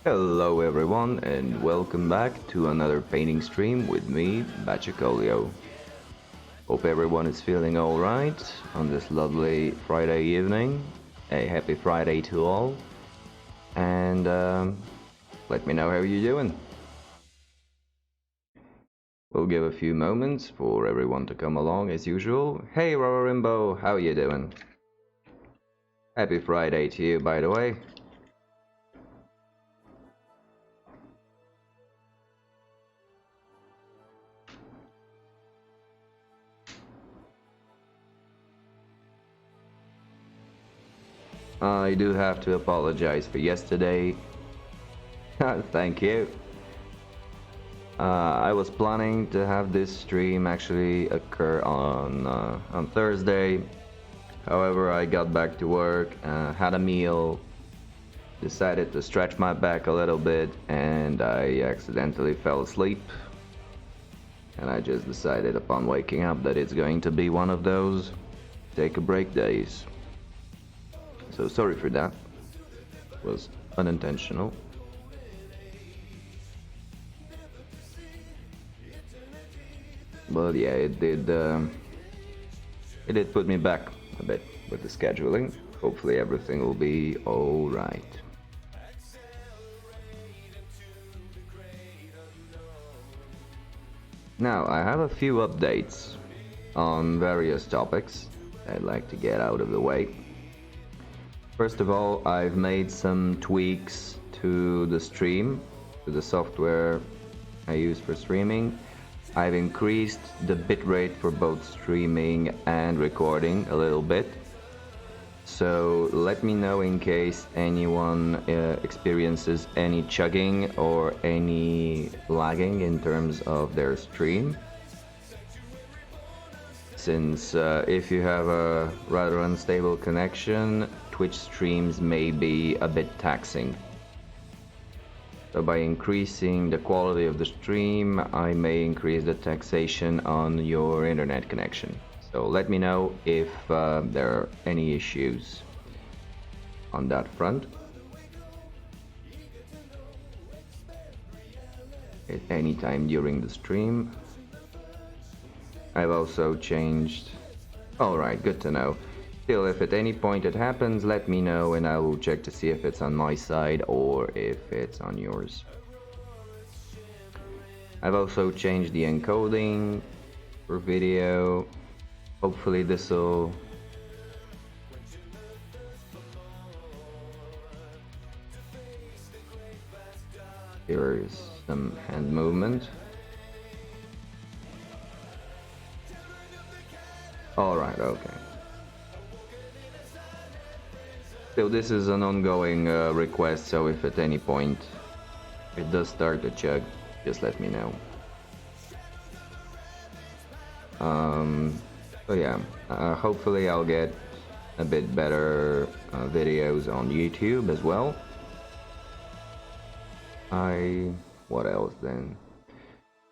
Hello everyone and welcome back to another painting stream with me, Bacicolio. Hope everyone is feeling alright on this lovely Friday evening. A happy Friday to all. And let me know how you're doing. We'll give a few moments for everyone to come along as usual. Hey Rorimbo, how you doing? Happy Friday to you, by the way. I do have to apologize for yesterday. Thank you. I was planning to have this stream actually occur on Thursday. However, I got back to work, had a meal, decided to stretch my back a little bit, and I accidentally fell asleep. And I just decided upon waking up that it's going to be one of those take a break days. So sorry for that. It was unintentional. But yeah, it did put me back a bit with the scheduling. Hopefully everything will be alright. Now, I have a few updates on various topics I'd like to get out of the way. First of all, I've made some tweaks to the stream, to the software I use for streaming. I've increased the bitrate for both streaming and recording a little bit. So let me know in case anyone experiences any chugging or any lagging in terms of their stream. Since if you have a rather unstable connection, Twitch streams may be a bit taxing. So by increasing the quality of the stream, I may increase the taxation on your internet connection. So let me know if there are any issues on that front. At any time during the stream. I've also changed... Alright, good to know. Still, if at any point it happens, let me know and I will check to see if it's on my side or if it's on yours. I've also changed the encoding for video. Hopefully this will... Here is some hand movement. Alright, okay. So this is an ongoing request, so if at any point it does start to chug, just let me know. So yeah, hopefully I'll get a bit better videos on YouTube as well. What else then?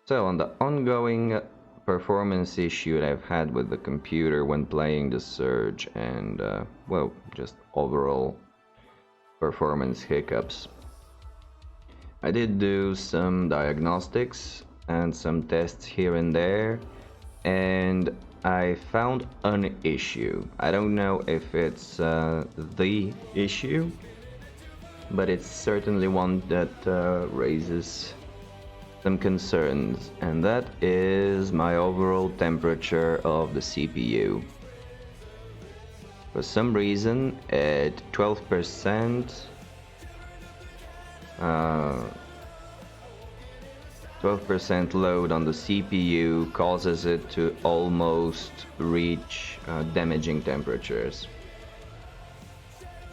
So on the ongoing performance issue that I've had with the computer when playing the Surge and well, just overall performance hiccups. I did do some diagnostics and some tests here and there, and I found an issue. I don't know if it's the issue, but it's certainly one that raises some concerns, and that is my overall temperature of the CPU. For some reason, at 12%, 12% load on the CPU causes it to almost reach damaging temperatures.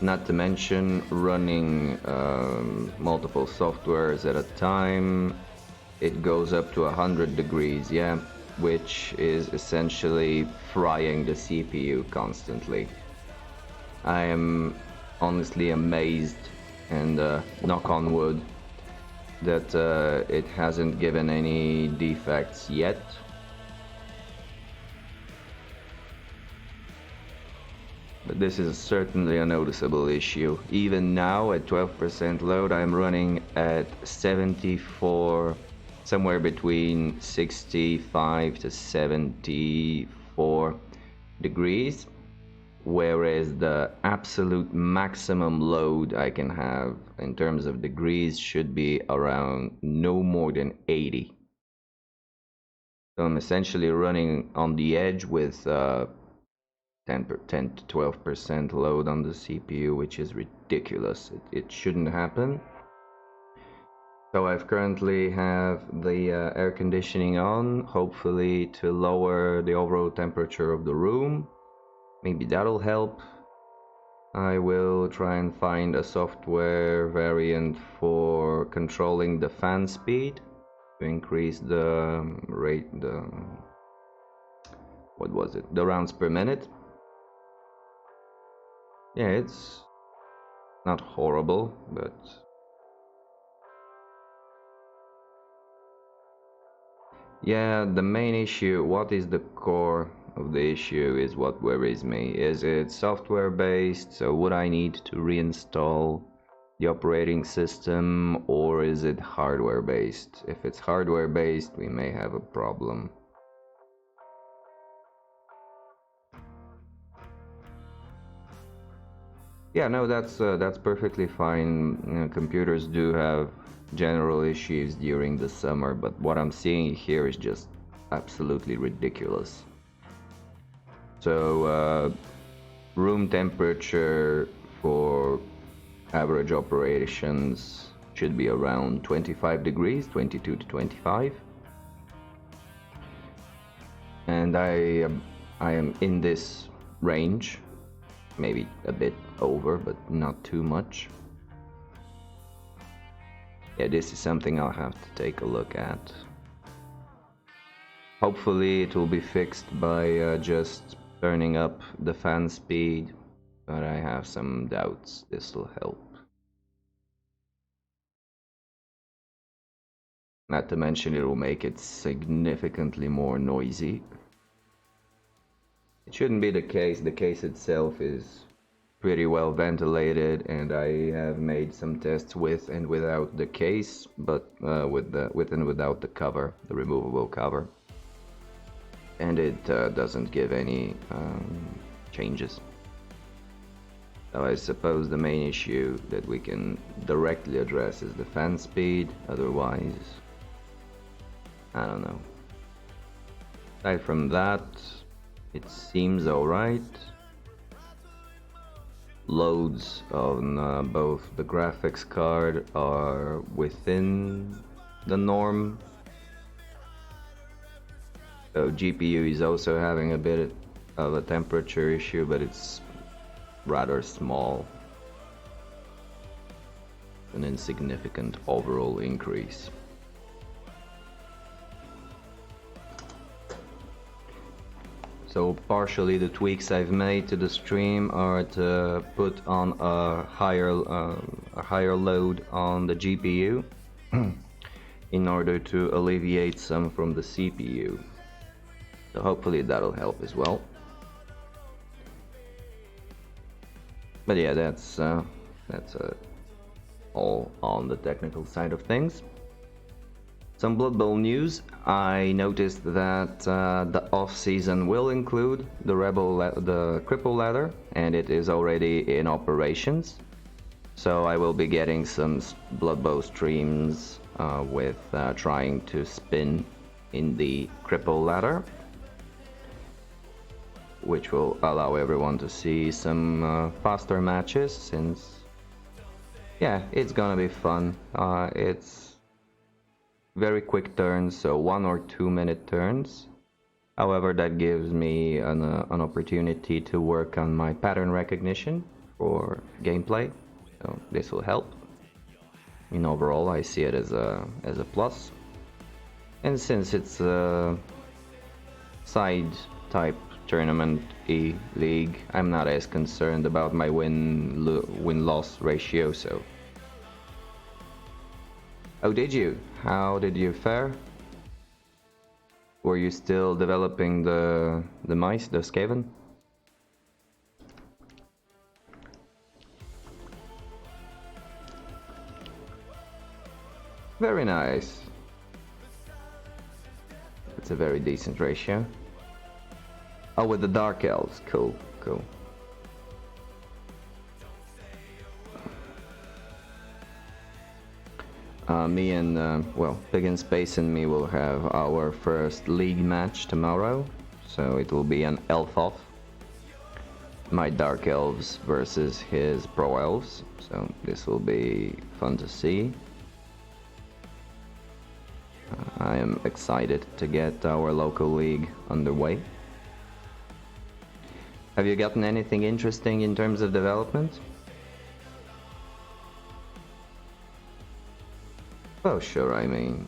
Not to mention running multiple softwares at a time, it goes up to 100 degrees, yeah, which is essentially frying the CPU constantly. I am honestly amazed and knock on wood that it hasn't given any defects yet. But this is certainly a noticeable issue. Even now at 12% load, I'm running at 74, somewhere between 65 to 74 degrees, whereas the absolute maximum load I can have in terms of degrees should be around no more than 80. So I'm essentially running on the edge with 10 to 12% load on the CPU, which is ridiculous. It shouldn't happen. So I've currently have the air conditioning on, hopefully to lower the overall temperature of the room. Maybe that'll help. I will try and find a software variant for controlling the fan speed to increase the rate, what was it, the rounds per minute. Yeah, it's not horrible, but yeah, the main issue, what is the core of the issue is what worries me. Is it software based, so would I need to reinstall the operating system, or is it hardware based? If it's hardware based, we may have a problem. Yeah, no, that's perfectly fine. You know, computers do have general issues during the summer, but what I'm seeing here is just absolutely ridiculous. So, room temperature for average operations should be around 25 degrees, 22 to 25. And I am in this range, maybe a bit over, but not too much. Yeah, this is something I'll have to take a look at. Hopefully it will be fixed by just turning up the fan speed, but I have some doubts this will help. Not to mention it will make it significantly more noisy. It shouldn't be the case. The case itself is pretty well ventilated, and I have made some tests with and without the case, but with and without the cover, the removable cover, and it doesn't give any changes. So I suppose the main issue that we can directly address is the fan speed. Otherwise, I don't know. Aside from that, it seems alright. Loads on both the graphics card are within the norm. So GPU is also having a bit of a temperature issue, but it's rather small. An insignificant overall increase. So partially the tweaks I've made to the stream are to put on a higher load on the GPU in order to alleviate some from the CPU. So hopefully that'll help as well. But yeah, that's all on the technical side of things. Some Blood Bowl news. I noticed that the off-season will include the the Cripple Ladder, and it is already in operations. So I will be getting some Blood Bowl streams with trying to spin in the Cripple Ladder, which will allow everyone to see some faster matches, since yeah, it's gonna be fun. It's very quick turns, so 1 or 2 minute turns. However, that gives me an opportunity to work on my pattern recognition for gameplay, so this will help. In overall, I see it as a plus. And since it's a side type tournament league, I'm not as concerned about my win-loss ratio. So, oh, did you? How did you fare? Were you still developing the mice, the Skaven? Very nice. It's a very decent ratio. Oh, with the Dark Elves. Cool, cool. Me and, well, Pig in Space and me will have our first league match tomorrow. So it will be an elf-off. My Dark Elves versus his Pro Elves. So this will be fun to see. I am excited to get our local league underway. Have you gotten anything interesting in terms of development? Oh, sure, I mean,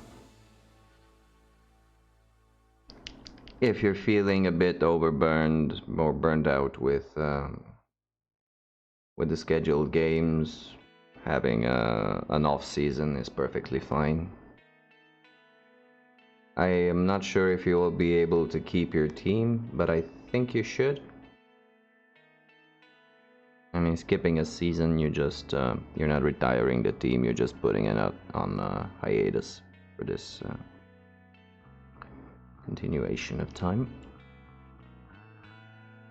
if you're feeling a bit overburned or burned out with the scheduled games, having an off season is perfectly fine. I am not sure if you will be able to keep your team, but I think you should. I mean, skipping a season, you're not retiring the team, you're just putting it out on hiatus for this continuation of time.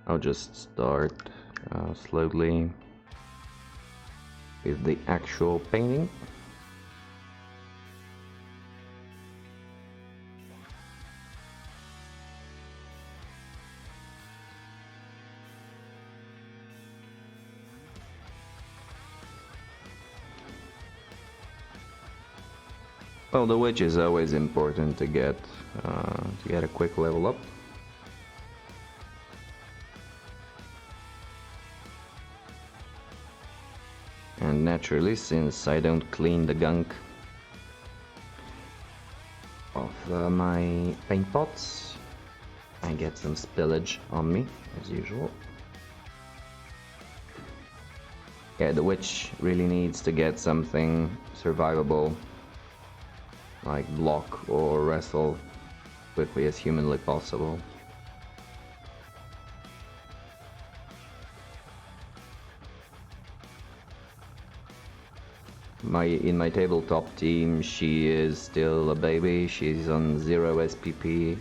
I'll just start slowly with the actual painting. Well, the witch is always important to get a quick level up. And naturally, since I don't clean the gunk of my paint pots, I get some spillage on me, as usual. Yeah, the witch really needs to get something survivable, like block or wrestle quickly as humanly possible. In my tabletop team, she is still a baby. She's on 0 SPP,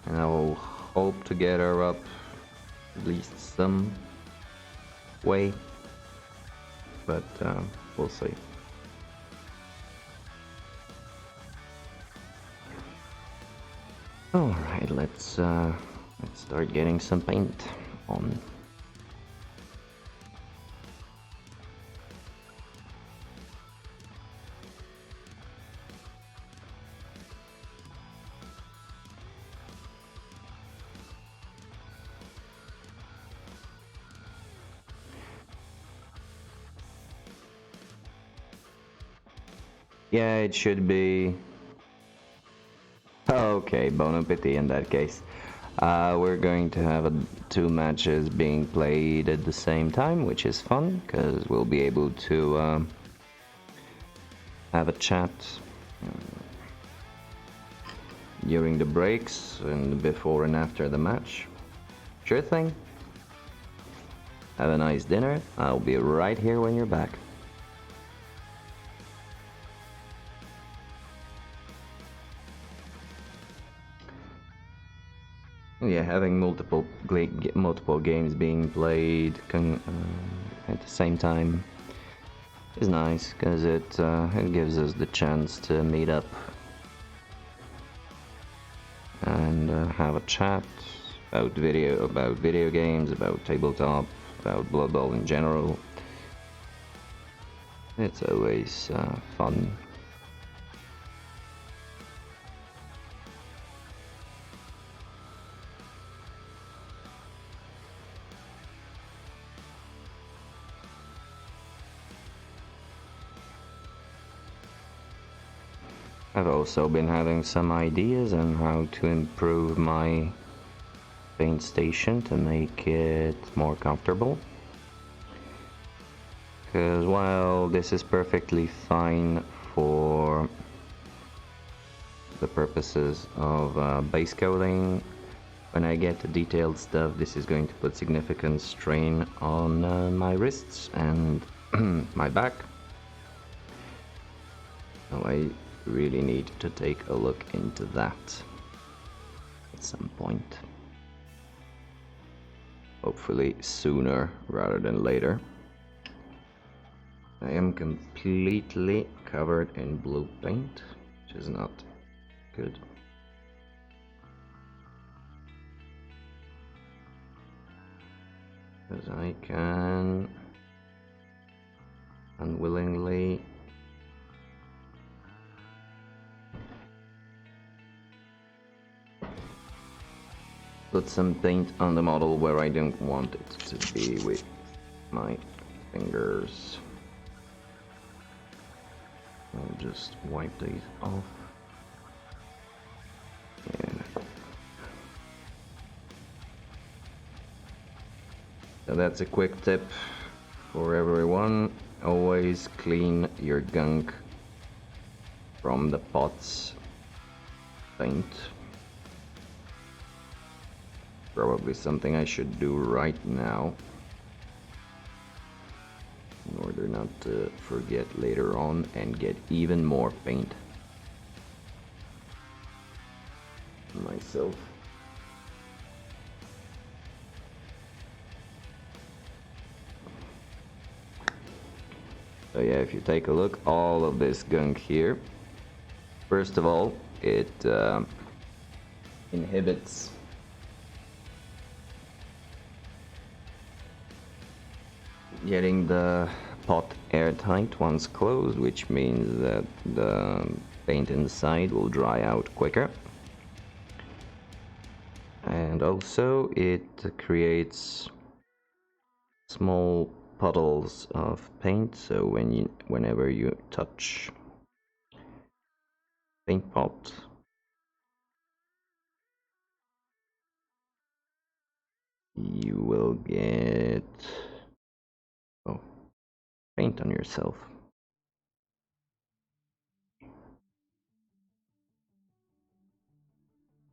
and I will hope to get her up at least some way, but we'll see. All right, let's start getting some paint on. Yeah, it should be. Okay, bon appetit in that case. We're going to have 2 matches being played at the same time, which is fun, because we'll be able to have a chat during the breaks and before and after the match. Sure thing. Have a nice dinner. I'll be right here when you're back. Yeah, having multiple games being played at the same time is nice, because it gives us the chance to meet up and have a chat about video games, about tabletop, about Blood Bowl in general. It's always fun. I've also been having some ideas on how to improve my paint station to make it more comfortable. Because while this is perfectly fine for the purposes of base coating, when I get to detailed stuff, this is going to put significant strain on my wrists and my back. So I really need to take a look into that at some point. Hopefully sooner rather than later. I am completely covered in blue paint, which is not good. Because I can unwillingly put some paint on the model where I don't want it to be with my fingers. I'll just wipe these off. Yeah. So that's a quick tip for everyone. Always clean your gunk from the pot's paint. Probably something I should do right now in order not to forget later on and get even more paint myself. So yeah, if you take a look, all of this gunk here, first of all, it inhibits getting the pot airtight once closed, which means that the paint inside will dry out quicker. And also it creates small puddles of paint, so whenever you touch paint pot, you will get paint on yourself.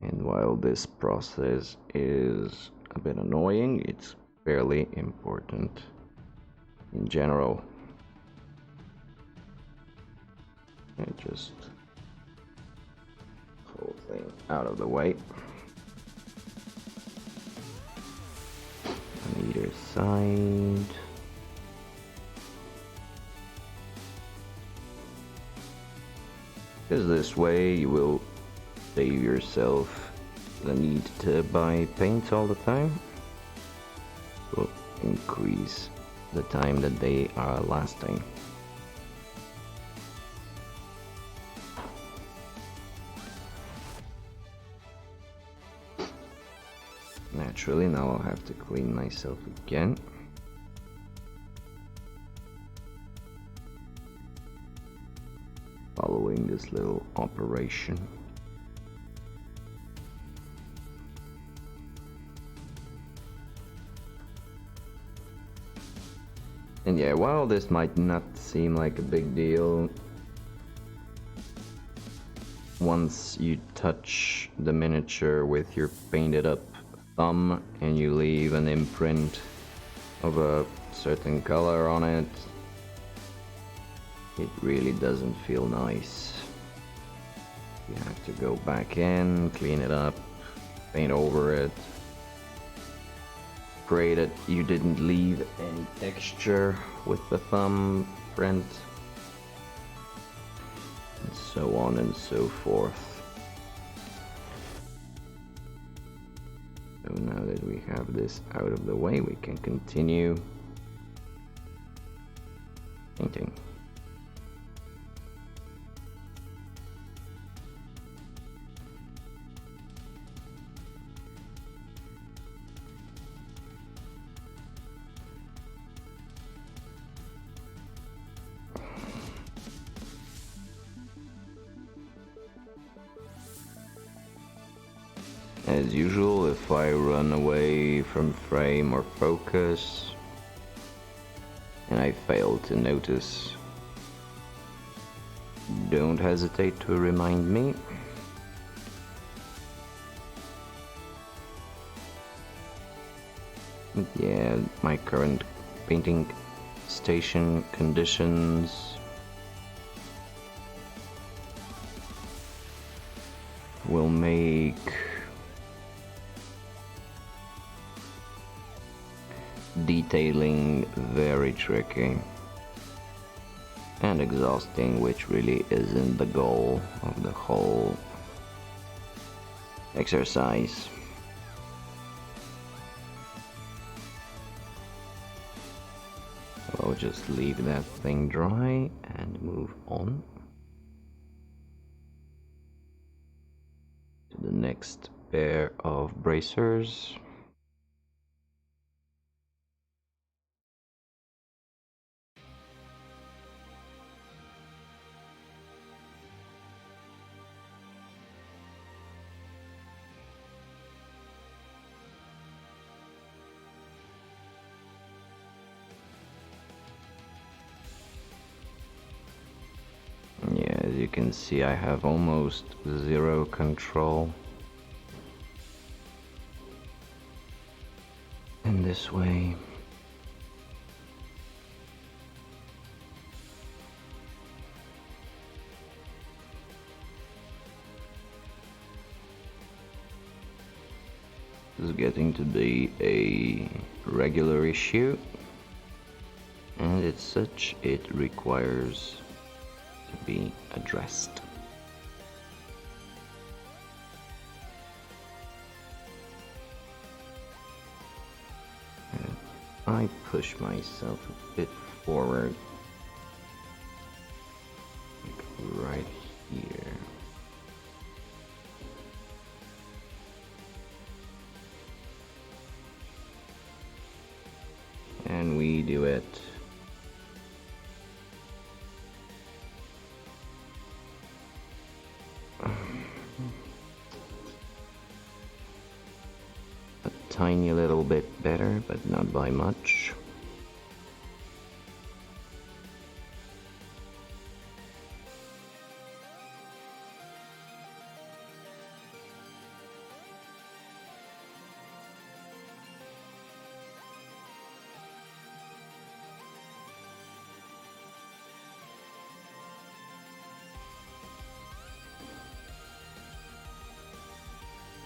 And while this process is a bit annoying, it's fairly important in general. And just whole thing out of the way. On either side. Because this way you will save yourself the need to buy paint all the time. It will increase the time that they are lasting. Naturally, now I'll have to clean myself again. Following this little operation. And yeah, while this might not seem like a big deal, once you touch the miniature with your painted up thumb and you leave an imprint of a certain color on it, it really doesn't feel nice. You have to go back in, clean it up, paint over it, pray that you didn't leave any texture with the thumb print, and so on and so forth. So now that we have this out of the way, we can continue painting. As usual, if I run away from frame or focus and I fail to notice, don't hesitate to remind me. Yeah, my current painting station conditions will make detailing very tricky and exhausting, which really isn't the goal of the whole exercise. I'll just leave that thing dry and move on to the next pair of bracers. Yeah, as you can see, I have almost zero control in this way. This is getting to be a regular issue, and as such it requires to be addressed. And I push myself a bit forward, like right here. And we do it a tiny little bit better, but not by much.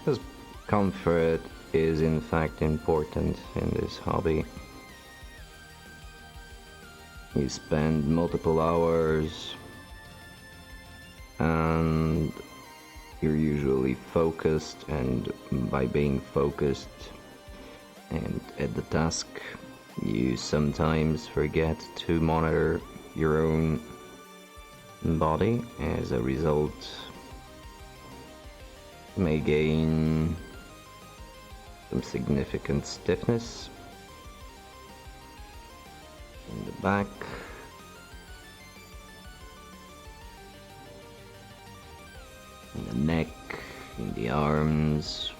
Because comfort is in fact important in this hobby. You spend multiple hours and you're usually focused, and by being focused and at the task, you sometimes forget to monitor your own body. As a result, you may gain some significant stiffness in the back, in the neck, in the arms.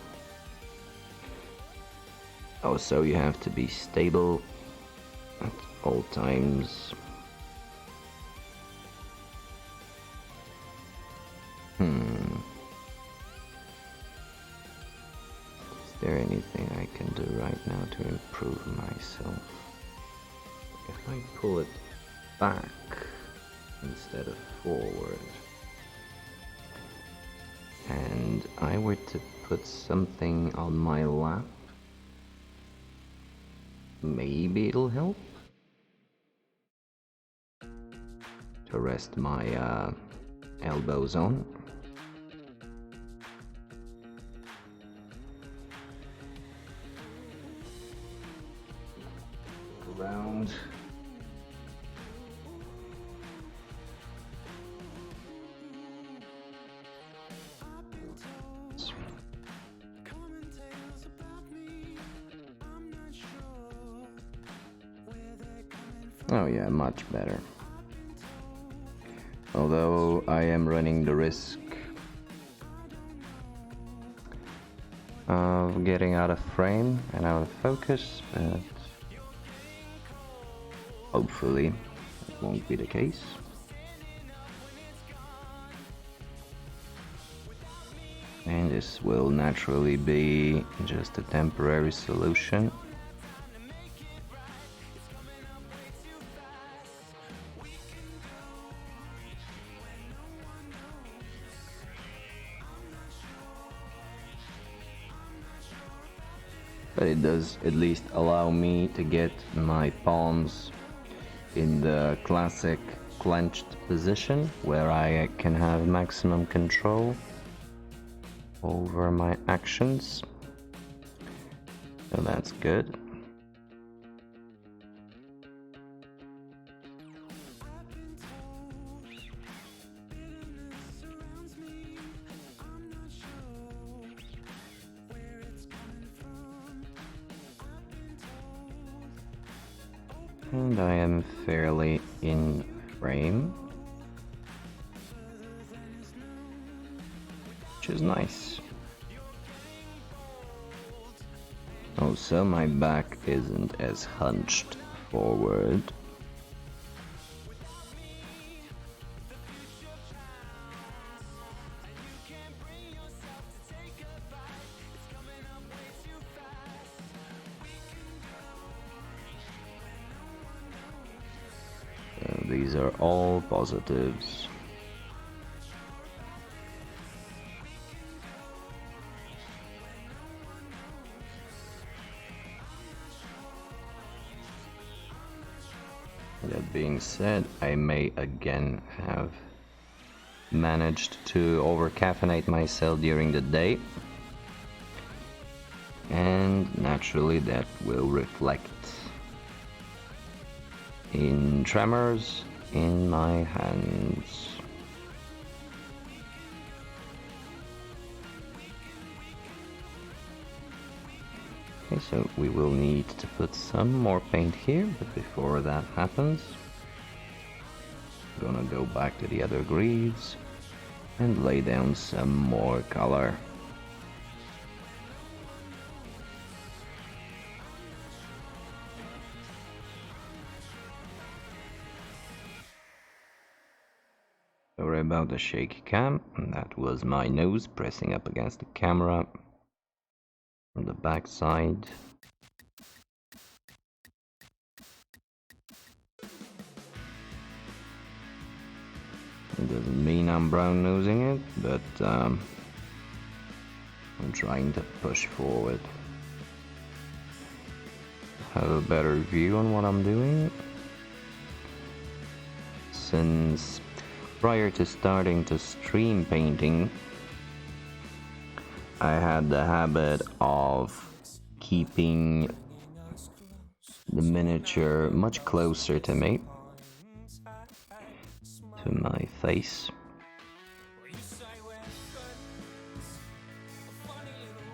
Also, you have to be stable at all times. Is there anything I can do right now to improve myself? If I pull it back instead of forward, and I were to put something on my lap, maybe it'll help to rest my elbows on. Around. Oh yeah, much better. Although I am running the risk of getting out of frame and out of focus, but hopefully it won't be the case. And this will naturally be just a temporary solution. but it does at least allow me to get my palms in the classic clenched position where I can have maximum control over my actions. So that's good. And I am fairly in frame, which is nice. Also, my back isn't as hunched forward. So these are all positives. That being said, I may again have managed to over-caffeinate myself during the day, and naturally that will reflect in tremors in my hands. Okay, so we will need to put some more paint here, but before that happens, I'm gonna go back to the other grids and lay down some more color. Sorry about the shaky cam, that was my nose pressing up against the camera from the back side. It doesn't mean I'm brown nosing it, but I'm trying to push forward. Have a better view on what I'm doing. Since prior to starting to stream painting, I had the habit of keeping the miniature much closer to me, to my face.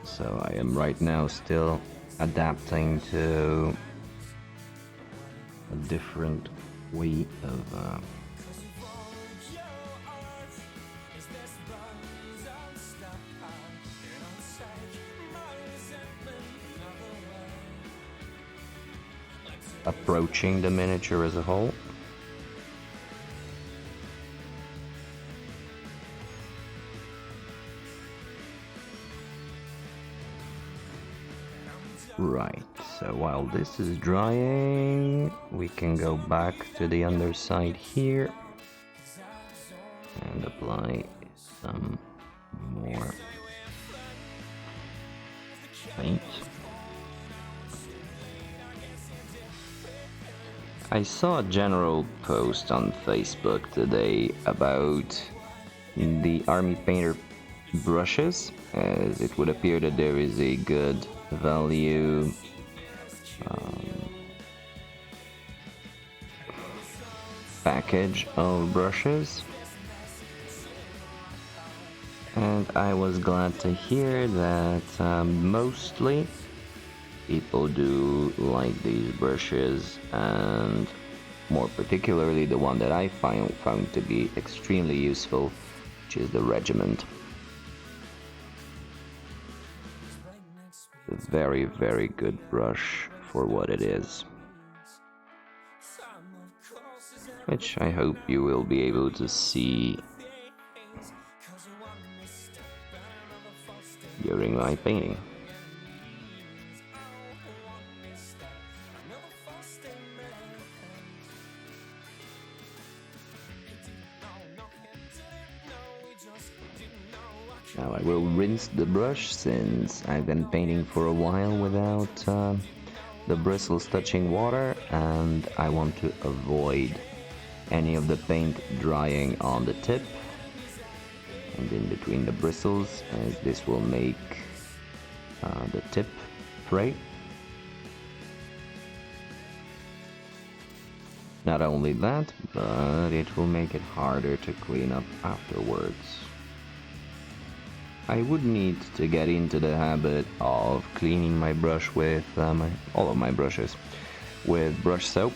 So I am right now still adapting to a different way of approaching the miniature as a whole. Right, so while this is drying, we can go back to the underside here and apply some more paint. I saw a general post on Facebook today about the army painter brushes, as it would appear that there is a good value package of brushes, and I was glad to hear that mostly people do like these brushes, and more particularly the one that I found to be extremely useful, which is the Regiment. A very, very good brush for what it is, which I hope you will be able to see during my painting. Now Now I will rinse the brush since I've been painting for a while without the bristles touching water, and I want to avoid any of the paint drying on the tip and in between the bristles, as this will make the tip fray. Not only that, but it will make it harder to clean up afterwards. I would need to get into the habit of cleaning my brush with all of my brushes with brush soap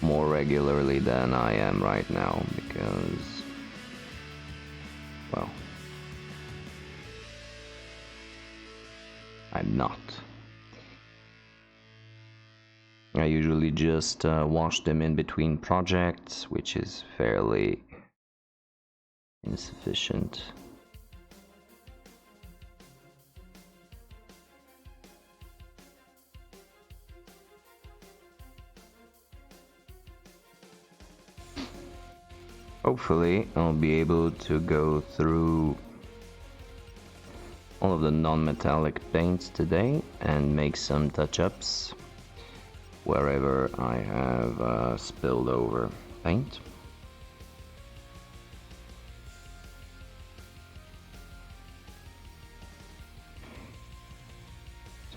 more regularly than I am right now, because, well, I'm not. I usually just wash them in between projects, which is fairly insufficient. Hopefully I'll be able to go through all of the non-metallic paints today and make some touch-ups wherever I have spilled over paint.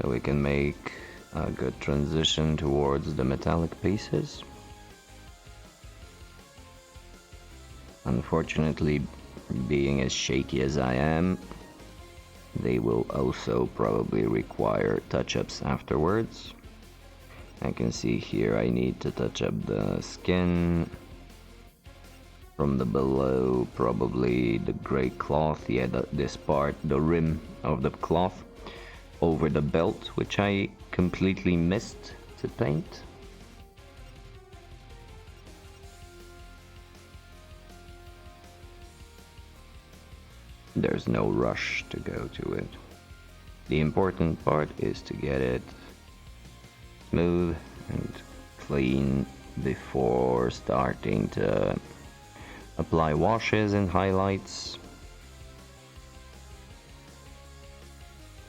So we can make a good transition towards the metallic pieces. Unfortunately, being as shaky as I am, they will also probably require touch-ups afterwards. I can see here I need to touch up the skin from the below, probably the gray cloth, yeah, this part, the rim of the cloth over the belt, which I completely missed to paint. There's no rush to go to it. The important part is to get it smooth and clean before starting to apply washes and highlights,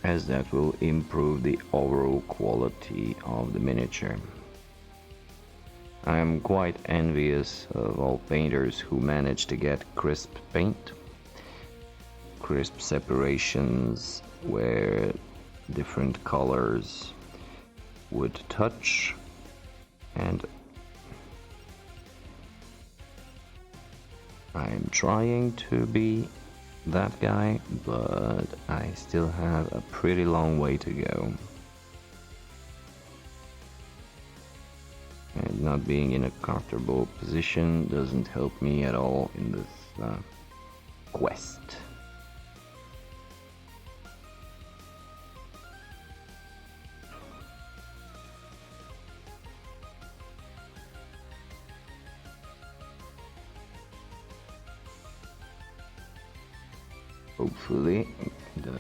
as that will improve the overall quality of the miniature. I am quite envious of all painters who manage to get crisp paint, crisp separations where different colors would touch, and I'm trying to be that guy, but I still have a pretty long way to go. And not being in a comfortable position doesn't help me at all in this quest. Hopefully the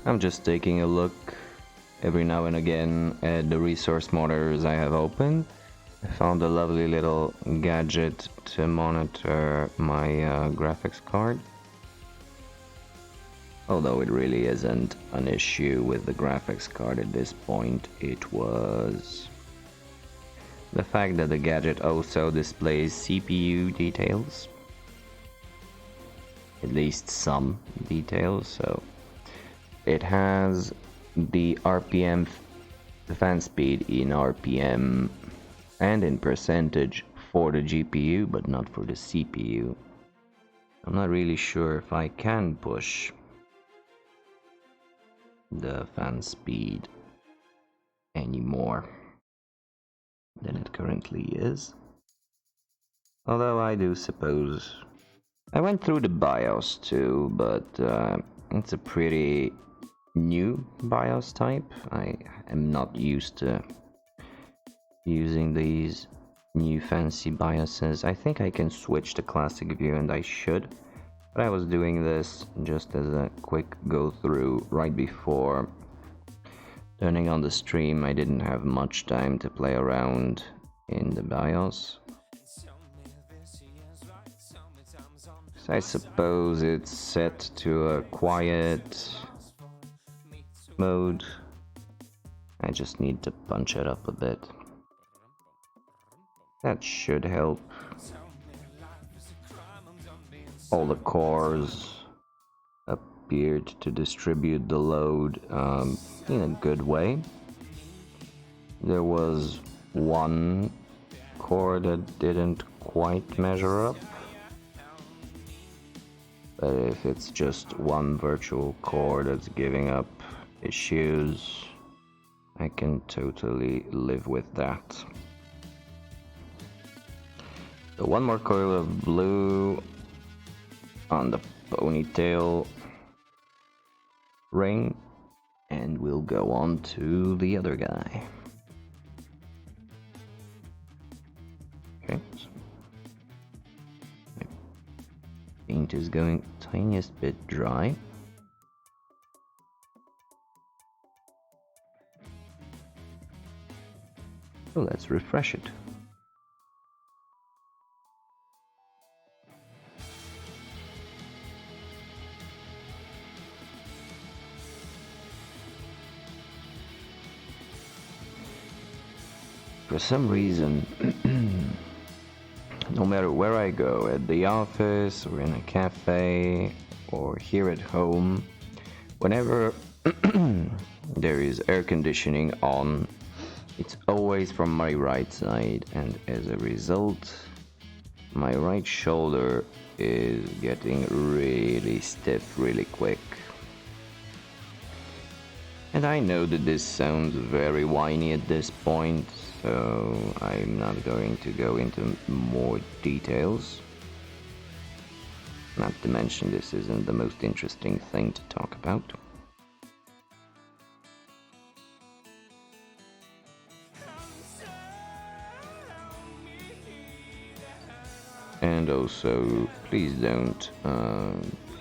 I'm just taking a look every now and again at the resource monitors I have open. I found a lovely little gadget to monitor my graphics card. Although it really isn't an issue with the graphics card at this point, it was the fact that the gadget also displays CPU details. At least some details, so it has the RPM, the fan speed in RPM and in percentage for the GPU, but not for the CPU. I'm not really sure if I can push the fan speed any more than it currently is. Although I do suppose I went through the BIOS too, but it's a pretty new BIOS type. I am not used to using these new fancy BIOSes. I think I can switch to classic view, and I should. But I was doing this just as a quick go through right before turning on the stream. I didn't have much time to play around in the BIOS. So I suppose it's set to a quiet mode. I just need to punch it up a bit. That should help. All the cores appeared to distribute the load in a good way. There was one core that didn't quite measure up. But if it's just one virtual core that's giving up issues, I can totally live with that. So one more coil of blue on the ponytail ring, and we'll go on to the other guy. Okay, so my paint is going tiniest bit dry. So let's refresh it. For some reason, no matter where I go, at the office or in a cafe or here at home, whenever there is air conditioning on, it's always from my right side, and as a result, my right shoulder is getting really stiff really quick. And I know that this sounds very whiny at this point, so I'm not going to go into more details. Not to mention, this isn't the most interesting thing to talk about. And also, please don't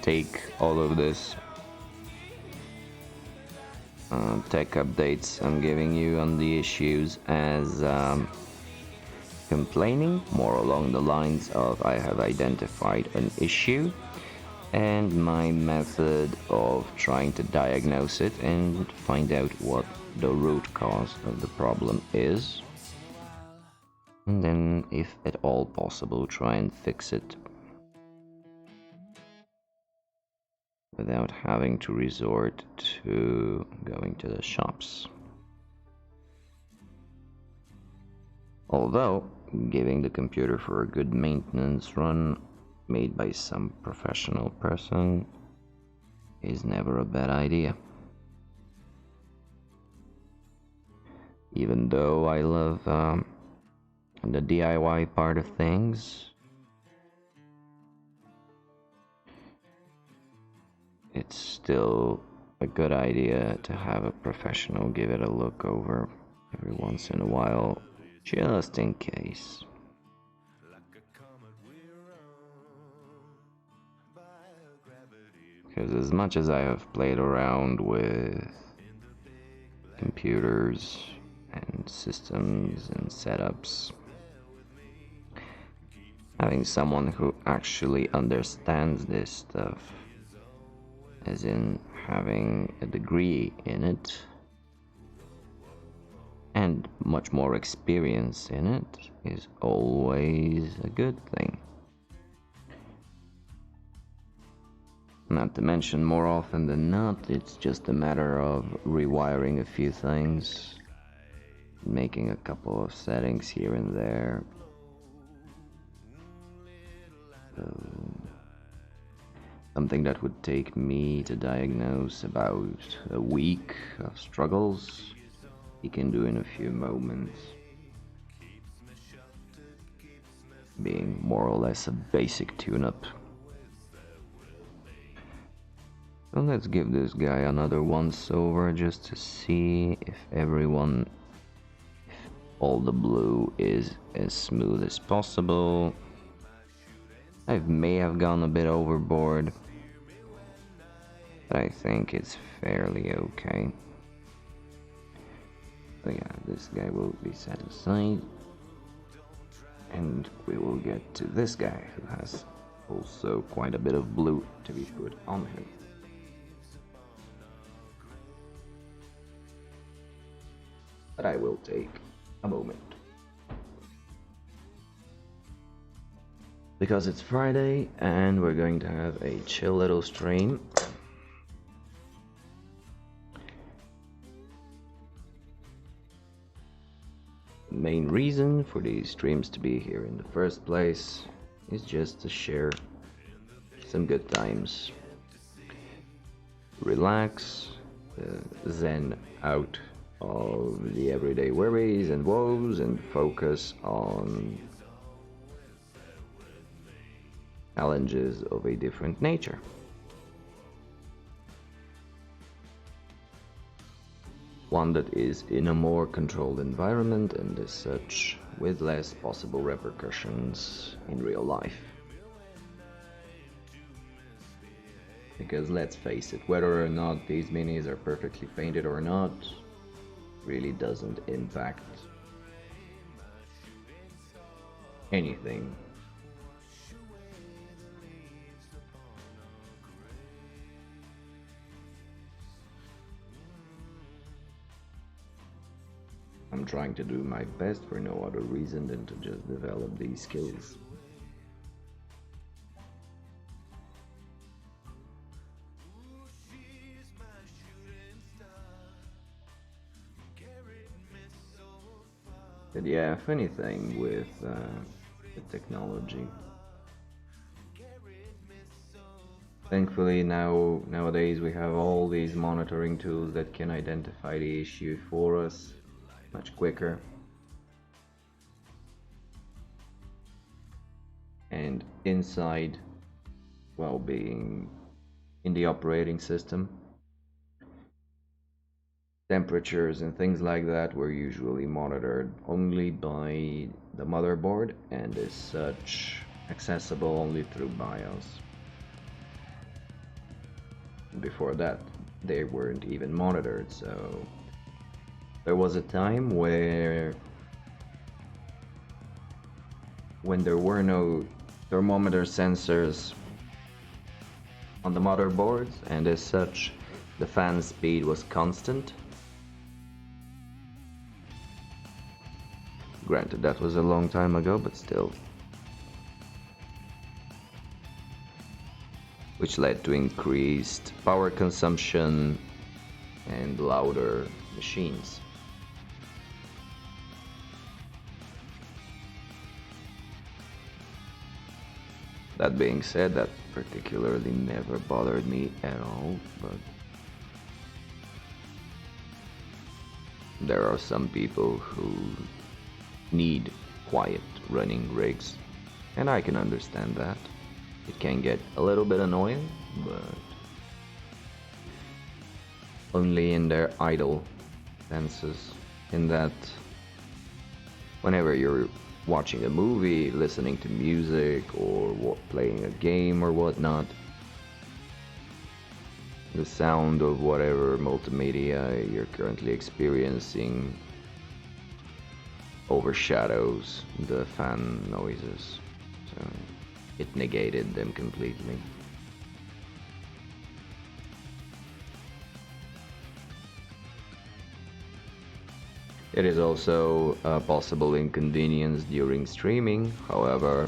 take all of this tech updates I'm giving you on the issues as complaining, more along the lines of I have identified an issue and my method of trying to diagnose it and find out what the root cause of the problem is, and then, if at all possible, try and fix it without having to resort to going to the shops. Although, giving the computer for a good maintenance run made by some professional person is never a bad idea. Even though I love the DIY part of things, it's still a good idea to have a professional give it a look over every once in a while, just in case. Because as much as I have played around with computers and systems and setups, having someone who actually understands this stuff, as in having a degree in it and much more experience in it, is always a good thing. Not to mention, more often than not, it's just a matter of rewiring a few things, making a couple of settings here and there. Something that would take me to diagnose about a week of struggles, he can do in a few moments, being more or less a basic tune-up. So let's give this guy another once over just to see if all the blue is as smooth as possible. I may have gone a bit overboard, but I think it's fairly okay. So yeah, this guy will be set aside. And we will get to this guy who has also quite a bit of blue to be put on him. But I will take a moment. Because it's Friday and we're going to have a chill little stream. The main reason for these streams to be here in the first place is just to share some good times. Relax, zen out of the everyday worries and woes and focus on challenges of a different nature. One that is in a more controlled environment and as such with less possible repercussions in real life. Because let's face it, whether or not these minis are perfectly painted or not really doesn't impact anything. I'm trying to do my best for no other reason than to just develop these skills. But yeah, if anything with the technology. Thankfully nowadays we have all these monitoring tools that can identify the issue for us much quicker. And inside, well, being in the operating system, temperatures and things like that were usually monitored only by the motherboard and as such accessible only through BIOS. Before that, they weren't even monitored, so there was a time when there were no thermometer sensors on the motherboards, and as such the fan speed was constant. Granted, that was a long time ago, but still. Which led to increased power consumption and louder machines. That being said, that particularly never bothered me at all, but there are some people who need quiet running rigs, and I can understand that. It can get a little bit annoying, but only in their idle senses, in that whenever you're watching a movie, listening to music, or playing a game or whatnot, the sound of whatever multimedia you're currently experiencing overshadows the fan noises, so it negated them completely. It is also a possible inconvenience during streaming. However,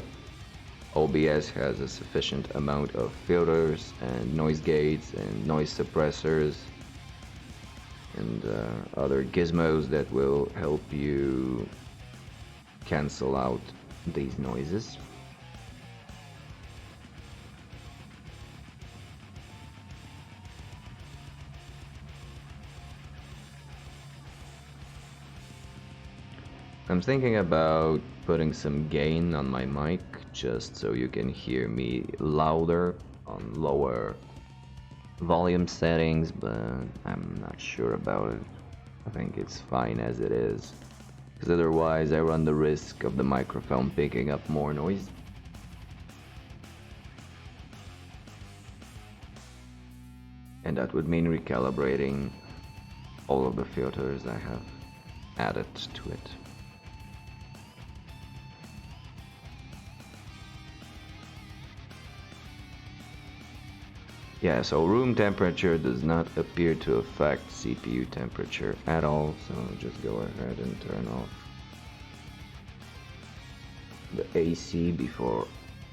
OBS has a sufficient amount of filters and noise gates and noise suppressors and other gizmos that will help you cancel out these noises. I'm thinking about putting some gain on my mic just so you can hear me louder on lower volume settings, but I'm not sure about it. I think it's fine as it is, because otherwise I run the risk of the microphone picking up more noise. And that would mean recalibrating all of the filters I have added to it. Yeah, so room temperature does not appear to affect CPU temperature at all, so I'll just go ahead and turn off the AC before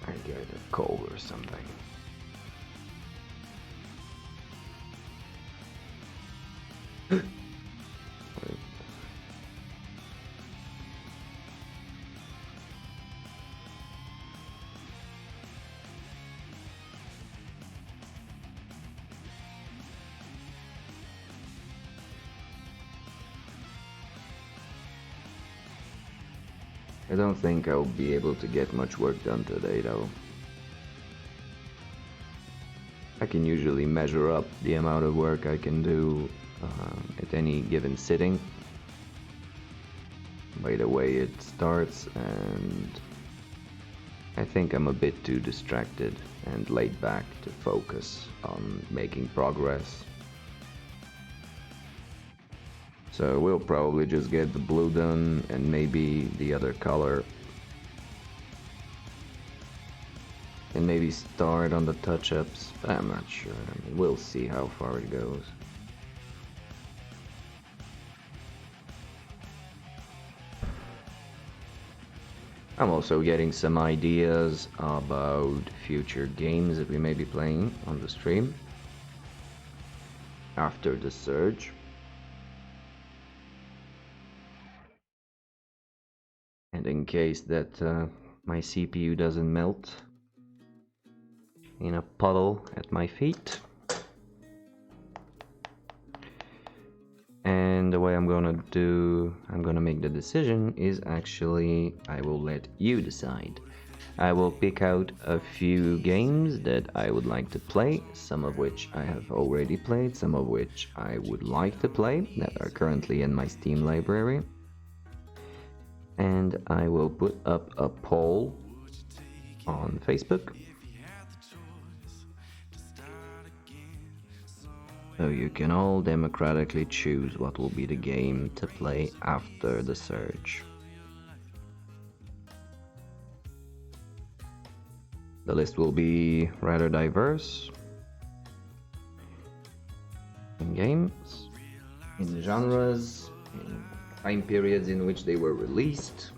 I get a cold or something. I don't think I'll be able to get much work done today though. I can usually measure up the amount of work I can do at any given sitting by the way it starts, and I think I'm a bit too distracted and laid back to focus on making progress. So we'll probably just get the blue done and maybe the other color. And maybe start on the touch-ups, but I'm not sure. I mean, we'll see how far it goes. I'm also getting some ideas about future games that we may be playing on the stream after the surge. And in case that my CPU doesn't melt in a puddle at my feet. And the way I'm gonna make the decision is actually I will let you decide. I will pick out a few games that I would like to play, some of which I have already played, some of which I would like to play that are currently in my Steam library. And I will put up a poll on Facebook. So you can all democratically choose what will be the game to play after the surge. The list will be rather diverse in games, in genres, in time periods in which they were released.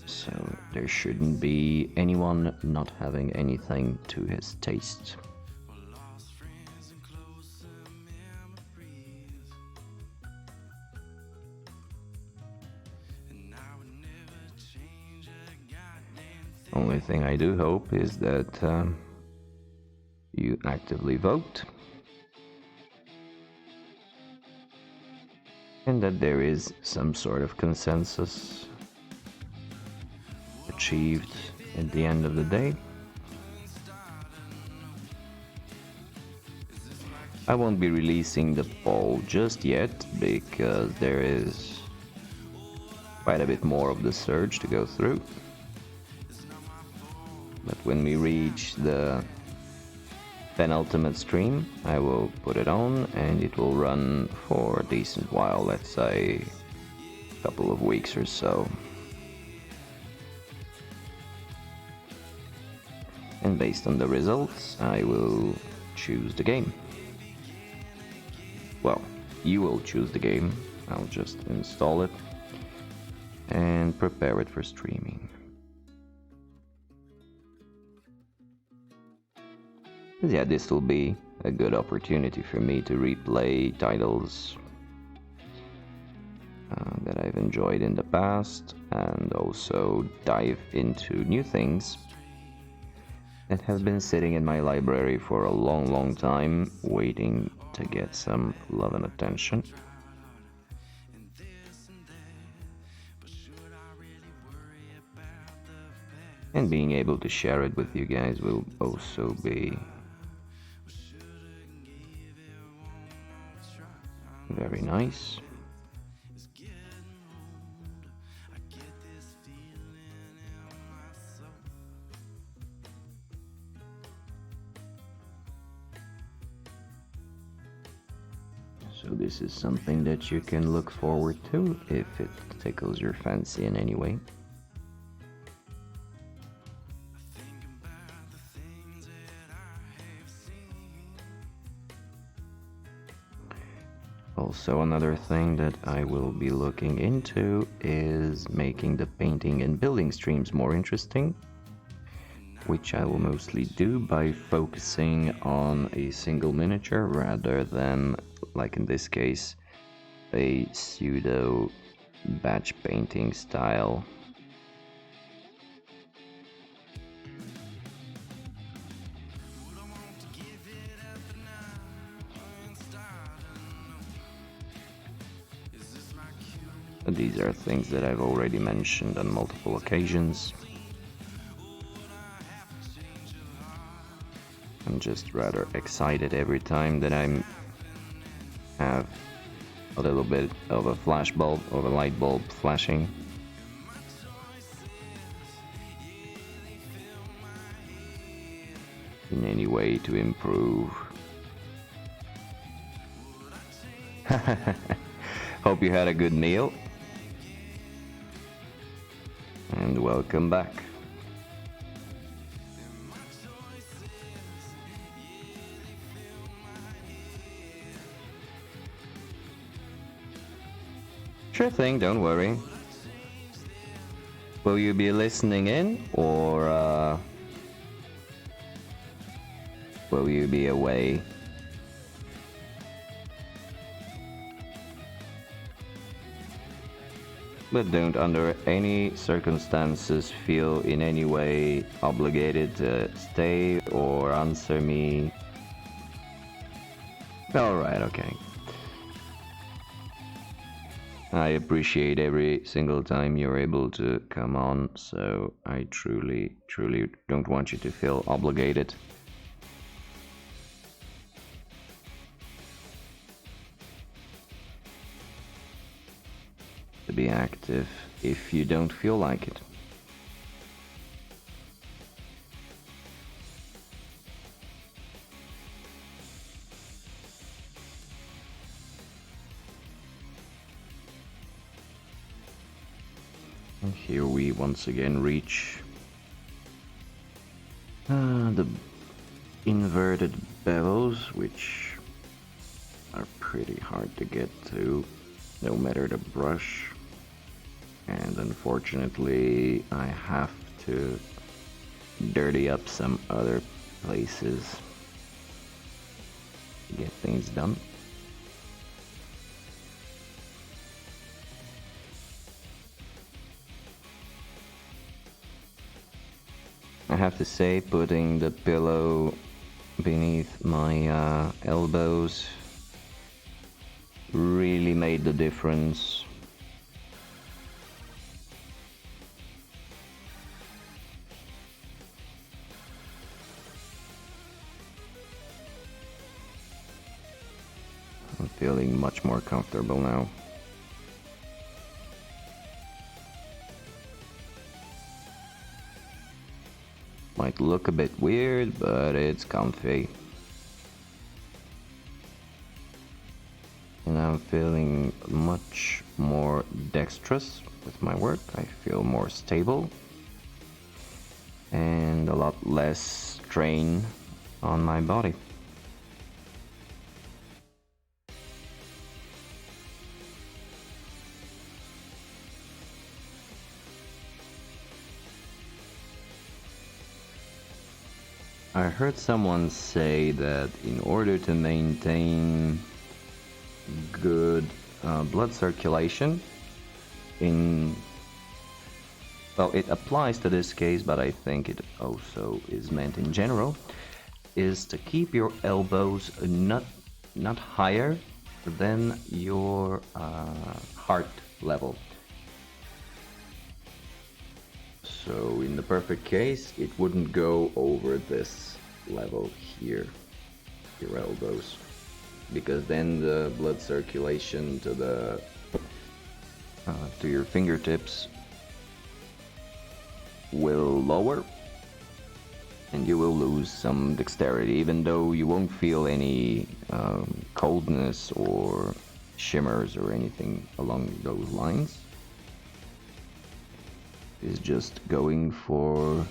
So there shouldn't be anyone not having anything to his taste. Only thing I do hope is that you actively vote and that there is some sort of consensus achieved at the end of the day. I won't be releasing the poll just yet because there is quite a bit more of the surge to go through. But when we reach the penultimate stream, I will put it on and it will run for a decent while, let's say a couple of weeks or so. And based on the results, I will choose the game. Well, you will choose the game. I'll just install it and prepare it for streaming. Yeah, this will be a good opportunity for me to replay titles that I've enjoyed in the past and also dive into new things that have been sitting in my library for a long time, waiting to get some love and attention. And being able to share it with you guys will also be very nice. this is something that you can look forward to if it tickles your fancy in any way. Also, another thing that I will be looking into is making the painting and building streams more interesting, which I will mostly do by focusing on a single miniature rather than, like in this case, a pseudo batch painting style. These are things that I've already mentioned on multiple occasions. I'm just rather excited every time that I have a little bit of a flash bulb or a light bulb flashing. In any way to improve. Hope you had a good meal. And welcome back. Sure thing, don't worry. Will you be listening in, or will you be away? But don't under any circumstances feel in any way obligated to stay or answer me. Alright, okay. I appreciate every single time you're able to come on, so I truly don't want you to feel obligated. To be active if you don't feel like it. And here we once again reach the inverted bevels, which are pretty hard to get to, no matter the brush. And unfortunately, I have to dirty up some other places to get things done. I have to say, putting the pillow beneath my elbows really made the difference. I'm feeling much more comfortable now. Might look a bit weird, but it's comfy. And I'm feeling much more dexterous with my work. I feel more stable and a lot less strain on my body. I heard someone say that in order to maintain good blood circulation well, it applies to this case, but I think it also is meant in general, is to keep your elbows not higher than your heart level. So in the perfect case, it wouldn't go over this level here, your elbows, because then the blood circulation to your fingertips will lower, and you will lose some dexterity, even though you won't feel any coldness or shimmers or anything along those lines. It's just going for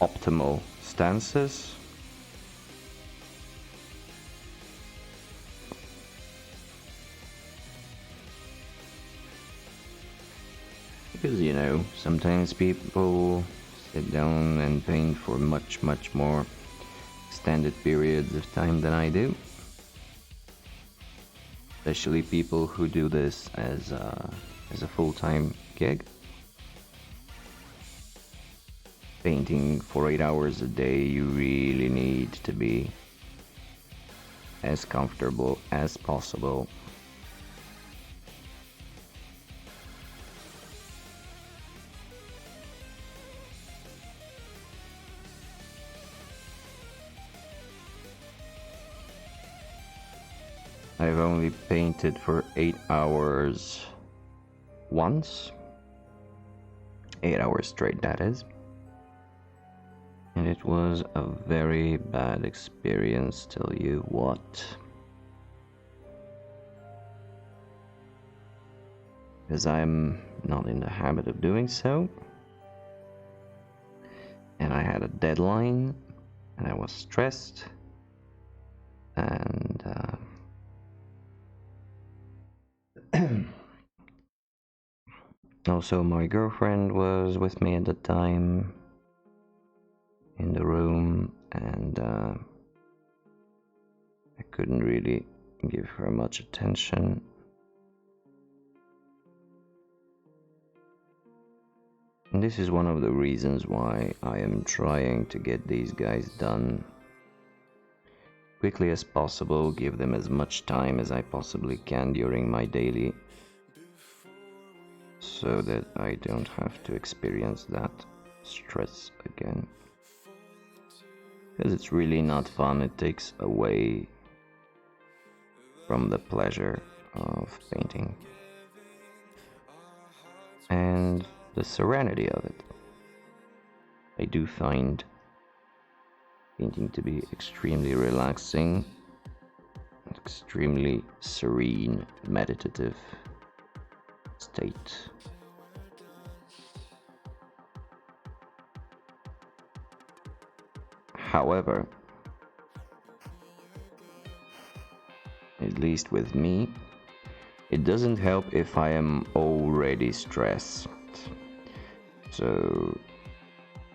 optimal stances. Because, you know, sometimes people sit down and paint for much more extended periods of time than I do. Especially people who do this as a full-time gig. Painting for 8 hours a day, you really need to be as comfortable as possible. I've only painted for 8 hours once. 8 hours straight, that is. And it was a very bad experience, tell you what. Because I'm not in the habit of doing so. And I had a deadline, and I was stressed. And also my girlfriend was with me at the time in the room, and I couldn't really give her much attention. And this is one of the reasons why I am trying to get these guys done quickly as possible, give them as much time as I possibly can during my daily, so that I don't have to experience that stress again. Because it's really not fun, it takes away from the pleasure of painting and the serenity of it. I do find painting to be extremely relaxing, extremely serene, meditative state. However, at least with me, it doesn't help if I am already stressed. So,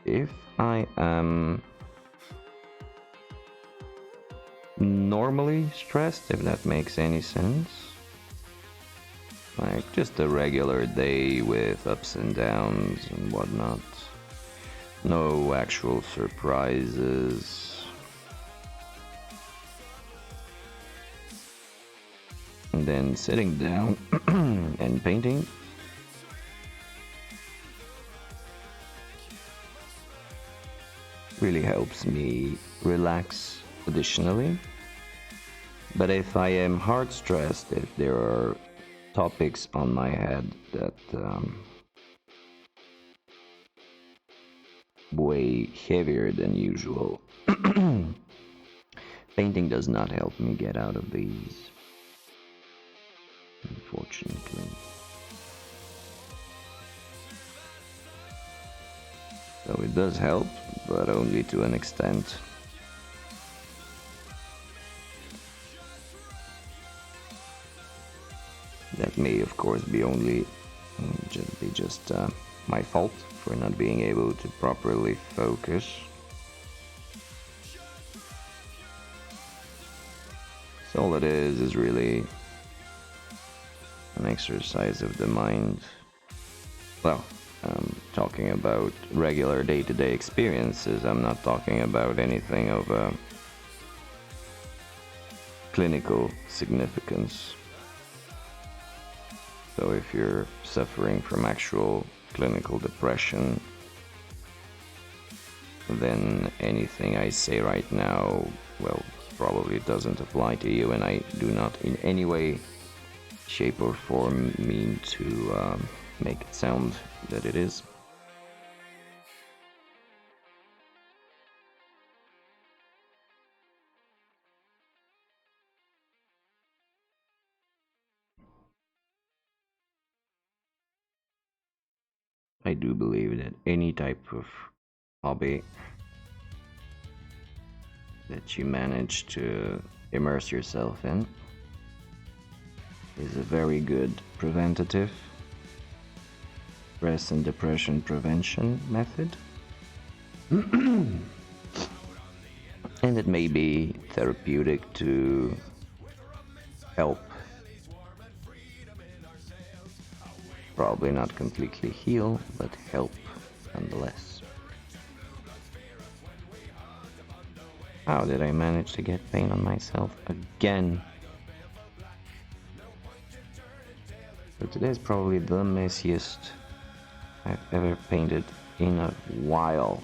if I am normally stressed, if that makes any sense, like just a regular day with ups and downs and whatnot, no actual surprises, and then sitting down and painting really helps me relax additionally. But if I am hard stressed, if there are topics on my head that way heavier than usual, painting does not help me get out of these, unfortunately. So it does help, but only to an extent. That may, of course, be only just my fault for not being able to properly focus. So all it is really an exercise of the mind. Well, talking about regular day-to-day experiences, I'm not talking about anything of clinical significance. So if you're suffering from actual clinical depression, then anything I say right now, well, probably doesn't apply to you, and I do not in any way, shape or form mean to make it sound that it is. I do believe that any type of hobby that you manage to immerse yourself in is a very good preventative stress and depression prevention method. And it may be therapeutic to help, probably not completely heal, but help nonetheless. How did I manage to get paint on myself again? So today's probably the messiest I've ever painted in a while.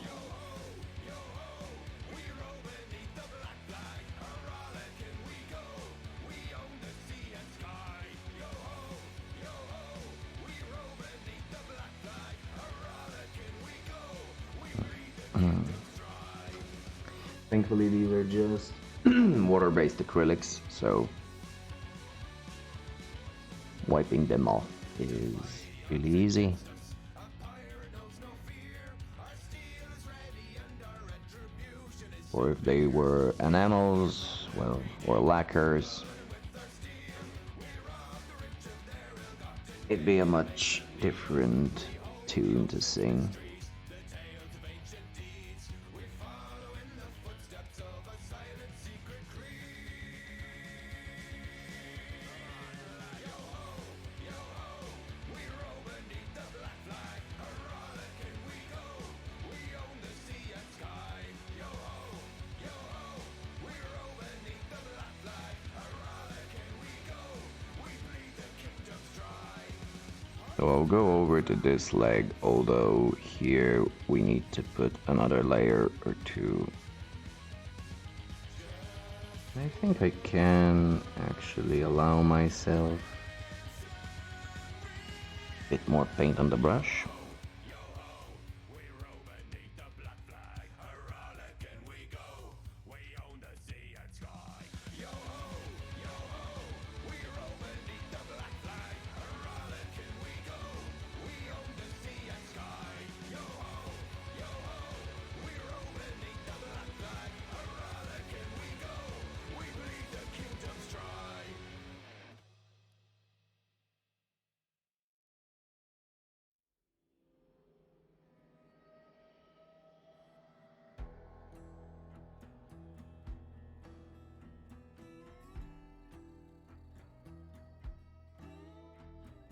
Thankfully these are just water-based acrylics, so wiping them off is really easy. Or if they were enamels, well, or lacquers, it'd be a much different tune to sing. So I'll go over to this leg, although here we need to put another layer or two. I think I can actually allow myself a bit more paint on the brush.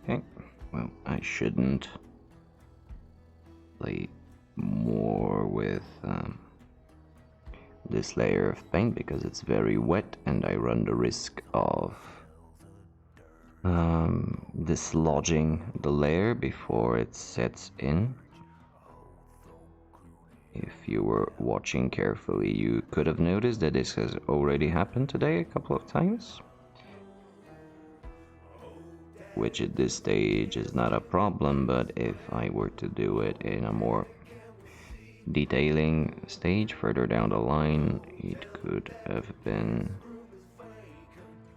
Okay, well, I shouldn't play more with this layer of paint because it's very wet and I run the risk of dislodging the layer before it sets in. If you were watching carefully, you could have noticed that this has already happened today a couple of times, which at this stage is not a problem, but if I were to do it in a more detailing stage further down the line, it could have been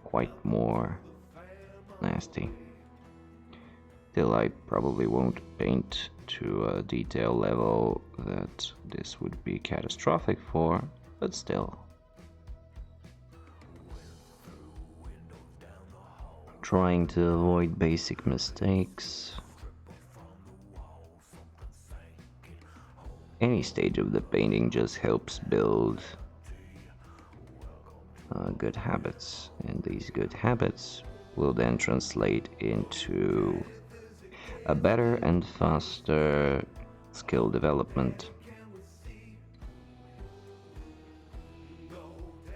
quite more nasty. Still, I probably won't paint to a detail level that this would be catastrophic for, but still. Trying to avoid basic mistakes. Any stage of the painting just helps build good habits, and these good habits will then translate into a better and faster skill development.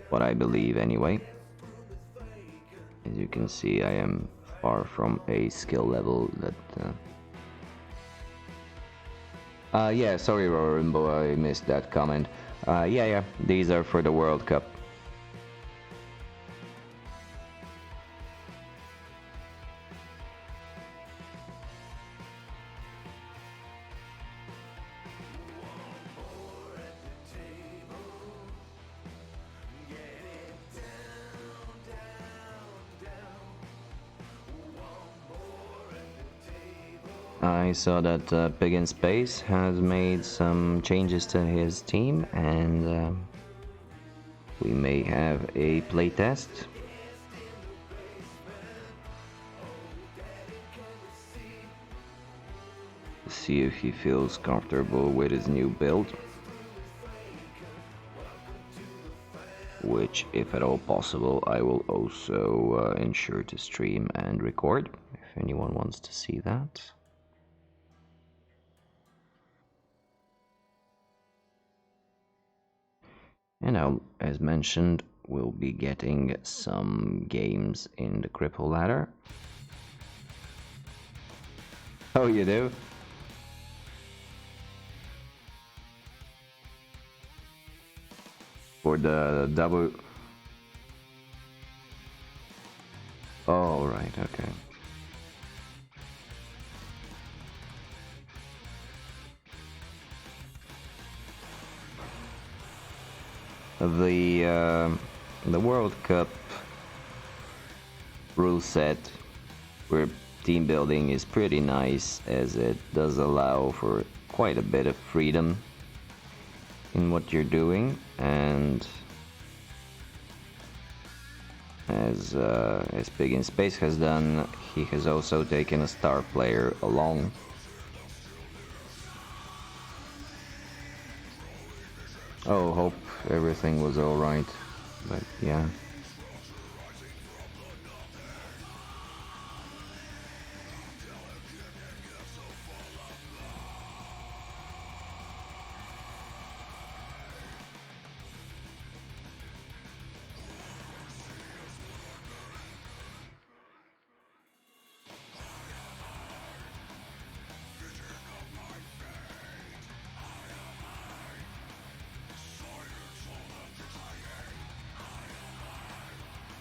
What I believe anyway. As you can see, I am far from a skill level that yeah, sorry Rorimbo, I missed that comment. Yeah, these are for the World Cup. I saw that Pig in Space has made some changes to his team, and we may have a playtest. See if he feels comfortable with his new build. Which, if at all possible, I will also ensure to stream and record, if anyone wants to see that. And now, as mentioned, we'll be getting some games in the Cripple Ladder. Oh, you do? For the double... Oh, right, okay. The World Cup rule set where team building is pretty nice, as it does allow for quite a bit of freedom in what you're doing, and as Pig in Space has done, he has also taken a star player along. Oh, hope everything was alright, but yeah.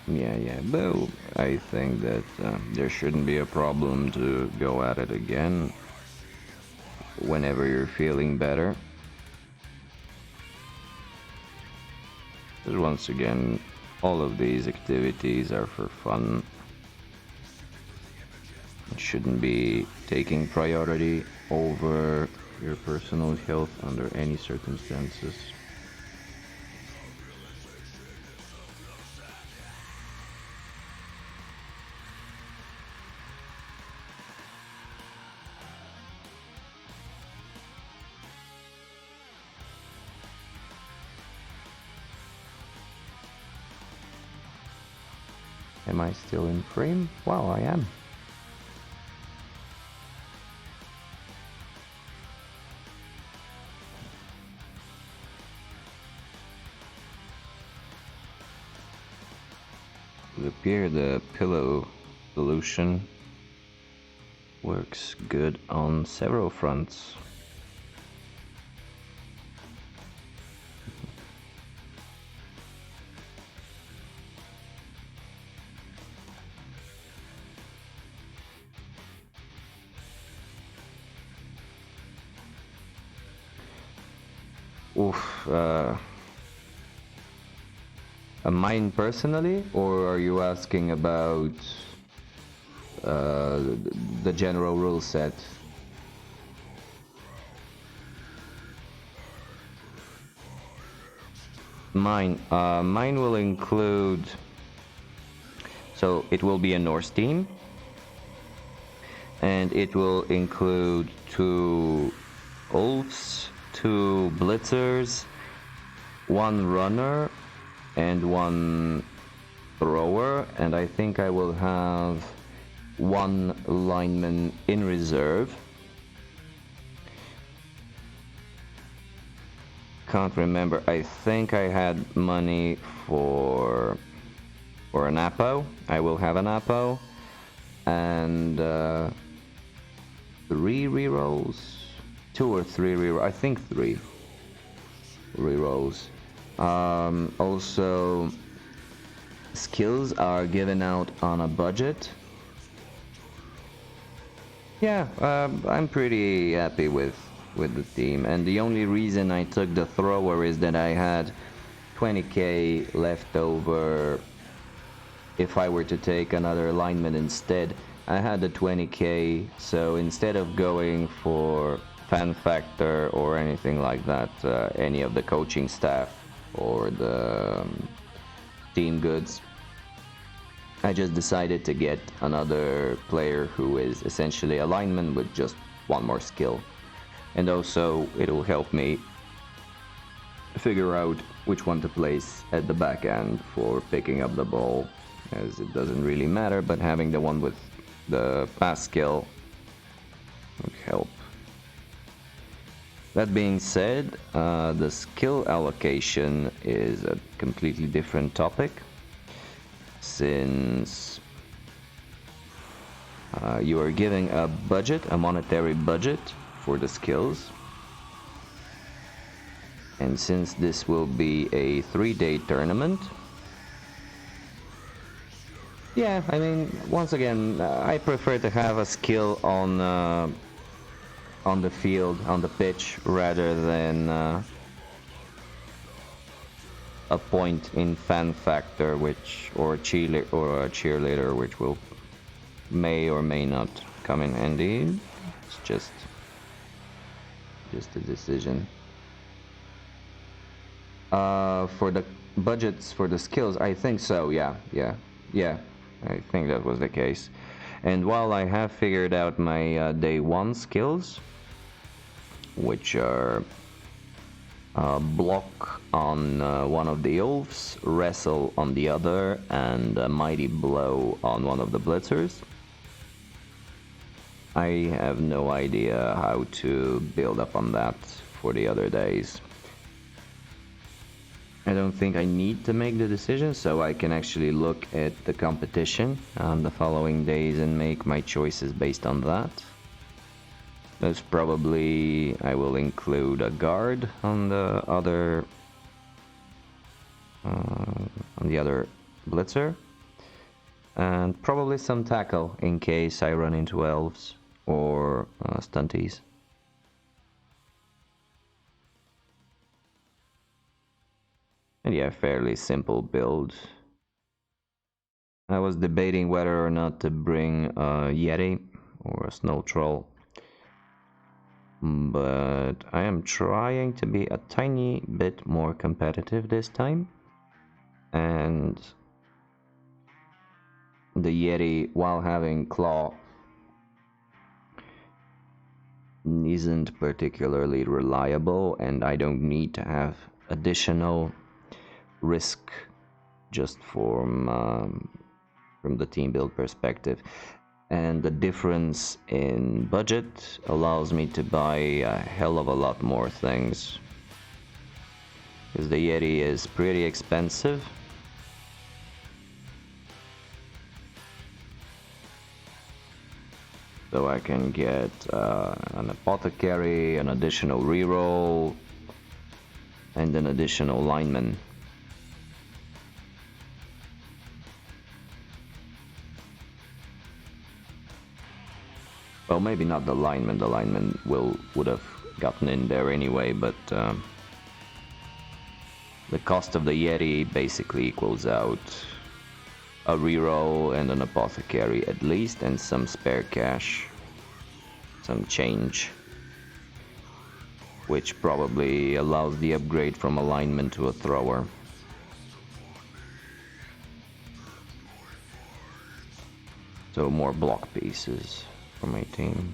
Yeah, but I think that there shouldn't be a problem to go at it again whenever you're feeling better. Because once again, all of these activities are for fun. It shouldn't be taking priority over your personal health under any circumstances. Am I still in frame? Wow, I am. It appears the pillow solution works good on several fronts. Oof, mine personally, or are you asking about the general rule set? Mine will include, so it will be a Norse team, and it will include 2 Ulfs, 2 Blitzers, 1 runner, and 1 thrower, and I think I will have 1 lineman in reserve. Can't remember. I think I had money for an Apo. I will have an Apo, and 3 rerolls, 2 or 3 rerolls. I think 3 rerolls. Also, skills are given out on a budget. Yeah, I'm pretty happy with the team, and the only reason I took the thrower is that I had 20k left over if I were to take another lineman instead, I had the 20k, so instead of going for fan factor or anything like that, any of the coaching staff or the team goods, I just decided to get another player who is essentially a lineman with just one more skill. And also it'll help me figure out which one to place at the back end for picking up the ball, as it doesn't really matter, but having the one with the pass skill would help. That being said, the skill allocation is a completely different topic, since you are giving a budget, a monetary budget for the skills. And since this will be a 3-day tournament, yeah, I mean, once again, I prefer to have a skill on the field, on the pitch, rather than a point in fan factor, which or a cheerleader, which may or may not come in handy. It's just a decision. For the budgets for the skills, I think so. Yeah. I think that was the case. And while I have figured out my day 1 skills, which are block on one of the elves, wrestle on the other, and mighty blow on one of the blitzers, I have no idea how to build up on that for the other days. I don't think I need to make the decision, so I can actually look at the competition on the following days and make my choices based on that. Most probably I will include a guard on the other blitzer, and probably some tackle in case I run into elves or stunties. And yeah, fairly simple build. I was debating whether or not to bring a Yeti or a Snow Troll, but I am trying to be a tiny bit more competitive this time. And the Yeti, while having Claw, isn't particularly reliable, and I don't need to have additional risk just from the team build perspective. And the difference in budget allows me to buy a hell of a lot more things, because the Yeti is pretty expensive. So I can get an apothecary, an additional reroll, and an additional lineman. Well, maybe not the lineman. The lineman would have gotten in there anyway, but the cost of the Yeti basically equals out a reroll and an apothecary at least, and some spare cash, some change, which probably allows the upgrade from a lineman to a thrower. So more block pieces for my team.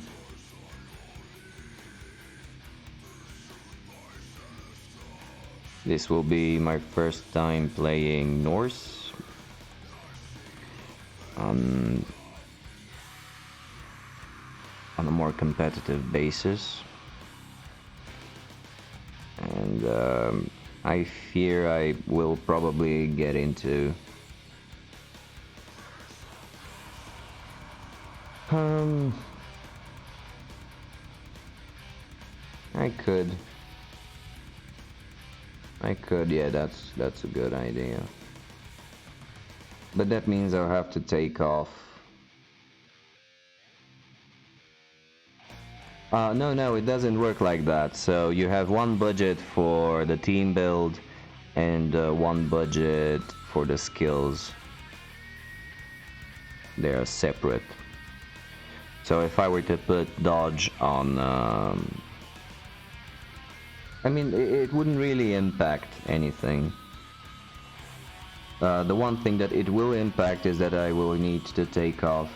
This will be my first time playing Norse on a more competitive basis, and I fear I will probably get into I could, yeah, that's a good idea. But that means I'll have to take off. No, it doesn't work like that. So you have one budget for the team build and one budget for the skills. They are separate. So if I were to put dodge on, I mean, it wouldn't really impact anything. The one thing that it will impact is that I will need to take off.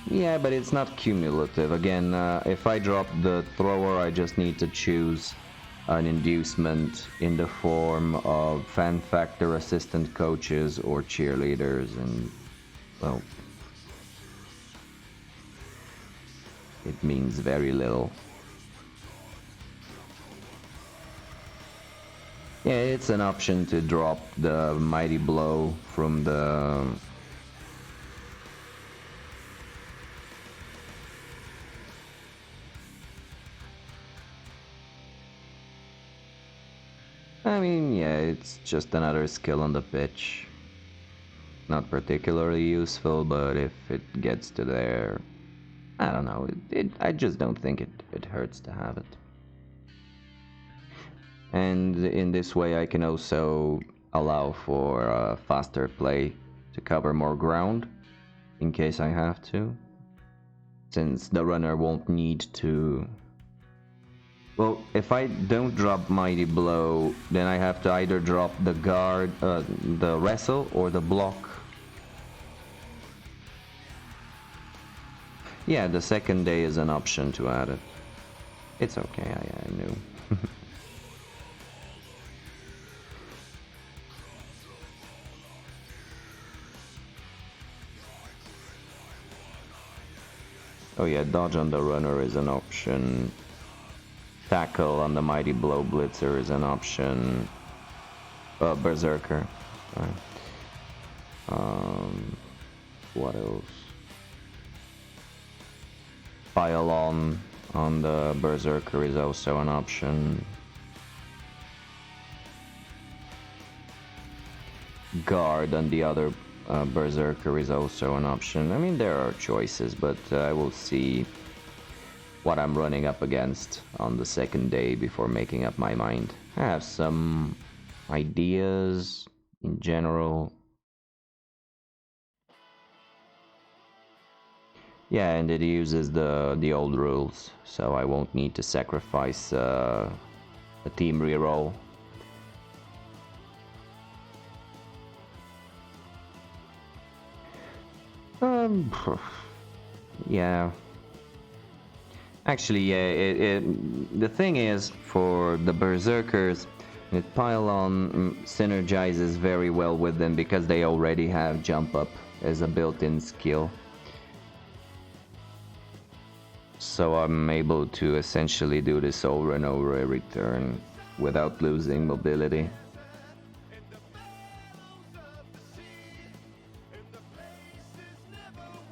Yeah, but it's not cumulative. Again, if I drop the thrower, I just need to choose an inducement in the form of fan factor assistant coaches or cheerleaders, and, well, it means very little. Yeah, it's an option to drop the mighty blow from the... I mean, yeah, it's just another skill on the pitch. Not particularly useful, but if it gets to there, I don't know, I just don't think it hurts to have it. And in this way I can also allow for faster play to cover more ground in case I have to, since the runner won't need to... Well, if I don't drop Mighty Blow, then I have to either drop the guard, the wrestle, or the block. Yeah, the second day is an option to add it. It's okay, I knew. Oh yeah, dodge on the runner is an option. Tackle on the Mighty Blow Blitzer is an option. Berserker. Sorry. What else? Pile on the Berserker is also an option. Guard on the other Berserker is also an option. I mean, there are choices, but I will see what I'm running up against on the second day before making up my mind. I have some ideas in general. Yeah, and it uses the old rules, so I won't need to sacrifice a team reroll. Yeah. Actually, yeah, the thing is, for the Berserkers, Pylon synergizes very well with them because they already have Jump Up as a built-in skill. So I'm able to essentially do this over and over every turn without losing mobility.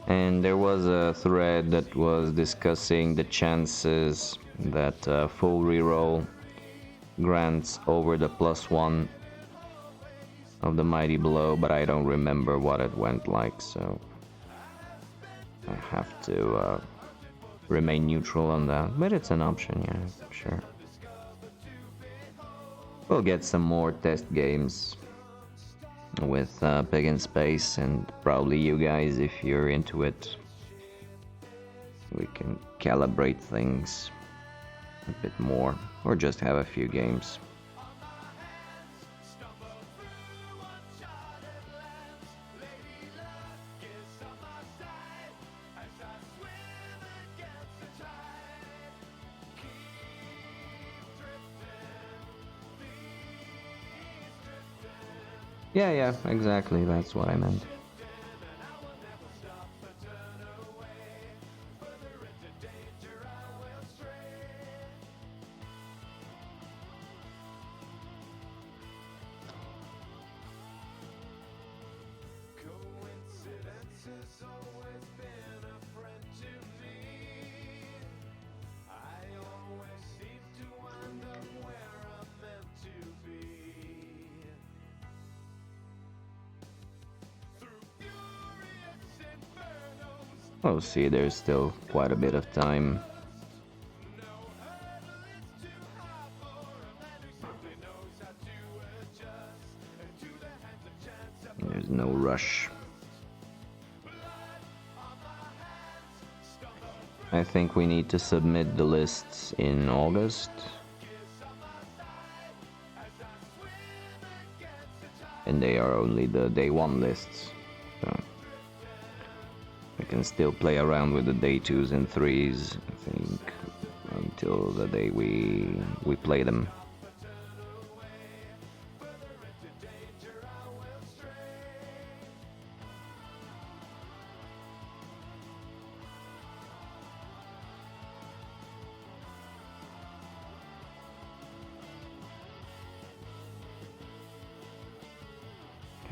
And there was a thread that was discussing the chances that full reroll grants over the +1 of the Mighty Blow, but I don't remember what it went like, so I have to remain neutral on that. But it's an option, yeah, sure. We'll get some more test games with Pig in Space, and probably you guys, if you're into it. We can calibrate things a bit more, or just have a few games. Yeah, exactly, that's what I meant. Oh, see, there's still quite a bit of time. There's no rush. I think we need to submit the lists in August. And they are only the day 1 lists. So we can still play around with the day 2s and 3s, I think, until the day we play them.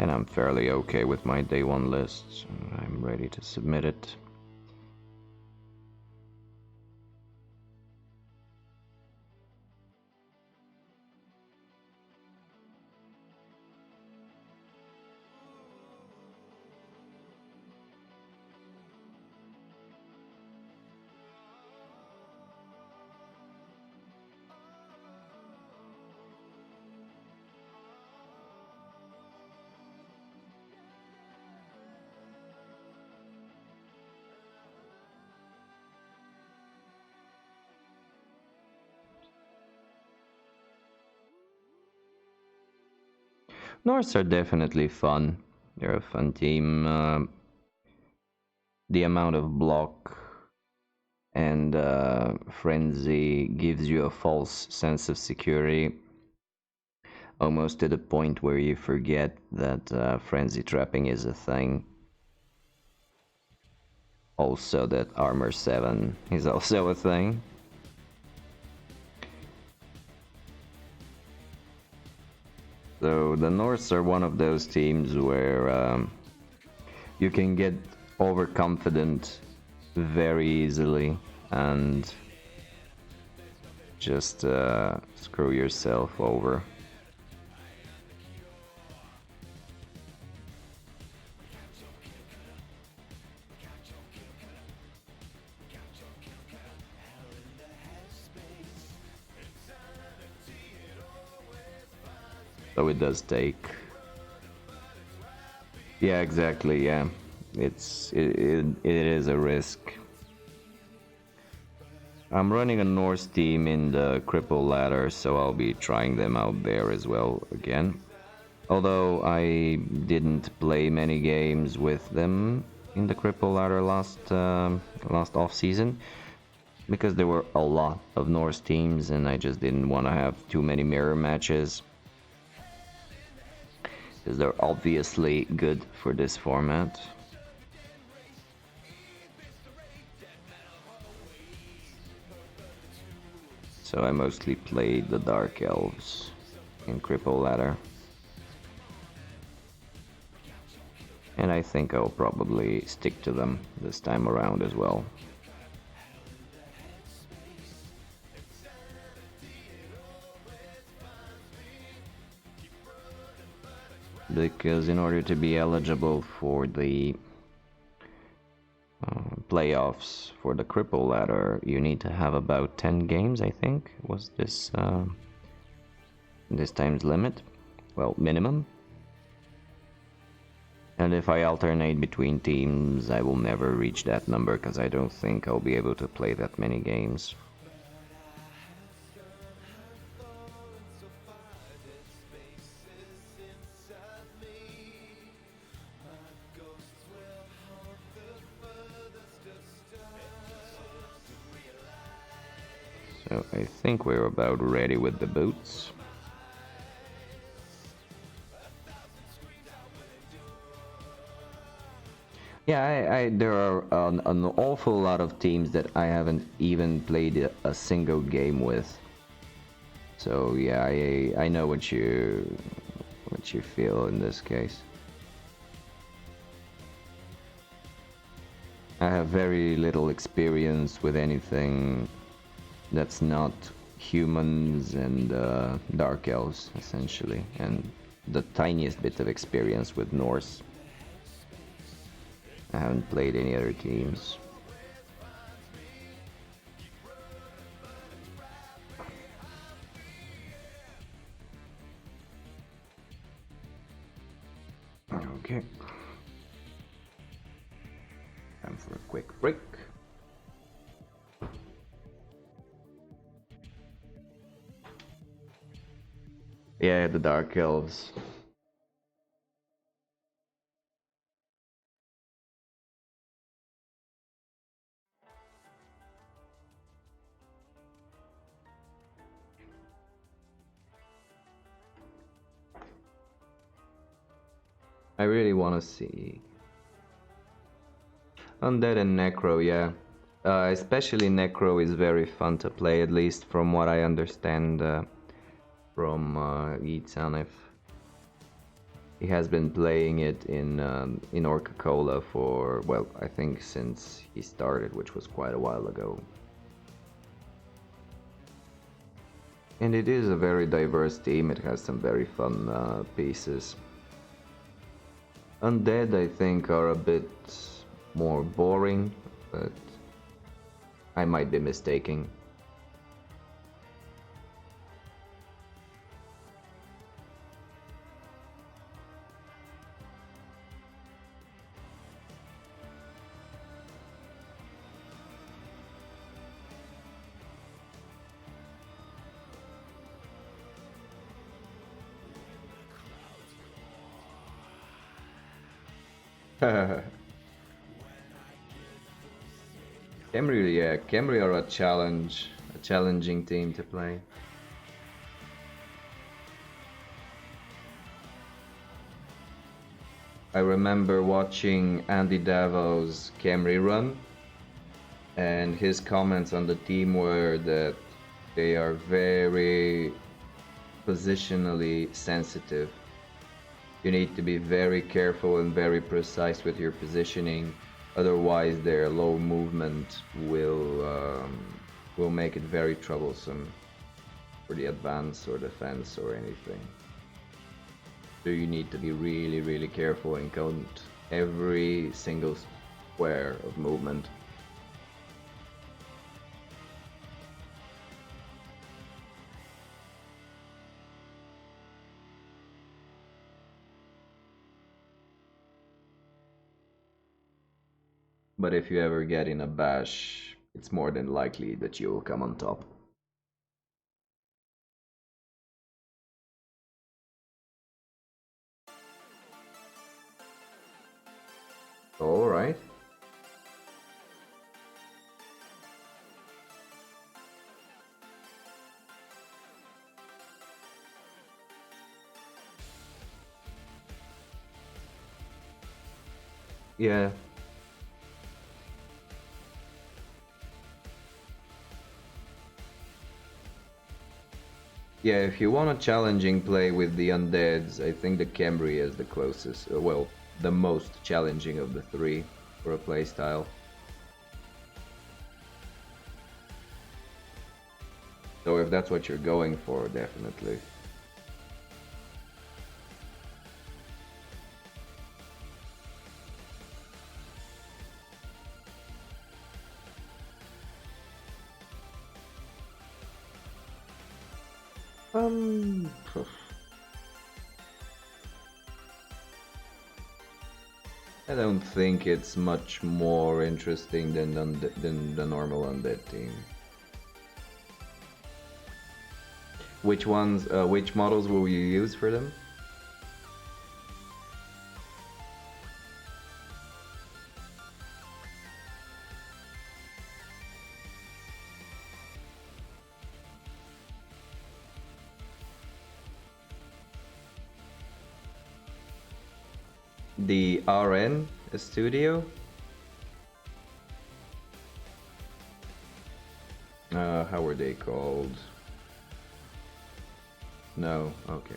And I'm fairly okay with my day 1 list, so I'm ready to submit it. Norse are definitely fun. They're a fun team. The amount of block and frenzy gives you a false sense of security, almost to the point where you forget that frenzy trapping is a thing. Also that armor 7 is also a thing. So the Norse are one of those teams where you can get overconfident very easily and just screw yourself over. So it does take. Yeah, exactly. Yeah, it is a risk. I'm running a Norse team in the Cripple ladder, so I'll be trying them out there as well again. Although I didn't play many games with them in the Cripple ladder last off season, because there were a lot of Norse teams and I just didn't want to have too many mirror matches. Because they're obviously good for this format. So I mostly played the Dark Elves in Cripple Ladder. And I think I'll probably stick to them this time around as well. Because in order to be eligible for the playoffs for the Cripple Ladder, you need to have about 10 games, I think, was this time's limit. Well, minimum. And if I alternate between teams, I will never reach that number because I don't think I'll be able to play that many games. So I think we're about ready with the boots. Yeah, there are an awful lot of teams that I haven't even played a single game with. So yeah, I know what you feel in this case. I have very little experience with anything that's not humans and dark elves, essentially, and the tiniest bit of experience with Norse. I haven't played any other teams. Okay. Time for a quick break. Yeah, the Dark Elves. I really want to see Undead and Necro, yeah. Especially Necro is very fun to play, at least from what I understand from Etanif. He has been playing it in Orca-Cola for, well, I think since he started, which was quite a while ago. And it is a very diverse team, it has some very fun pieces. Undead, I think, are a bit more boring, but I might be mistaken. Camry, yeah, Camry are a challenging team to play. I remember watching Andy Davo's Camry run, and his comments on the team were that they are very positionally sensitive. You need to be very careful and very precise with your positioning, otherwise their low movement will make it very troublesome for the advance or defense or anything. So you need to be really, really careful and count every single square of movement. But if you ever get in a bash, it's more than likely that you will come on top. Alright. Yeah. Yeah, if you want a challenging play with the undeads, I think the Camry is the closest, well, the most challenging of the three for a playstyle. So if that's what you're going for, definitely. Um, I don't think it's much more interesting than the normal undead team. Which models will you use for them? The RN Studio? How were they called? No, okay.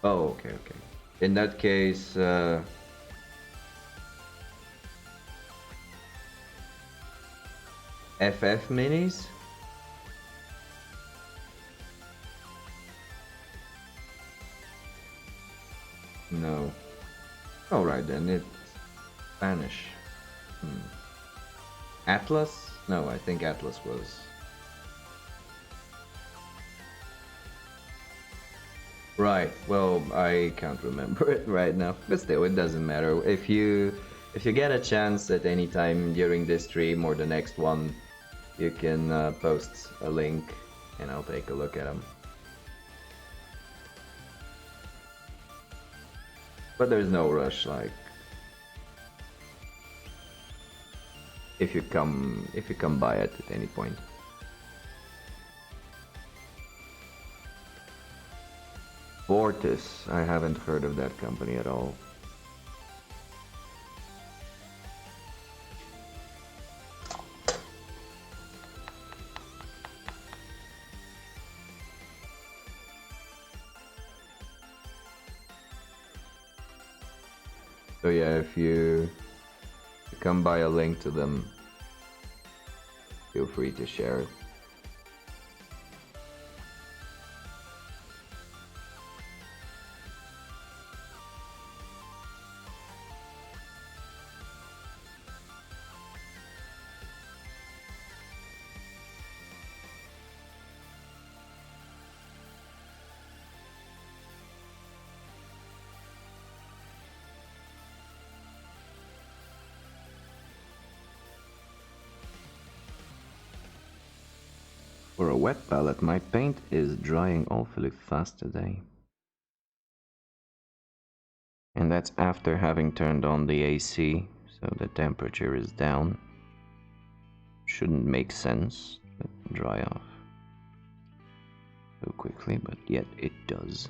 Oh, okay, okay. In that case, FF minis? No. Alright then, it's Spanish. Hmm. Atlas? No, I think Atlas was. Right, well, I can't remember it right now, but still, it doesn't matter. If you get a chance at any time during this stream or the next one, you can post a link and I'll take a look at them. But there's no rush, like if you come by it at any point. Vortis, I haven't heard of that company at all. So yeah, if you come by a link to them, feel free to share it. For a wet palette, my paint is drying awfully fast today. And that's after having turned on the AC, so the temperature is down. Shouldn't make sense to dry off so quickly, but yet it does.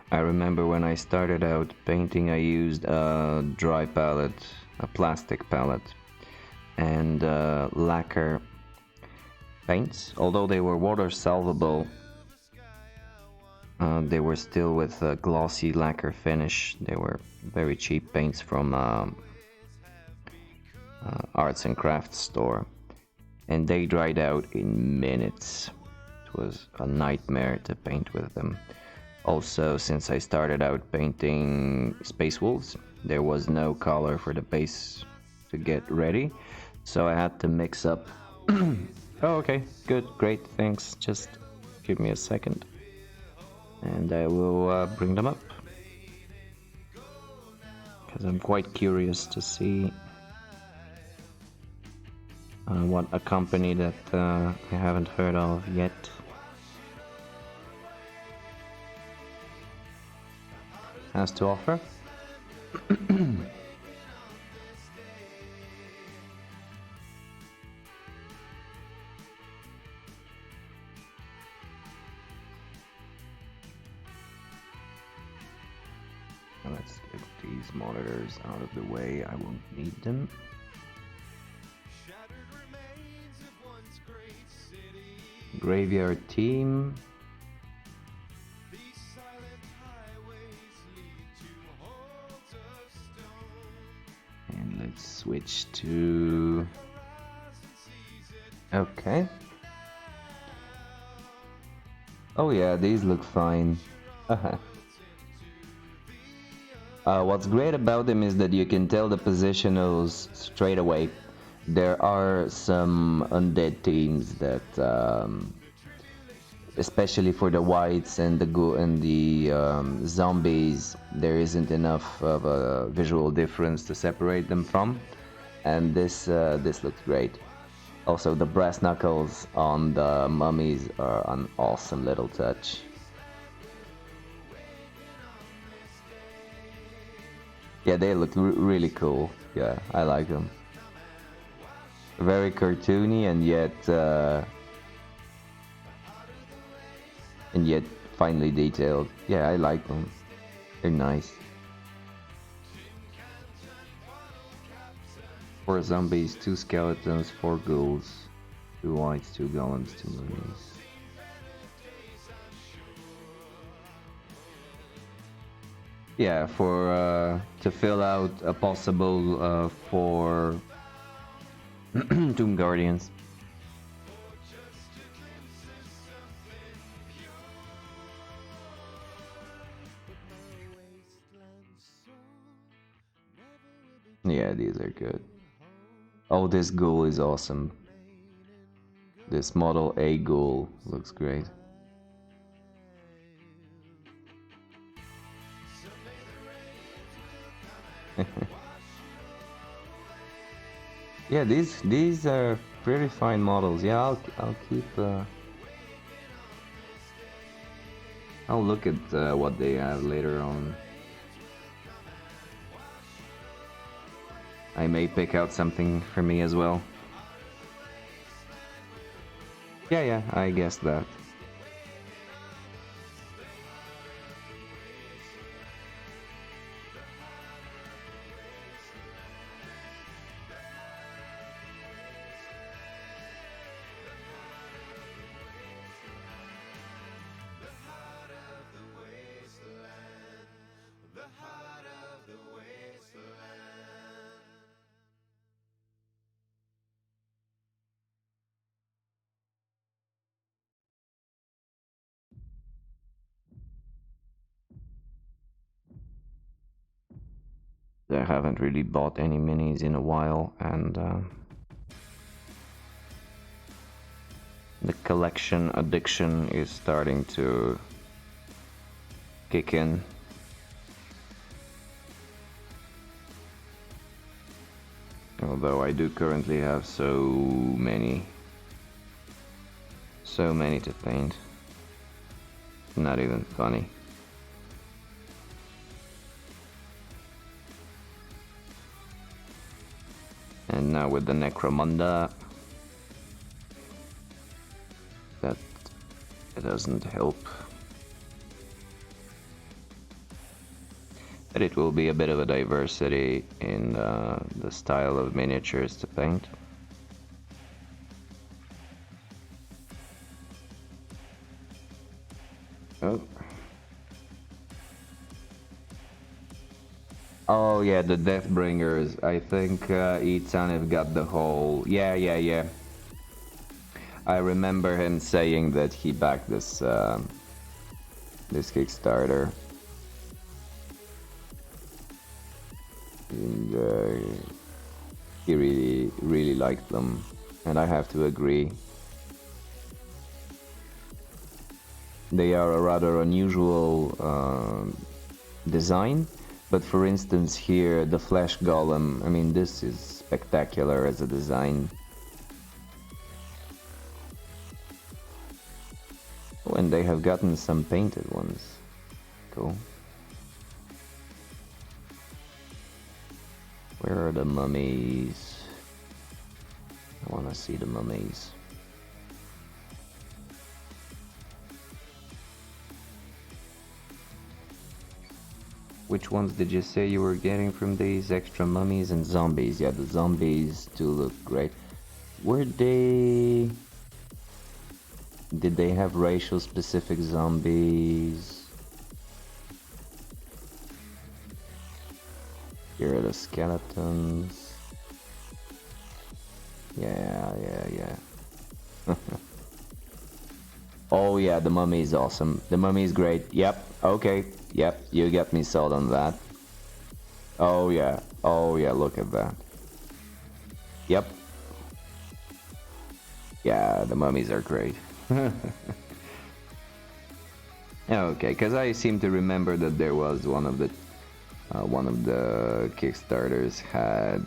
I remember when I started out painting, I used a dry palette, a plastic palette, and lacquer paints. Although they were water solvable, they were still with a glossy lacquer finish. They were very cheap paints from arts and crafts store, and they dried out in minutes. It was a nightmare to paint with them. Also, since I started out painting Space Wolves, there was no color for the base to get ready, so I had to mix up. Oh, okay, good, great, thanks. Just give me a second, and I will bring them up, because I'm quite curious to see what a company that I haven't heard of yet has to offer. Let's get these monitors out of the way, I won't need them. Graveyard team. And let's switch to... Okay. Oh yeah, these look fine. What's great about them is that you can tell the positionals straight away. There are some undead teams that, especially for the whites and the zombies, there isn't enough of a visual difference to separate them from, and this looks great. Also, the brass knuckles on the mummies are an awesome little touch. Yeah, they look really cool. Yeah, I like them. Very cartoony and yet finely detailed. Yeah, I like them. They're nice. 4 zombies, 2 skeletons, 4 ghouls, 2 whites, 2 golems, 2 mummies. Yeah, for to fill out a possible 4 Tomb Guardians. Yeah, these are good. Oh, this ghoul is awesome. This Model A ghoul looks great. Yeah, these are pretty fine models. Yeah, I'll keep. I'll look at what they have later on. I may pick out something for me as well. Yeah, I guess that. I haven't really bought any minis in a while, and the collection addiction is starting to kick in. Although I do currently have so many to paint. Not even funny. And now with the Necromunda, that it doesn't help. But it will be a bit of a diversity in the style of miniatures to paint. Oh. Oh yeah, the Deathbringers. I think Itanev got the whole... Yeah. I remember him saying that he backed this this Kickstarter. And he really liked them. And I have to agree. They are a rather unusual design. But for instance here, the Flesh Golem, I mean, this is spectacular as a design. Oh, and they have gotten some painted ones. Cool. Where are the mummies? I want to see the mummies. Which ones did you say you were getting from these extra mummies and zombies? Yeah, the zombies do look great. Were they... Did they have racial specific zombies? Here are the skeletons. Yeah. Oh yeah, the mummy is awesome. The mummy is great. Yep, okay. Yep, you got me sold on that. Oh yeah, look at that. Yep. Yeah, the mummies are great. Okay, because I seem to remember that there was one of the Kickstarters had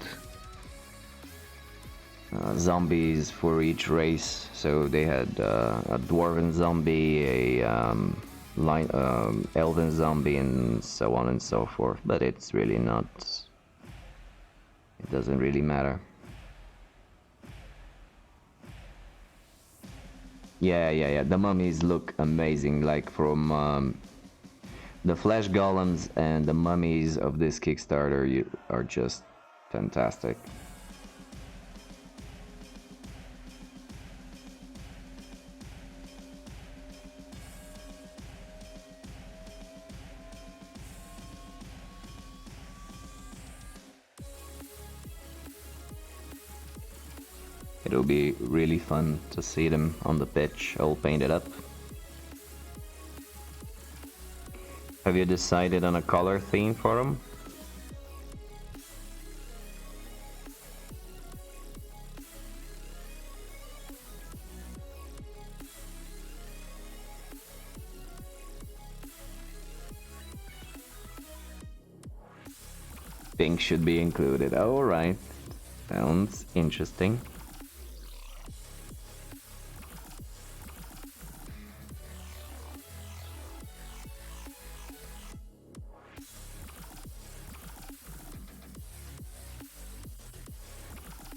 zombies for each race. So they had a dwarven zombie, a elven zombie, and so on and so forth. But it's really not... It doesn't really matter. Yeah. The mummies look amazing, like from the flesh golems and the mummies of this Kickstarter are just fantastic. It'll be really fun to see them on the pitch all painted up. Have you decided on a color theme for them? pink should be included. Alright. Sounds interesting.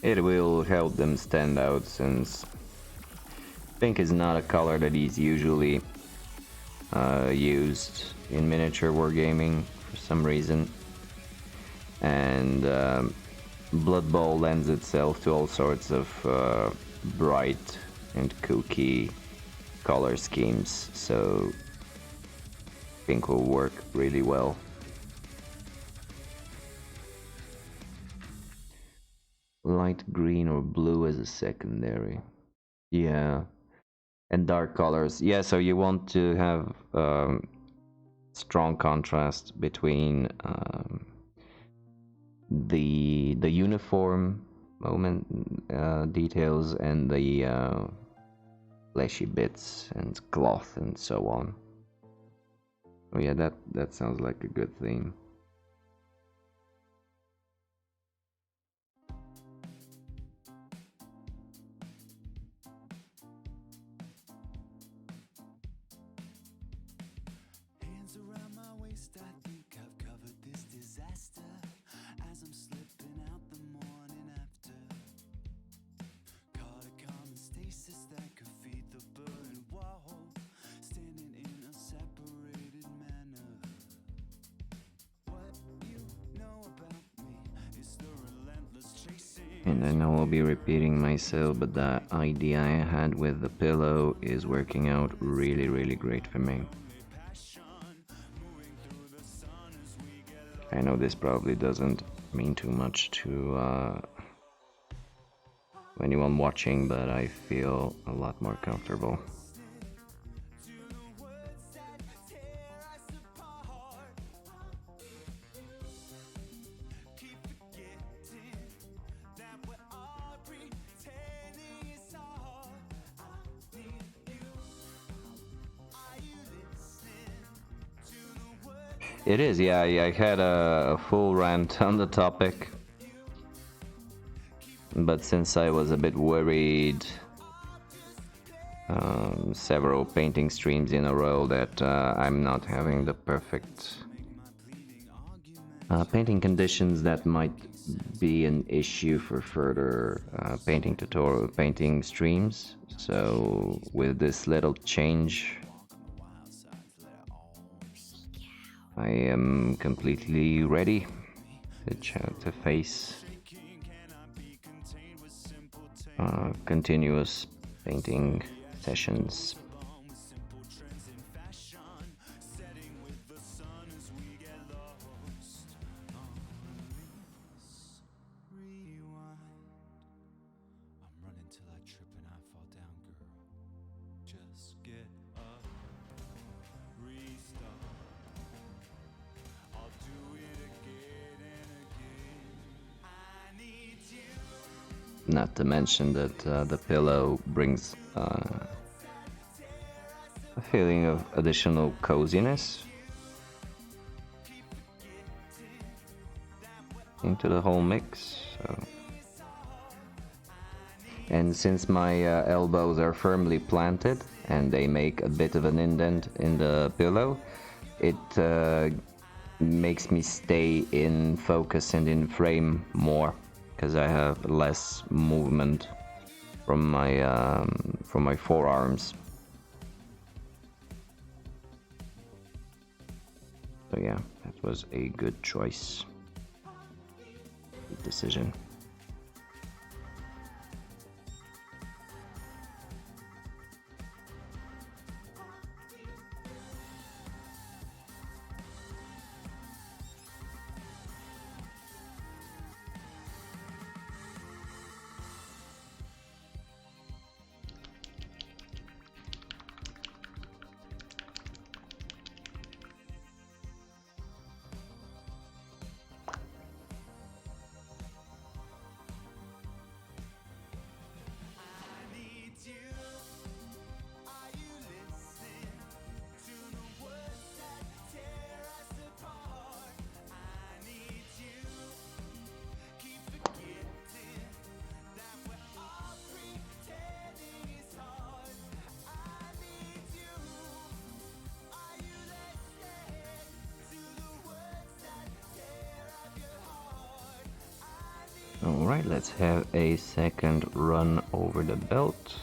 It will help them stand out, since pink is not a color that is usually used in miniature wargaming for some reason. And Blood Bowl lends itself to all sorts of bright and kooky color schemes, so pink will work really well. Light green or blue as a secondary. Yeah. And dark colors. Yeah, so you want to have strong contrast between the uniform details and the fleshy bits and cloth and so on. Oh yeah, that sounds like a good theme. And I know I'll be repeating myself, but the idea I had with the pillow is working out really, really great for me. I know this probably doesn't mean too much to anyone watching, but I feel a lot more comfortable. It is, yeah, I had a full rant on the topic, but since I was a bit worried several painting streams in a row that I'm not having the perfect painting conditions, that might be an issue for further painting streams. So with this little change, I am completely ready to face continuous painting sessions. Not to mention that the pillow brings a feeling of additional coziness into the whole mix. So. And since my elbows are firmly planted and they make a bit of an indent in the pillow, it makes me stay in focus and in frame more, because I have less movement from my forearms. So yeah, that was a good choice. Good decision. Alright, let's have a second run over the belt.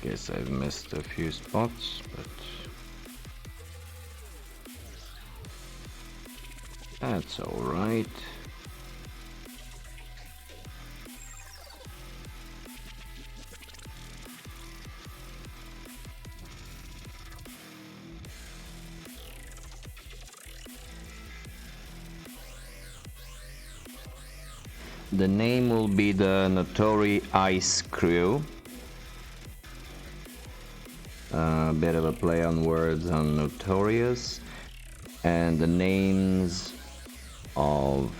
Guess I've missed a few spots, but that's alright. The name will be the Notori Ice Crew. A bit of a play on words on notorious, and the names of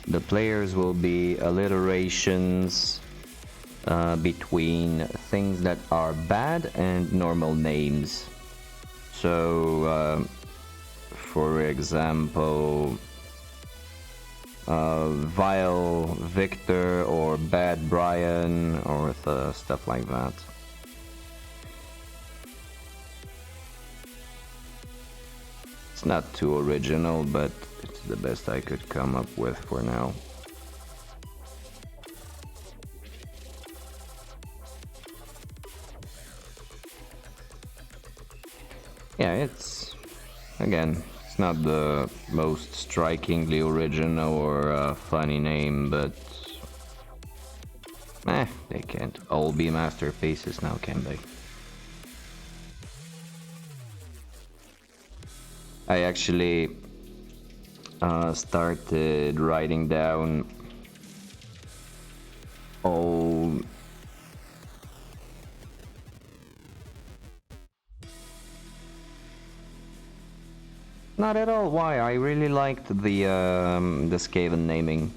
the players will be alliterations between things that are bad and normal names. So, for example, Vile Victor or Bad Brian or stuff like that. It's not too original, but it's the best I could come up with for now. Yeah, it's not the most strikingly original or funny name, but they can't all be masterpieces now, can they? I actually started writing down all not at all. Why? I really liked the Skaven naming.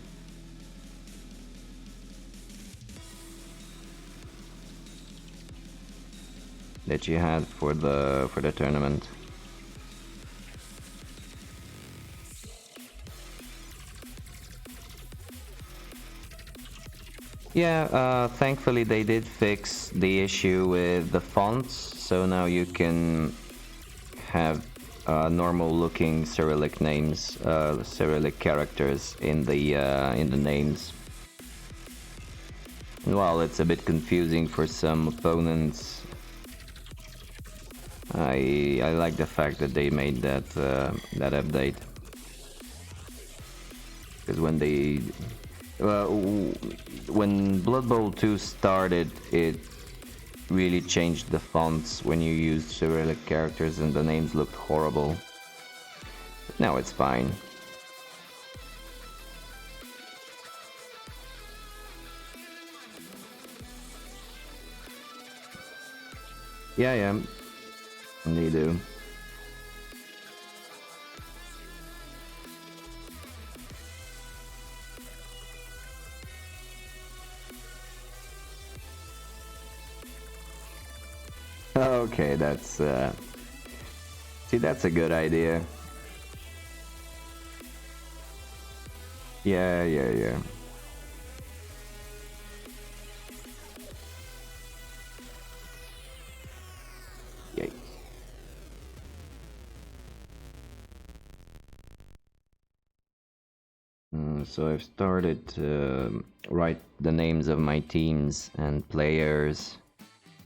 That you had for the tournament. Yeah, thankfully they did fix the issue with the fonts, so now you can have normal looking Cyrillic names, Cyrillic characters in the names. And while it's a bit confusing for some opponents, I like the fact that they made that that update. Because when Blood Bowl 2 started, it really changed the fonts when you used Cyrillic characters and the names looked horrible. But now it's fine. Yeah, they do. Okay, that's see, that's a good idea. Yeah. Yay. So I've started to write the names of my teams and players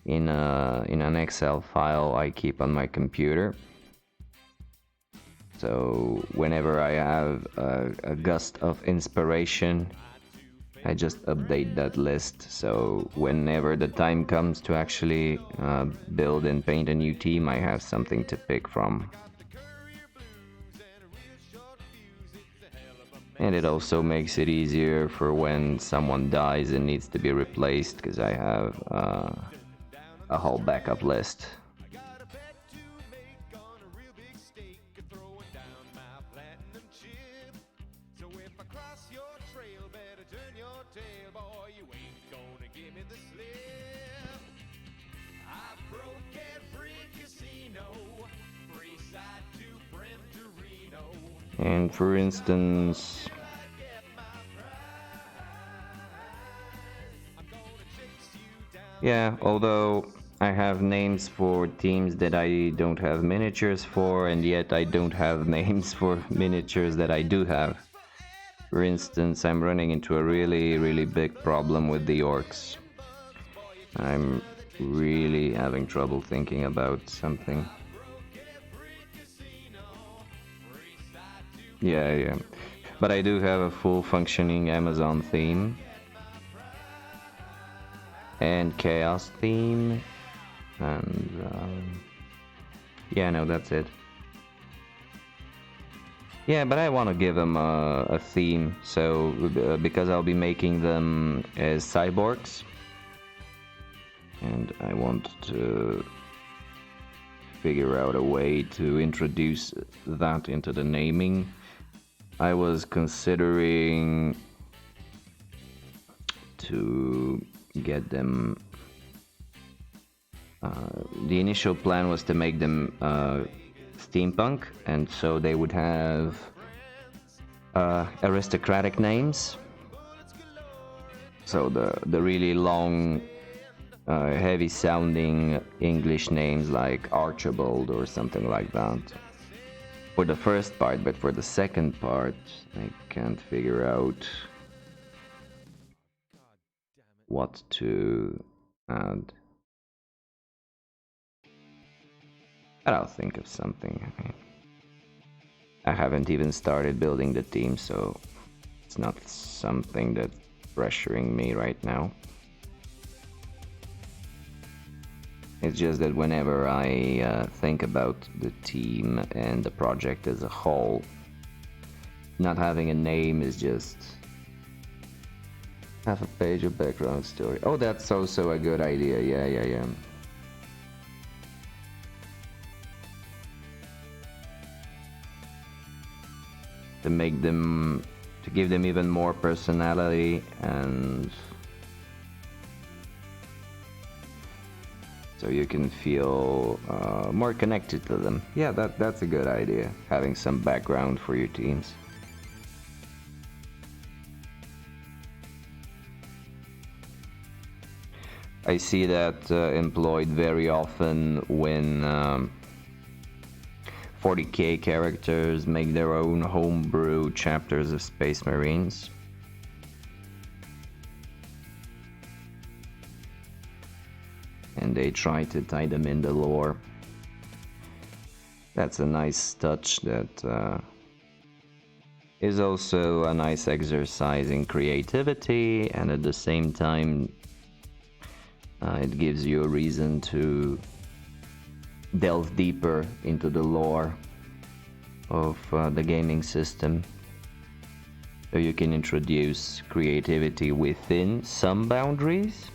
in an Excel file I keep on my computer. So whenever I have a gust of inspiration, I just update that list. So whenever the time comes to actually build and paint a new team, I have something to pick from. And it also makes it easier for when someone dies and needs to be replaced, because I have a whole backup list. And for instance, yeah, although I have names for teams that I don't have miniatures for, and yet I don't have names for miniatures that I do have. For instance, I'm running into a really big problem with the orcs. I'm really having trouble thinking about something. Yeah. But I do have a full functioning Amazon theme. And chaos theme. And yeah, no, that's it. Yeah, but I want to give them a theme, so because I'll be making them as cyborgs. And I want to figure out a way to introduce that into the naming. I was considering to get them... the initial plan was to make them steampunk, and so they would have aristocratic names. So the really long, heavy-sounding English names like Archibald or something like that. For the first part, but for the second part, I can't figure out what to add. But I'll think of something. I haven't even started building the team, so it's not something that's pressuring me right now. It's just that whenever I think about the team and the project as a whole, not having a name is just half a page of background story. Oh, that's also a good idea. Yeah. To make them, to give them even more personality, and so you can feel more connected to them. Yeah, that's a good idea, having some background for your teams. I see that employed very often when 40k characters make their own homebrew chapters of Space Marines. And they try to tie them in the lore. That's a nice touch that is also a nice exercise in creativity, and at the same time it gives you a reason to delve deeper into the lore of the gaming system. So you can introduce creativity within some boundaries.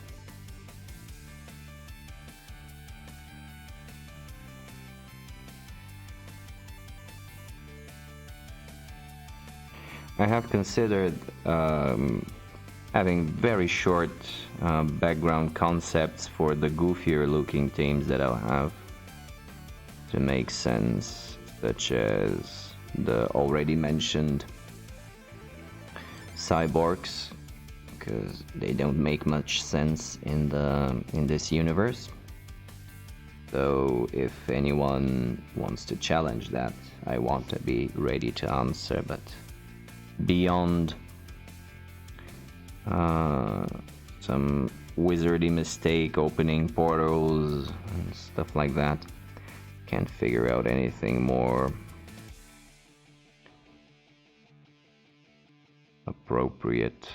I have considered having very short background concepts for the goofier looking teams that I'll have to make sense, such as the already mentioned cyborgs, because they don't make much sense in this universe. So if anyone wants to challenge that, I want to be ready to answer. But beyond some wizardy mistake opening portals and stuff like that. Can't figure out anything more appropriate.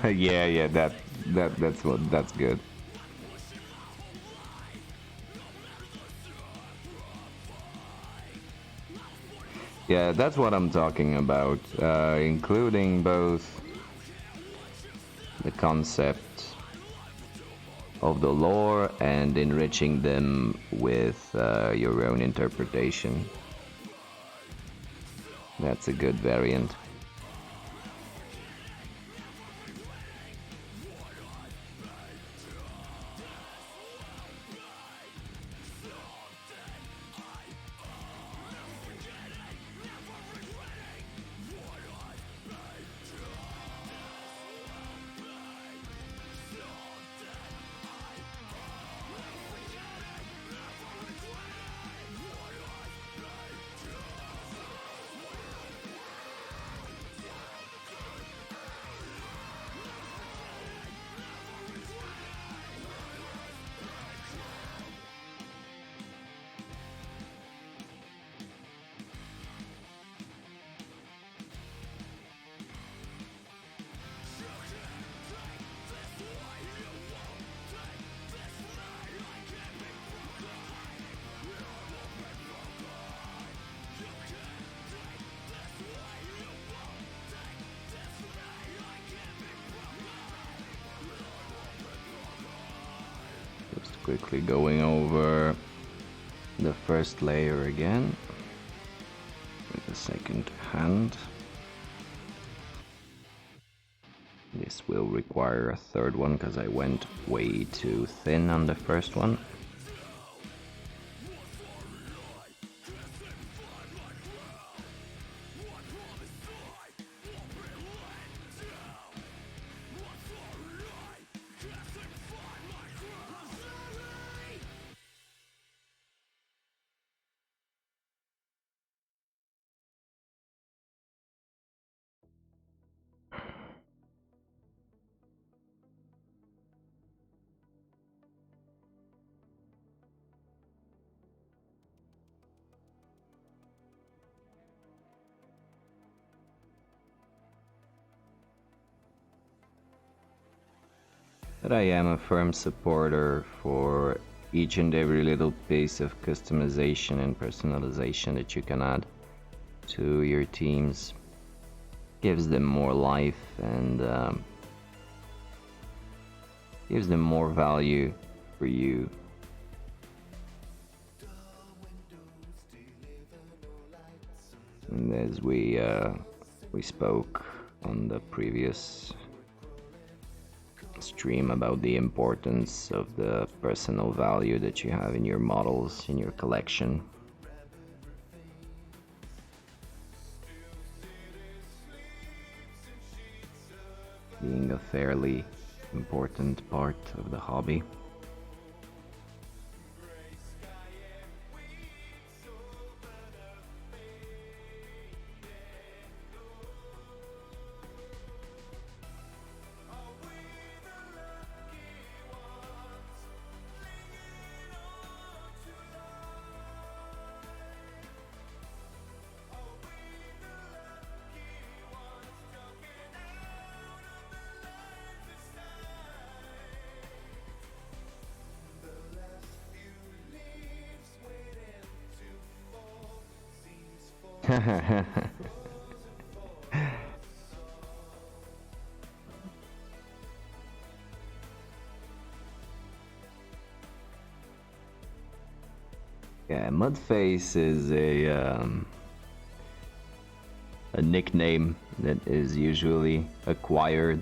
Yeah, that's good. Yeah, that's what I'm talking about, including both the concept of the lore and enriching them with your own interpretation. That's a good variant. Just quickly going over the first layer again with the second hand. This will require a third one because I went way too thin on the first one. But I am a firm supporter for each and every little piece of customization and personalization that you can add to your teams. Gives them more life and gives them more value for you. And as we spoke on the previous stream about the importance of the personal value that you have in your models, in your collection. Being a fairly important part of the hobby. Yeah, Mudface is a nickname that is usually acquired.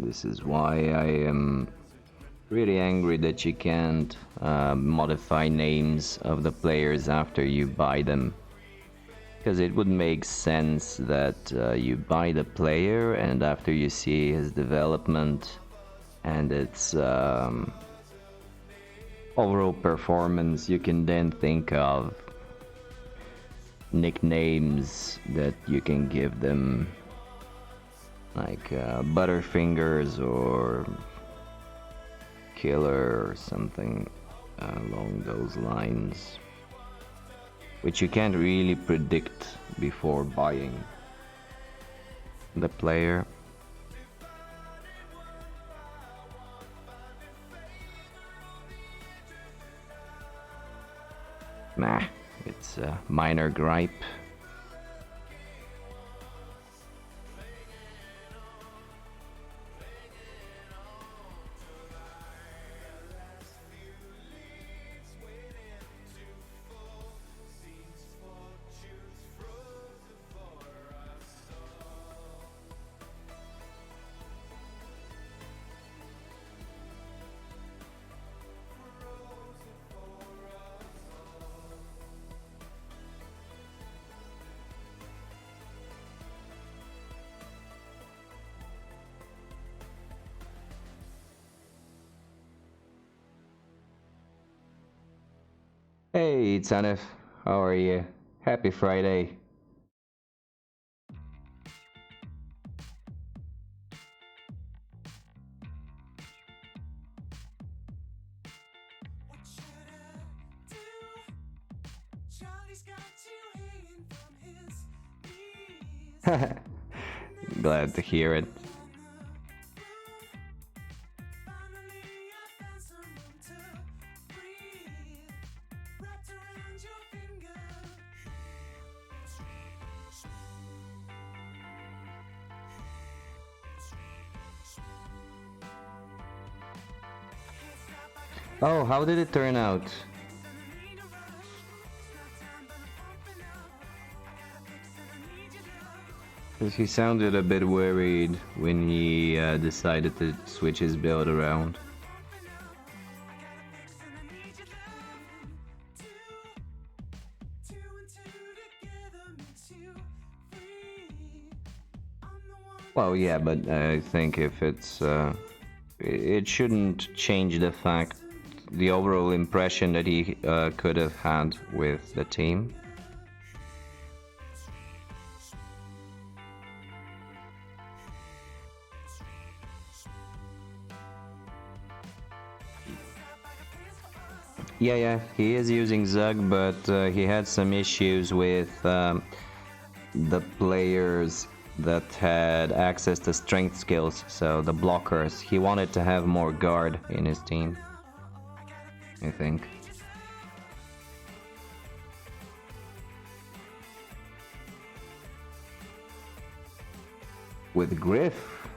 This is why I am really angry that you can't modify names of the players after you buy them. Because it would make sense that you buy the player, and after you see his development and its overall performance, you can then think of nicknames that you can give them, like Butterfingers or Killer or something along those lines, which you can't really predict before buying the player. Nah, it's a minor gripe. Hey, it's Anif. How are you? Happy Friday. Glad to hear it. Oh, how did it turn out? Because he sounded a bit worried when he decided to switch his build around. Well, yeah, but I think if it's... it shouldn't change the fact, the overall impression that he could have had with the team. Yeah, he is using Zug, but he had some issues with the players that had access to strength skills, so the blockers. He wanted to have more guard in his team, I think. With Griff,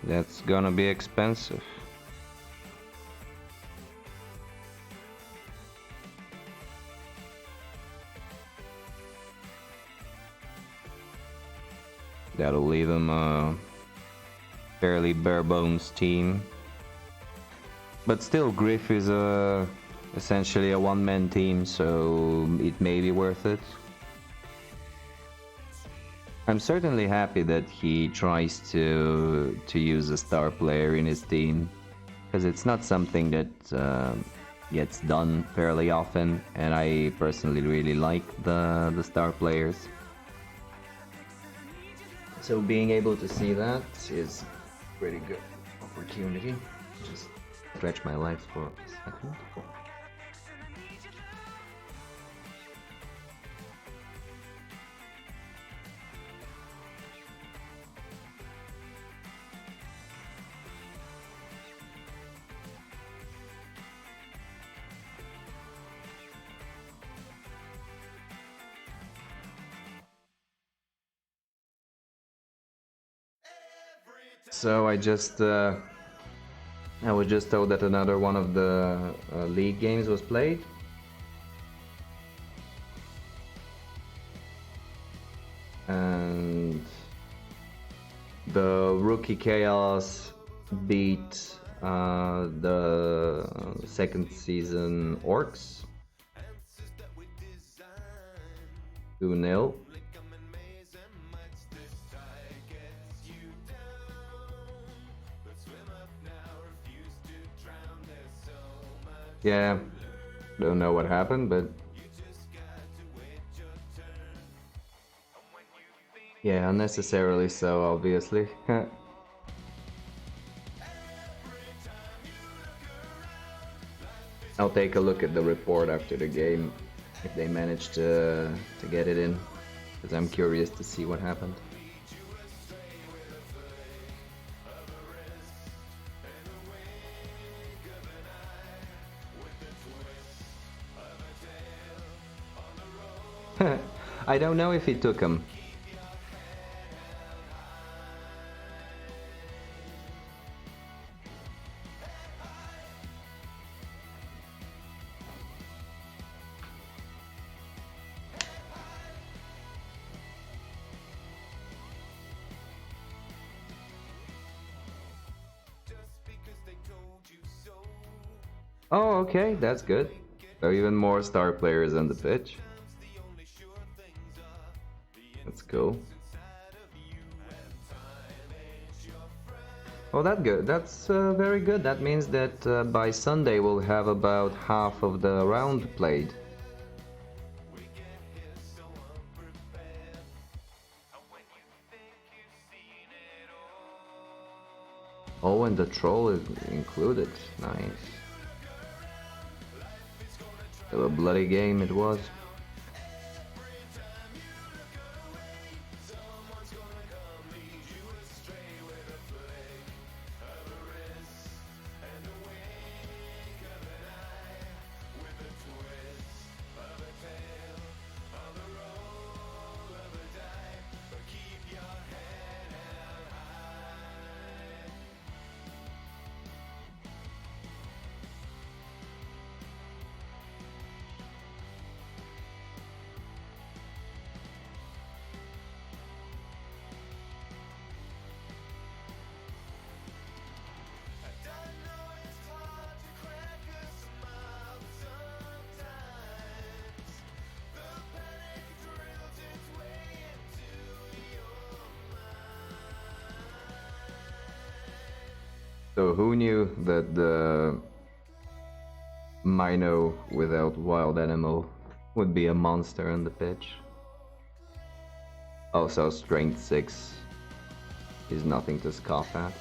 that's gonna be expensive. That'll leave him a fairly bare bones team. But still, Griff is essentially a one-man team, so it may be worth it. I'm certainly happy that he tries to use a star player in his team, because it's not something that gets done fairly often, and I personally really like the star players. So being able to see that is a pretty good opportunity. Just stretch my legs for a second. So I was just told that another one of the league games was played. And the Rookie Chaos beat the second season Orcs 2-0. Yeah, don't know what happened, but yeah, unnecessarily so, obviously. I'll take a look at the report after the game if they managed to get it in, because I'm curious to see what happened. I don't know if he took him. Oh, okay, that's good. So even more star players on the pitch. That's cool. Oh, that's good. That's very good. That means that by Sunday we'll have about half of the round played. Oh, and the troll is included. Nice. So a bloody game it was. So who knew that the Mino without wild animal would be a monster on the pitch? Also, strength 6 is nothing to scoff at.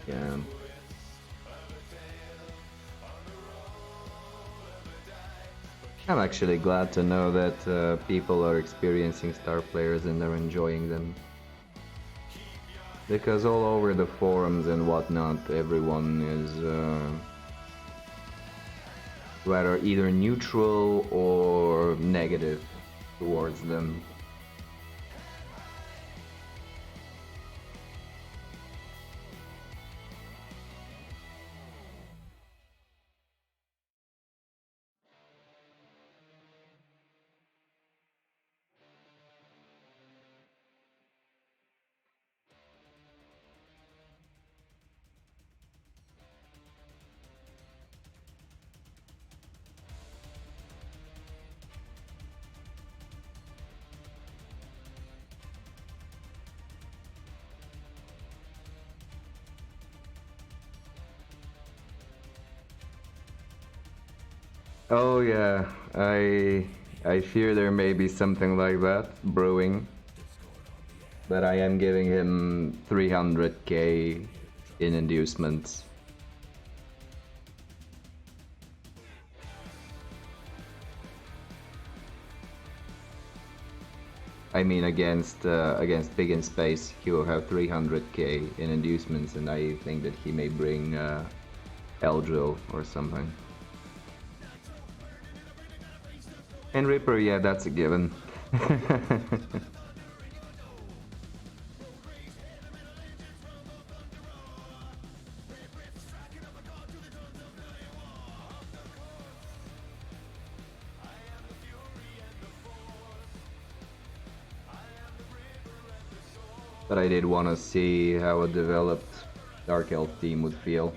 Yeah. I'm actually glad to know that people are experiencing star players and they're enjoying them. Because all over the forums and whatnot, everyone is rather either neutral or negative towards them. Oh yeah, I fear there may be something like that brewing. But I am giving him 300k in inducements. I mean, against Big in Space, he will have 300k in inducements, and I think that he may bring Eldril or something. And Ripper, yeah, that's a given. But I did want to see how a developed Dark Elf team would feel.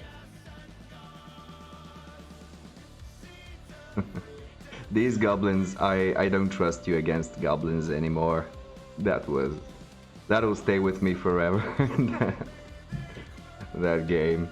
These goblins, I don't trust you against goblins anymore. That'll stay with me forever. that game.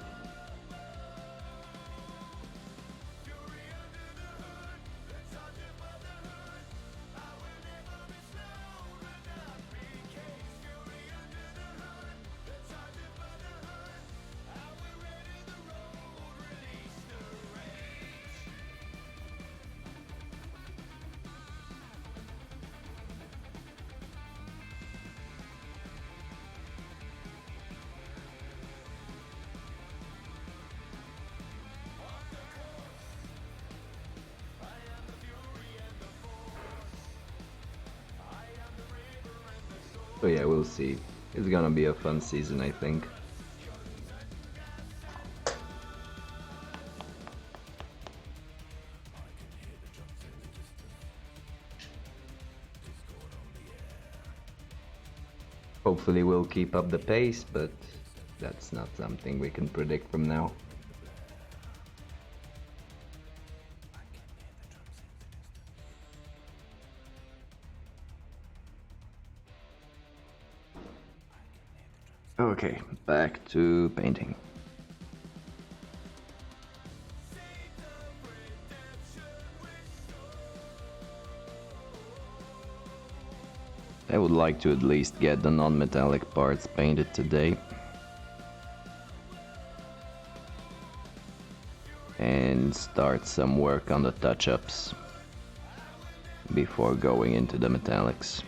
So yeah, we'll see. It's gonna be a fun season, I think. Hopefully we'll keep up the pace, but that's not something we can predict from now. Okay, back to painting. I would like to at least get the non-metallic parts painted today. And start some work on the touch-ups before going into the metallics.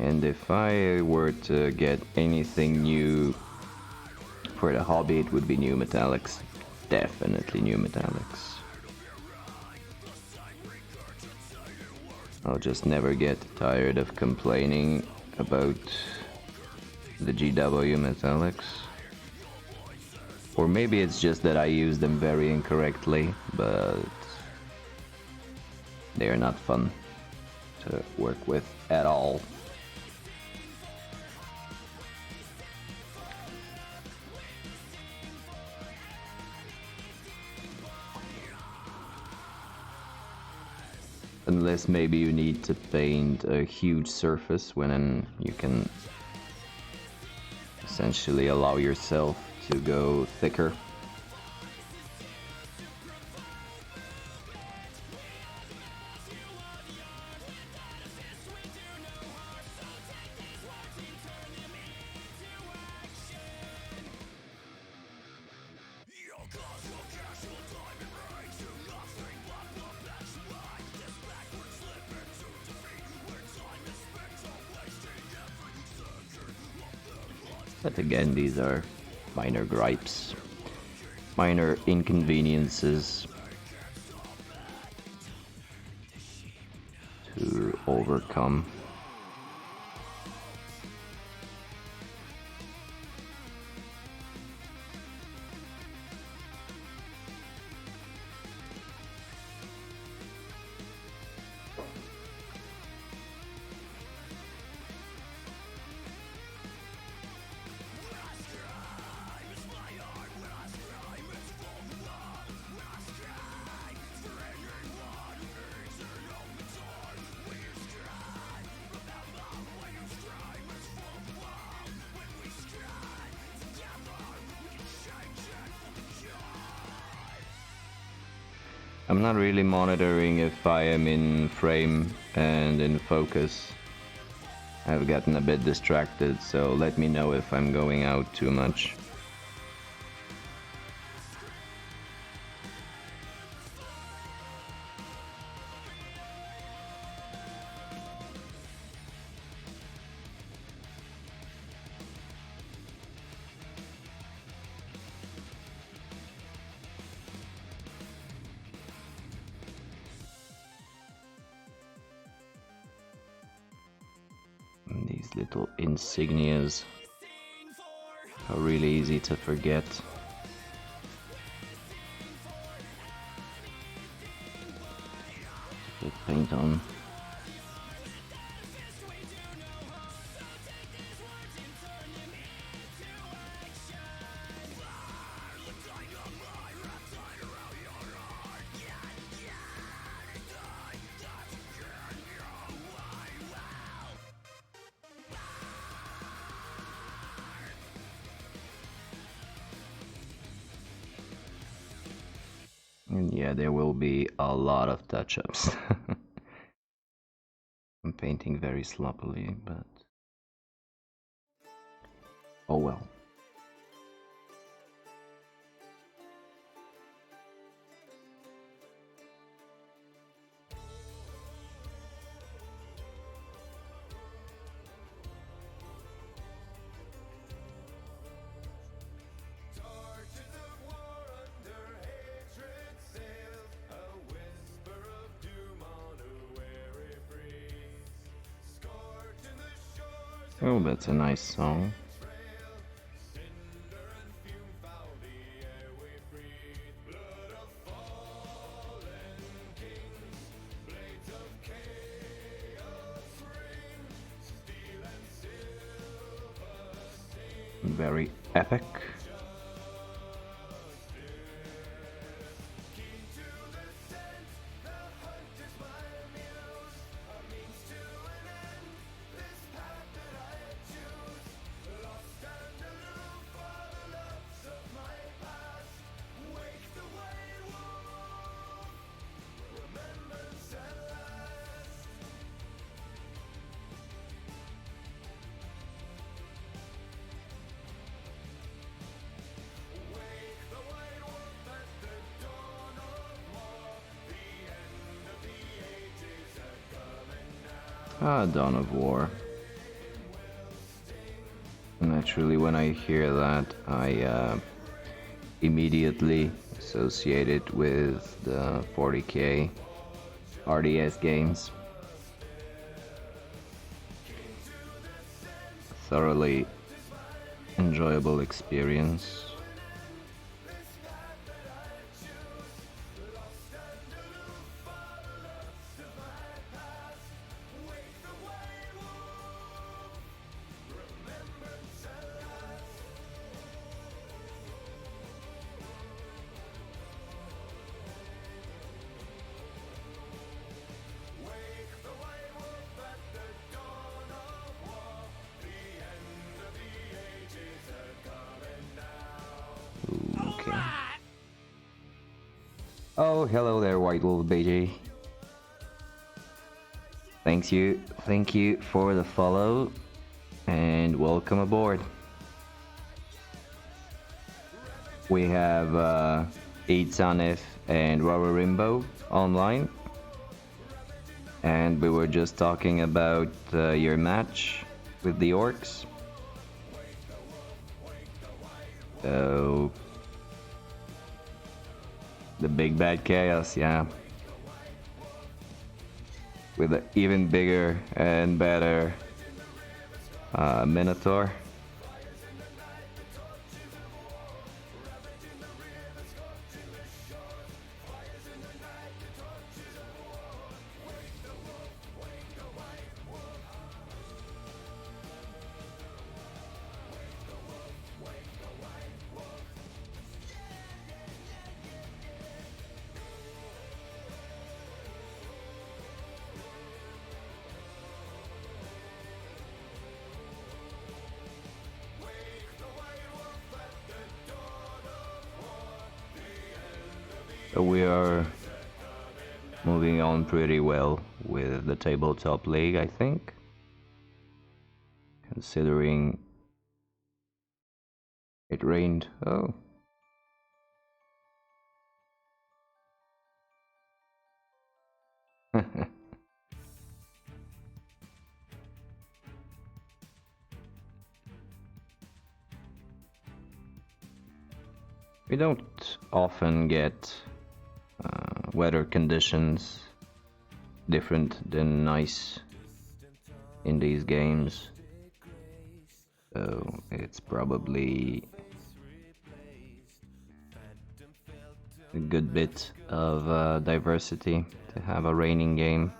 And if I were to get anything new for the hobby, it would be new metallics. Definitely new metallics. I'll just never get tired of complaining about the GW metallics. Or maybe it's just that I use them very incorrectly, but they are not fun to work with at all. Unless maybe you need to paint a huge surface when you can essentially allow yourself to go thicker. But again, these are minor gripes, minor inconveniences to overcome. I'm not really monitoring if I am in frame and in focus. I've gotten a bit distracted, so let me know if I'm going out too much. These little insignias are really easy to forget. Put paint on. And yeah, there will be a lot of touch-ups. I'm painting very sloppily, but oh well. Oh, that's a nice song. Very epic. Ah, Dawn of War. Naturally, when I hear that, I immediately associate it with the 40K RDS games. Thoroughly enjoyable experience. Okay. Oh, hello there, White Wolf BJ. Thank you for the follow, and welcome aboard. We have 8sonF and Rara Rimbo online, and we were just talking about your match with the orcs. So the big bad chaos, yeah. With an even bigger and better Minotaur. So we are moving on pretty well with the tabletop league, I think. Considering it rained. Oh. We don't often get weather conditions different than nice in these games, so it's probably a good bit of diversity to have a raining game,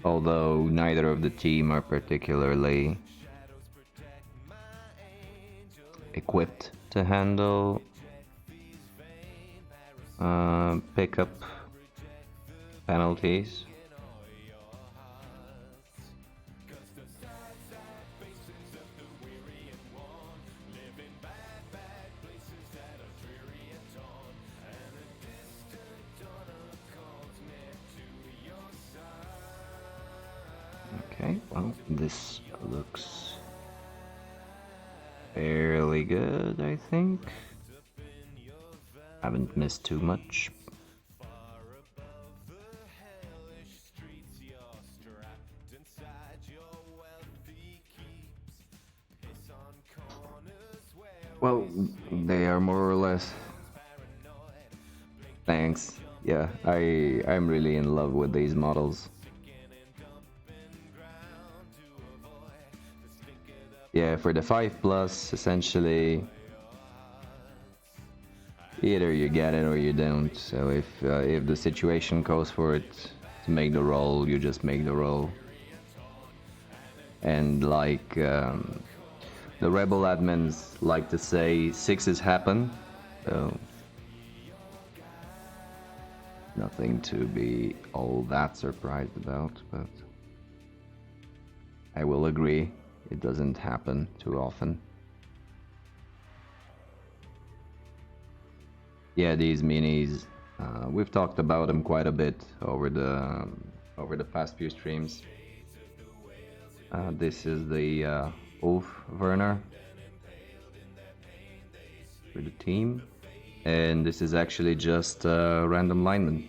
although neither of the team are particularly equipped to handle pickup penalties. Okay, well, this looks fairly good, I think. Haven't missed too much. Well, they are more or less. Thanks. Yeah, I'm really in love with these models. Yeah, for the 5+, essentially, either you get it or you don't. So if the situation calls for it to make the roll, you just make the roll. And like the rebel admins like to say, sixes happen. So nothing to be all that surprised about, but I will agree, it doesn't happen too often. Yeah, these minis, we've talked about them quite a bit over the past few streams. This is the Ulf Werner for the team, and this is actually just a random lineman.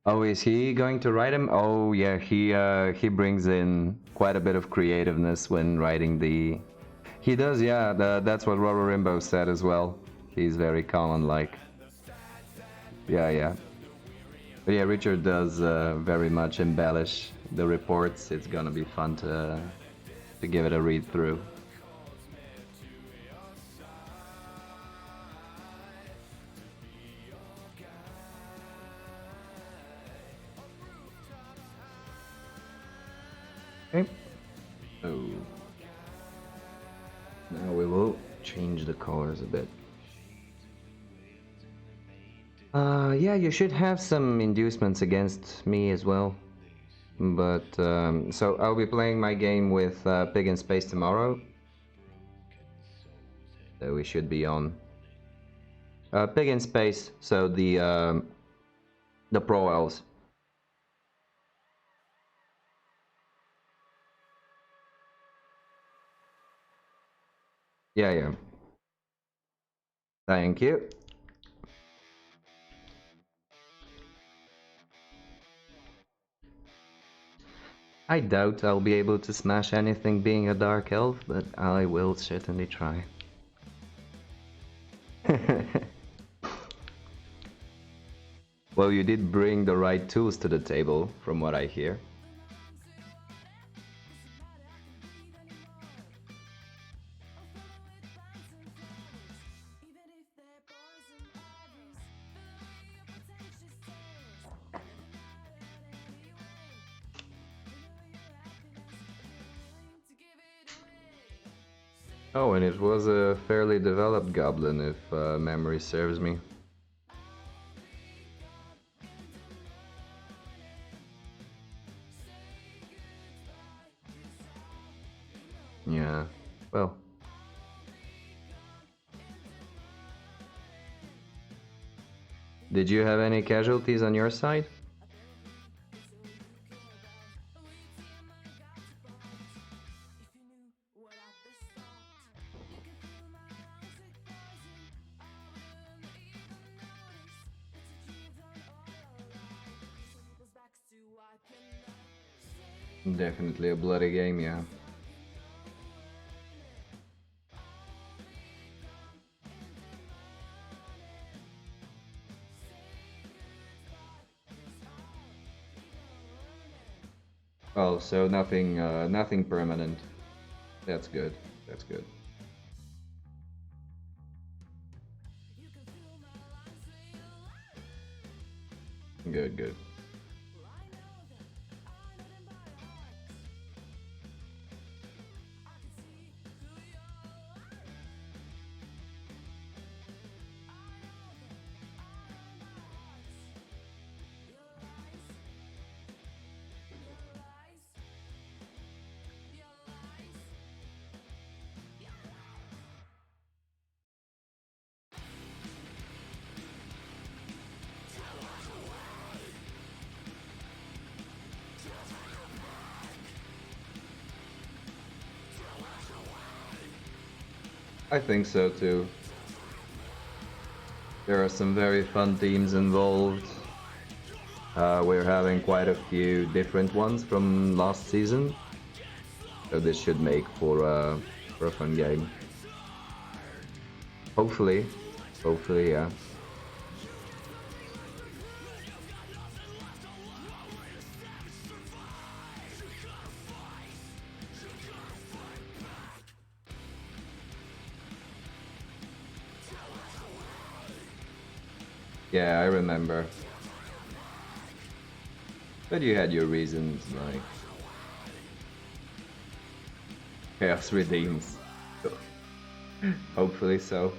Oh, is he going to write him? Oh, yeah, he brings in quite a bit of creativeness when writing the. He does, yeah. That's what Roro Rimbo said as well. He's very Colin-like. Yeah, yeah. But yeah, Richard does very much embellish the reports. It's gonna be fun to give it a read through. Okay. So now we will change the colors a bit. Yeah, you should have some inducements against me as well. But, so I'll be playing my game with Pig in Space tomorrow. So we should be on. Pig in Space, so the Pro Elves. Yeah, yeah. Thank you. I doubt I'll be able to smash anything being a Dark Elf, but I will certainly try. Well, you did bring the right tools to the table, from what I hear. Oh, and it was a fairly developed goblin, if memory serves me. Yeah, well, Did you have any casualties on your side? Definitely a bloody game, yeah. Oh, so nothing permanent. That's good. That's good. Good, good. I think so too. There are some very fun teams involved. We're having quite a few different ones from last season, so this should make for a fun game. Hopefully, hopefully, yeah. Yeah, I remember. But you had your reasons, like Chaos redeems. So, hopefully so.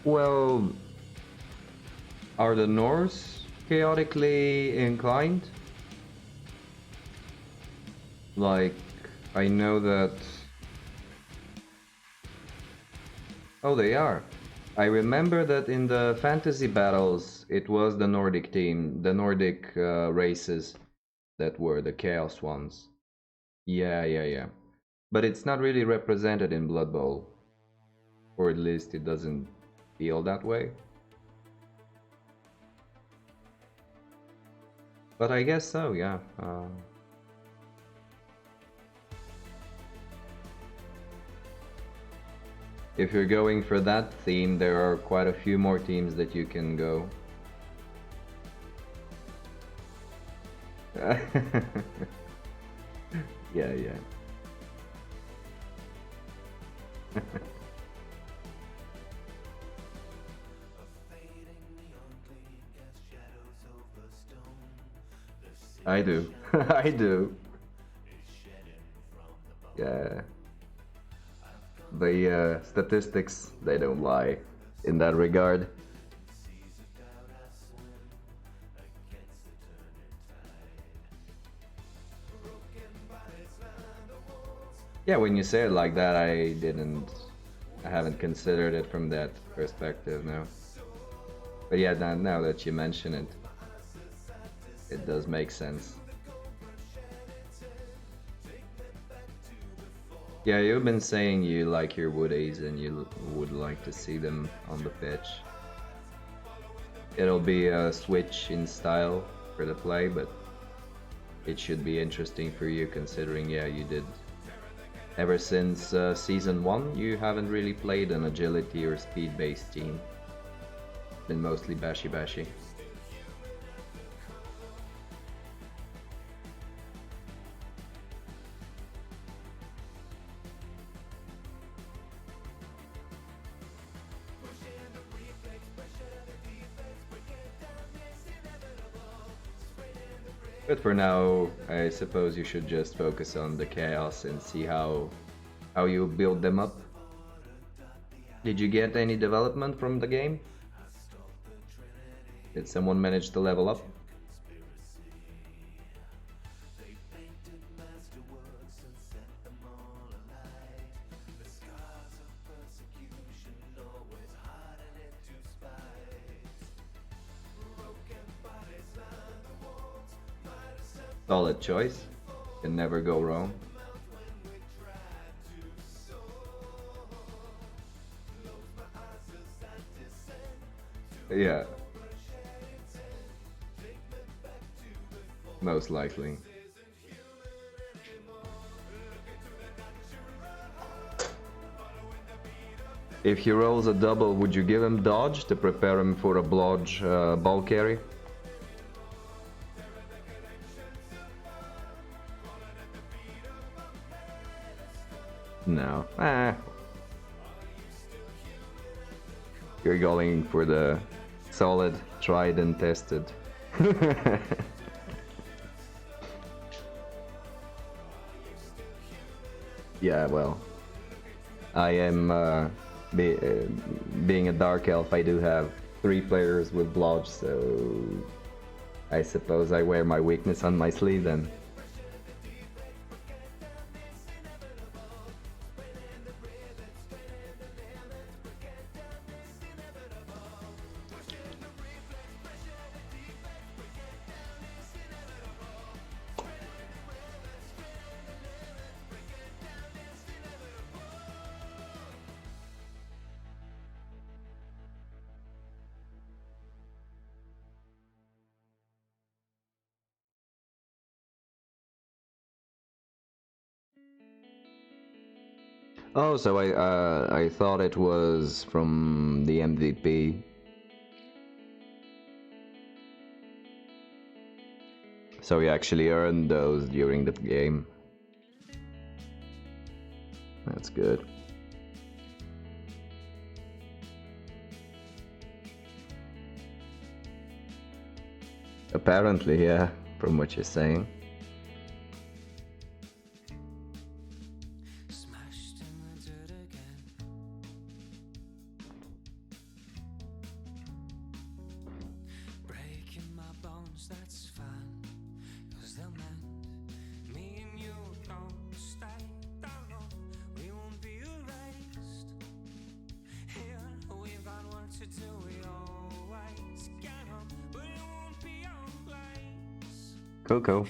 Well, are the Norse chaotically inclined? Like, I know that... Oh, they are. I remember that in the fantasy battles, it was the Nordic team, the Nordic races that were the Chaos ones. Yeah, yeah, yeah. But it's not really represented in Blood Bowl. Or at least it doesn't feel that way. But I guess so, yeah. If you're going for that theme, there are quite a few more teams that you can go. Yeah, yeah. I do. I do. Yeah. The statistics, they don't lie in that regard. Yeah, when you say it like that, I haven't considered it from that perspective, no. But yeah, now that you mention it, it does make sense. Yeah, you've been saying you like your woodies and you would like to see them on the pitch. It'll be a switch in style for the play, but it should be interesting for you considering, yeah, you did. Ever since Season 1, you haven't really played an agility or speed-based team. Been mostly bashy-bashy. But for now, I suppose you should just focus on the chaos and see how you build them up. Did you get any development from the game? Did someone manage to level up? Solid choice. Can never go wrong. Yeah, most likely. If he rolls a double, would you give him dodge to prepare him for a blodge ball carry? No. You're going for the solid, tried and tested. Yeah, well, I am being a dark elf. I do have 3 players with blodge, so I suppose I wear my weakness on my sleeve then. Oh, so I thought it was from the MVP. So he actually earned those during the game. That's good. Apparently, yeah, from what you're saying. Coco.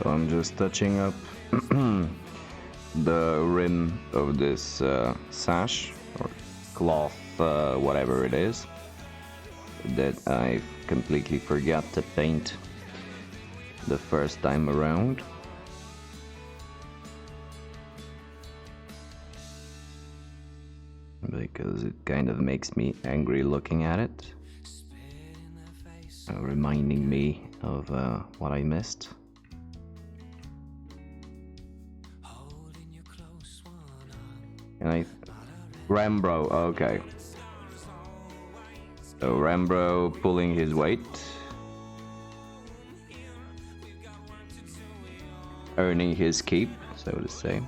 So I'm just touching up the rim of this sash or cloth, whatever it is, that I completely forgot to paint the first time around. Because it kind of makes me angry looking at it, reminding me of what I missed. And Rambro, okay. So Rambro pulling his weight, earning his keep, so to say.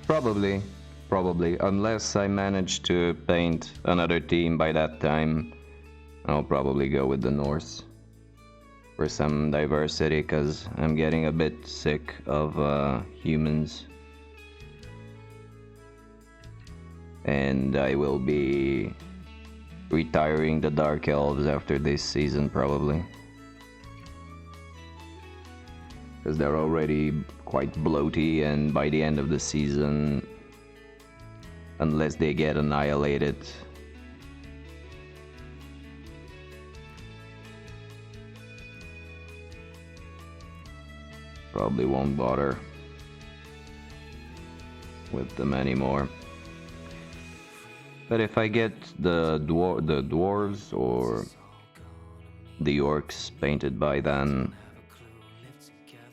Probably. probably. Unless I manage to paint another team by that time, I'll probably go with the Norse for some diversity, because I'm getting a bit sick of humans. And I will be retiring the Dark Elves after this season, probably. Because they're already quite bloaty, and by the end of the season, unless they get annihilated, probably won't bother with them anymore. But if I get the dwarves or the orcs painted by then,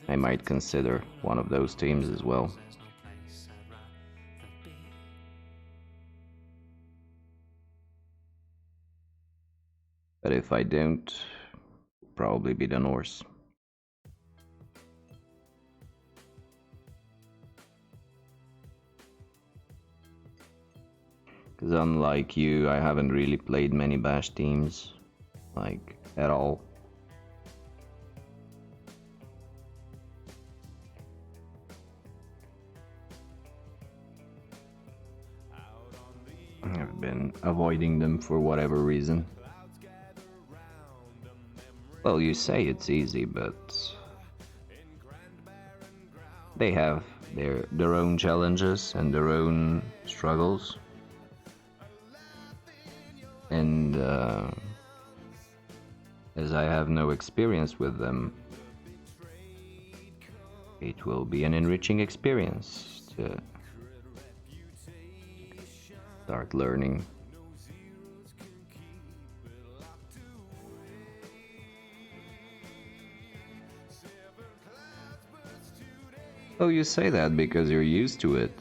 I might consider one of those teams as well. But if I don't, probably be the Norse. Because unlike you, I haven't really played many bash teams, like, at all. I've been avoiding them for whatever reason. Well, you say it's easy, but they have their own challenges and their own struggles. And as I have no experience with them, it will be an enriching experience to start learning. Oh, you say that because you're used to it.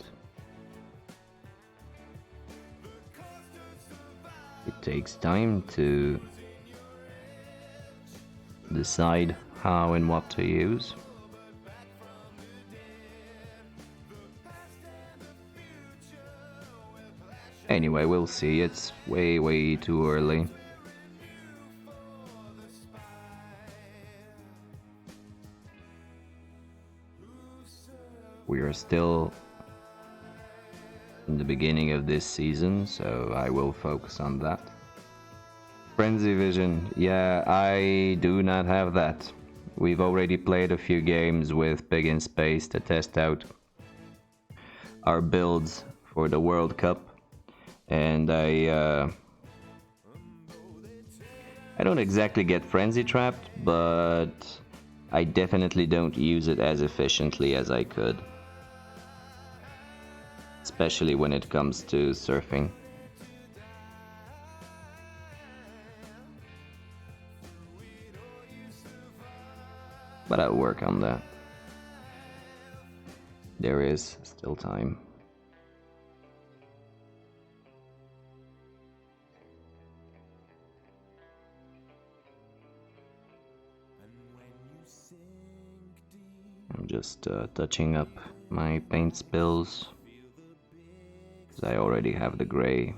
It takes time to decide how and what to use. Anyway, we'll see. It's way too early. We are still in the beginning of this season, so I will focus on that. Frenzy Vision, yeah, I do not have that. We've already played a few games with Big in Space to test out our builds for the World Cup, and I don't exactly get frenzy trapped, but I definitely don't use it as efficiently as I could. Especially when it comes to surfing. But I'll work on that. There is still time. I'm just touching up my paint spills. I already have the gray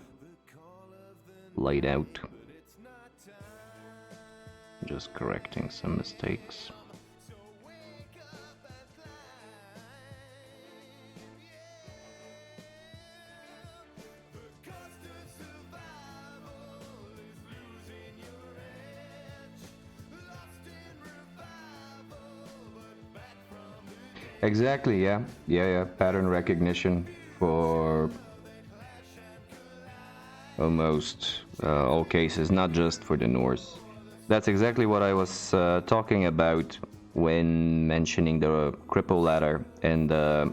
laid out. Just correcting some mistakes. Exactly, yeah. Yeah, pattern recognition for almost all cases, not just for the Norse. That's exactly what I was talking about when mentioning the cripple ladder and the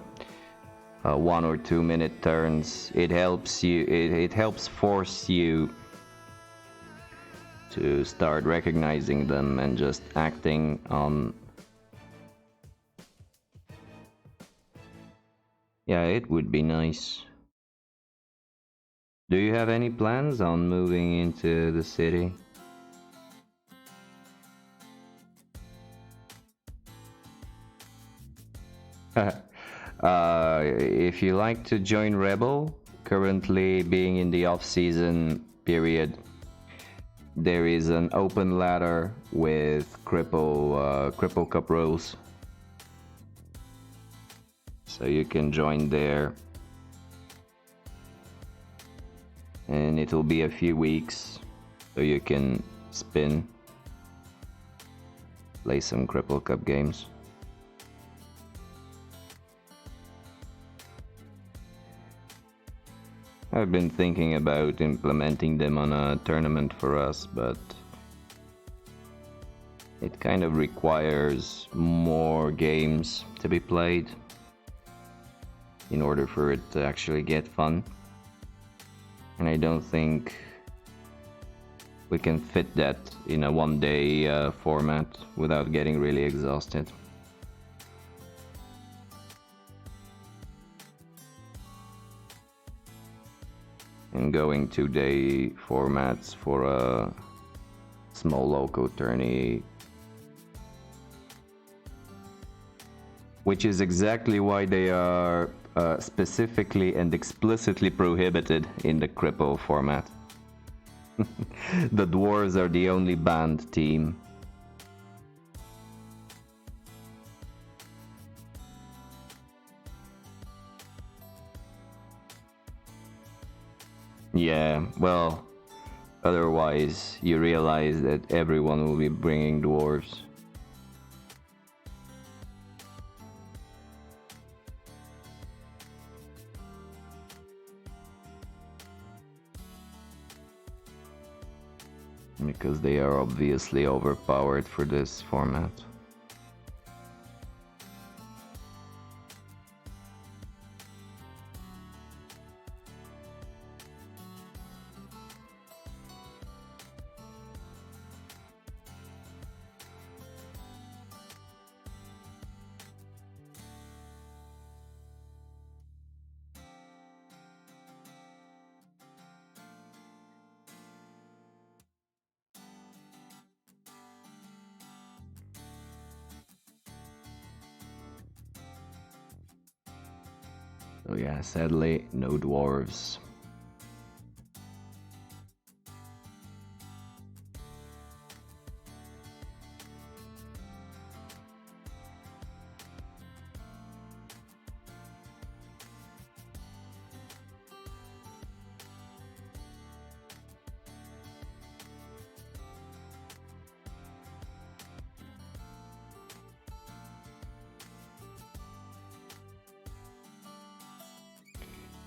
1 or 2 minute turns. It helps you. It helps force you to start recognizing them and just acting on. Yeah, it would be nice. Do you have any plans on moving into the city? If you like to join Rebel, currently being in the off-season period, there is an open ladder with Cripple Cup rules. So you can join there. And it'll be a few weeks, so you can spin, play some Cripple Cup games. I've been thinking about implementing them on a tournament for us, but it kind of requires more games to be played in order for it to actually get fun. And I don't think we can fit that in a one-day format without getting really exhausted. And going 2-day formats for a small local tourney, which is exactly why they are specifically and explicitly prohibited in the Cripple format. The dwarves are the only banned team. Yeah, well, otherwise you realize that everyone will be bringing dwarves. Because they are obviously overpowered for this format. So yeah, sadly, no dwarves.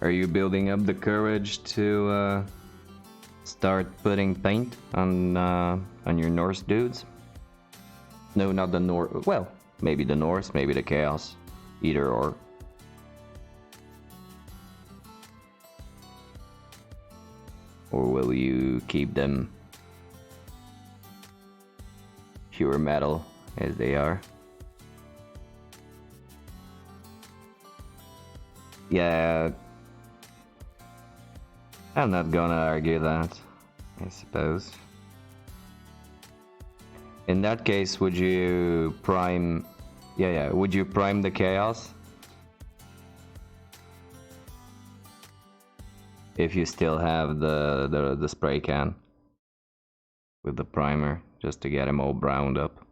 Are you building up the courage to start putting paint on your Norse dudes? No, not the Norse. Well, maybe the Norse, maybe the Chaos. Either or. Or will you keep them pure metal as they are? Yeah, I'm not gonna argue that, I suppose. In that case, would you prime... Yeah, would you prime the Chaos? If you still have the spray can with the primer, just to get them all browned up.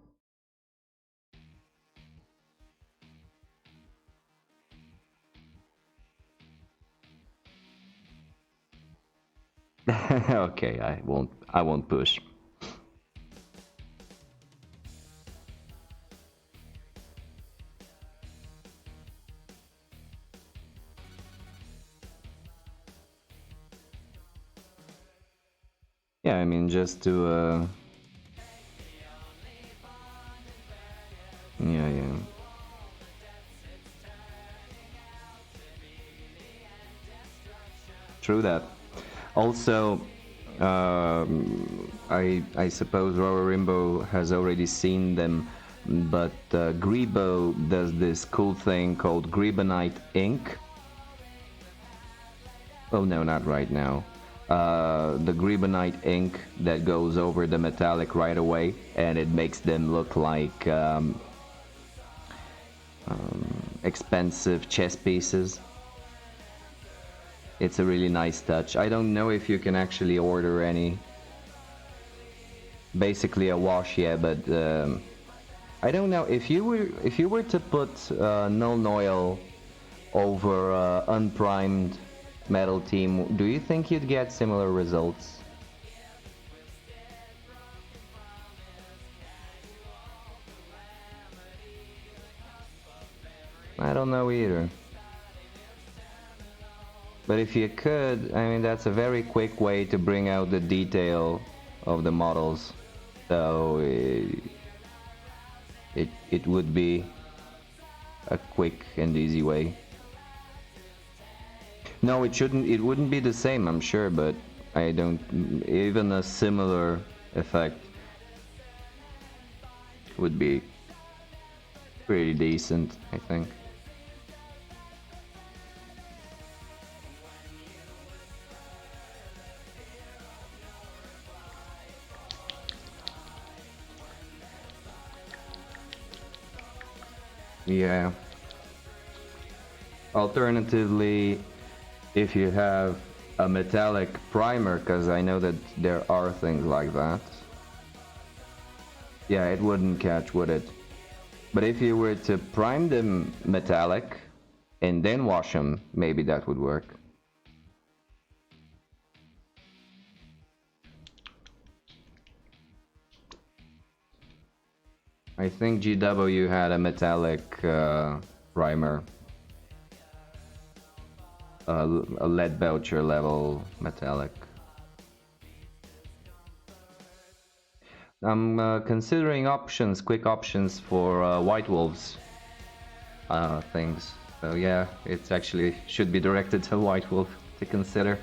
Okay, I won't push. Yeah, I mean, just to yeah. True that. Also, I suppose Rowarimbo has already seen them, but Grebo does this cool thing called Grebenite ink. Oh no, not right now. The Grebenite ink that goes over the metallic right away, and it makes them look like expensive chess pieces. It's a really nice touch. I don't know if you can actually order any. Basically a wash, yeah, but I don't know if you were to put null oil over unprimed metal team, do you think you'd get similar results? I don't know either. But if you could, I mean, that's a very quick way to bring out the detail of the models. So it would be a quick and easy way. No, it wouldn't be the same, I'm sure, but I don't, even a similar effect would be pretty decent, I think. Yeah. Alternatively, if you have a metallic primer, because I know that there are things like that. Yeah, it wouldn't catch, would it? But if you were to prime them metallic and then wash them, maybe that would work. I think GW had a metallic primer. A lead belcher level metallic. I'm considering options, quick options for White Wolves things. So yeah, it's actually should be directed to White Wolf to consider.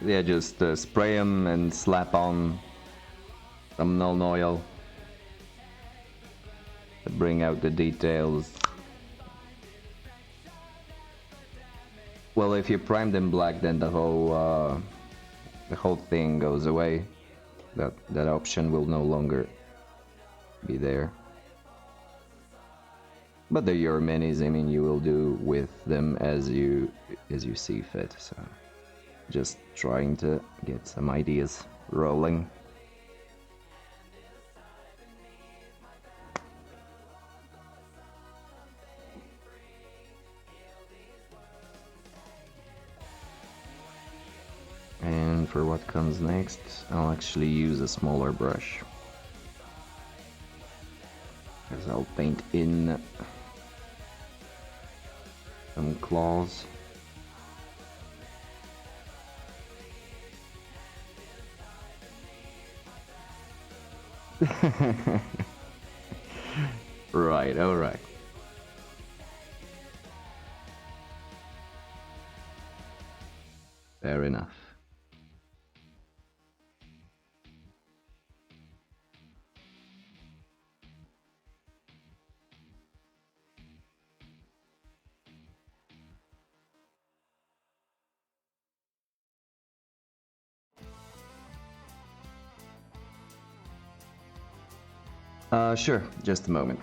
Yeah, just spray them and slap on some null oil to bring out the details. Well, if you prime them black, then the whole thing goes away. That option will no longer be there. But they're your minis. I mean, you will do with them as you see fit. So, just trying to get some ideas rolling. And for what comes next, I'll actually use a smaller brush. As I'll paint in some claws. Right, alright. Fair enough. Sure, just a moment.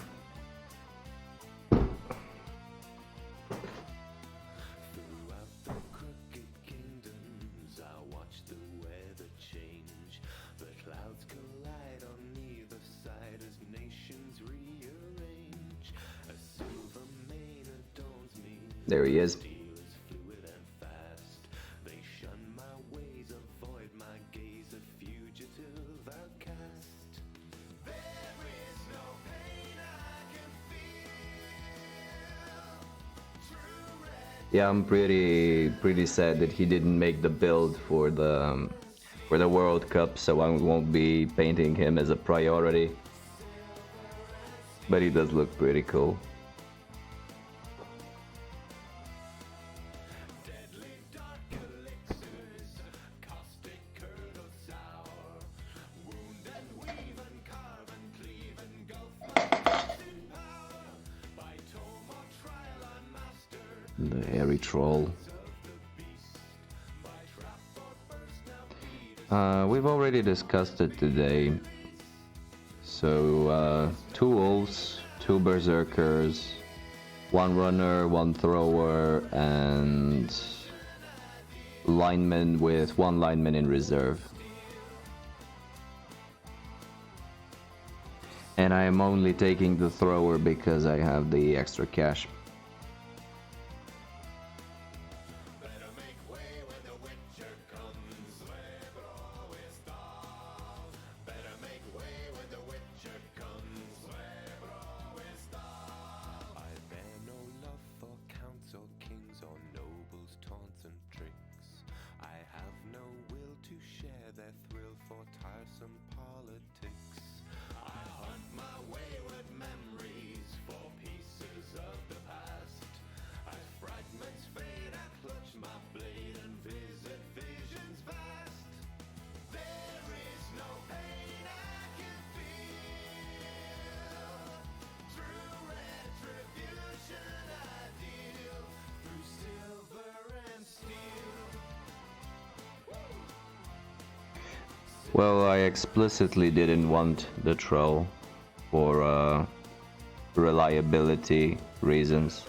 There he is. Yeah, I'm pretty sad that he didn't make the build for the World Cup, so I won't be painting him as a priority. But he does look pretty cool. The hairy troll. We've already discussed it today, So, 2 wolves, 2 berserkers, 1 runner, 1 thrower, and lineman with 1 lineman in reserve. And I am only taking the thrower because I have the extra cash. Well, I explicitly didn't want the troll for reliability reasons.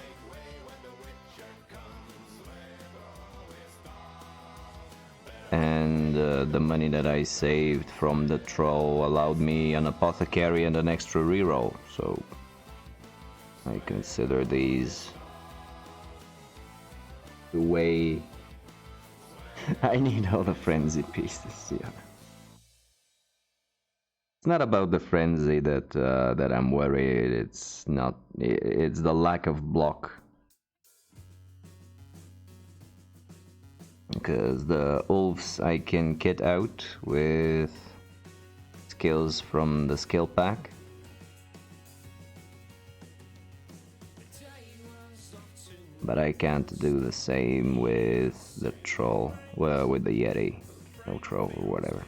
And the money that I saved from the troll allowed me an apothecary and an extra reroll, so I consider these the way I need all the frenzy pieces, yeah. It's not about the frenzy that I'm worried. It's not. It's the lack of block. Because the wolves I can kit out with skills from the skill pack. But I can't do the same with the troll. Well, with the Yeti. No troll or whatever.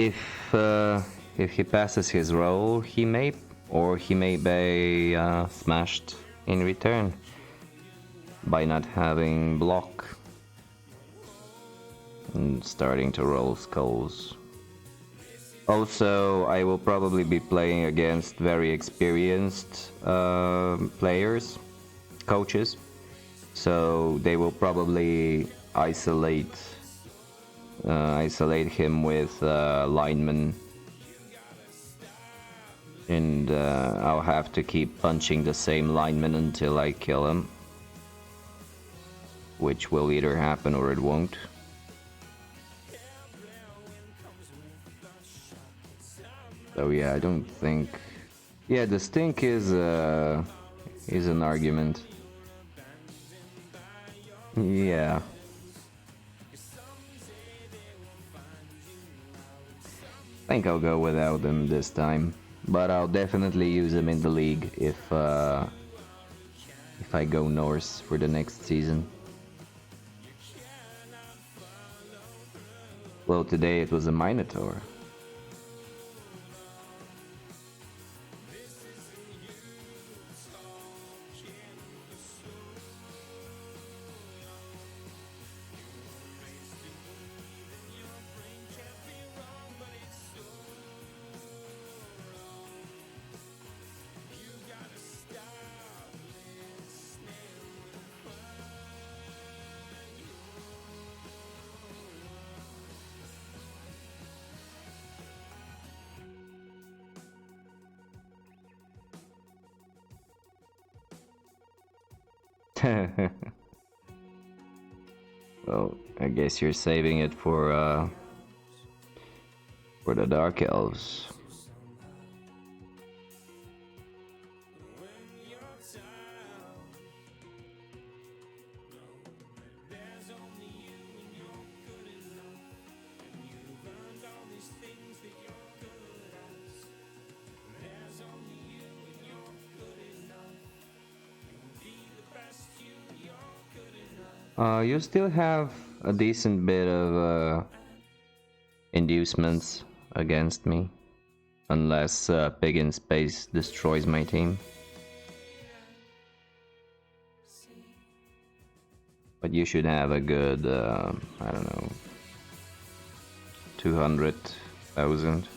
If he passes his roll, he may be smashed in return by not having block and starting to roll skulls. Also, I will probably be playing against very experienced players, coaches, so they will probably isolate him with linemen, and I'll have to keep punching the same lineman until I kill him, which will either happen or it won't. So yeah, I don't think... Yeah, the stink is an argument. Yeah. I think I'll go without him this time, but I'll definitely use him in the league if I go Norse for the next season. Well, today it was a Minotaur. Well, I guess you're saving it for the Dark Elves. You still have a decent bit of inducements against me, unless Pig in Space destroys my team. But you should have a good, I don't know, 200,000.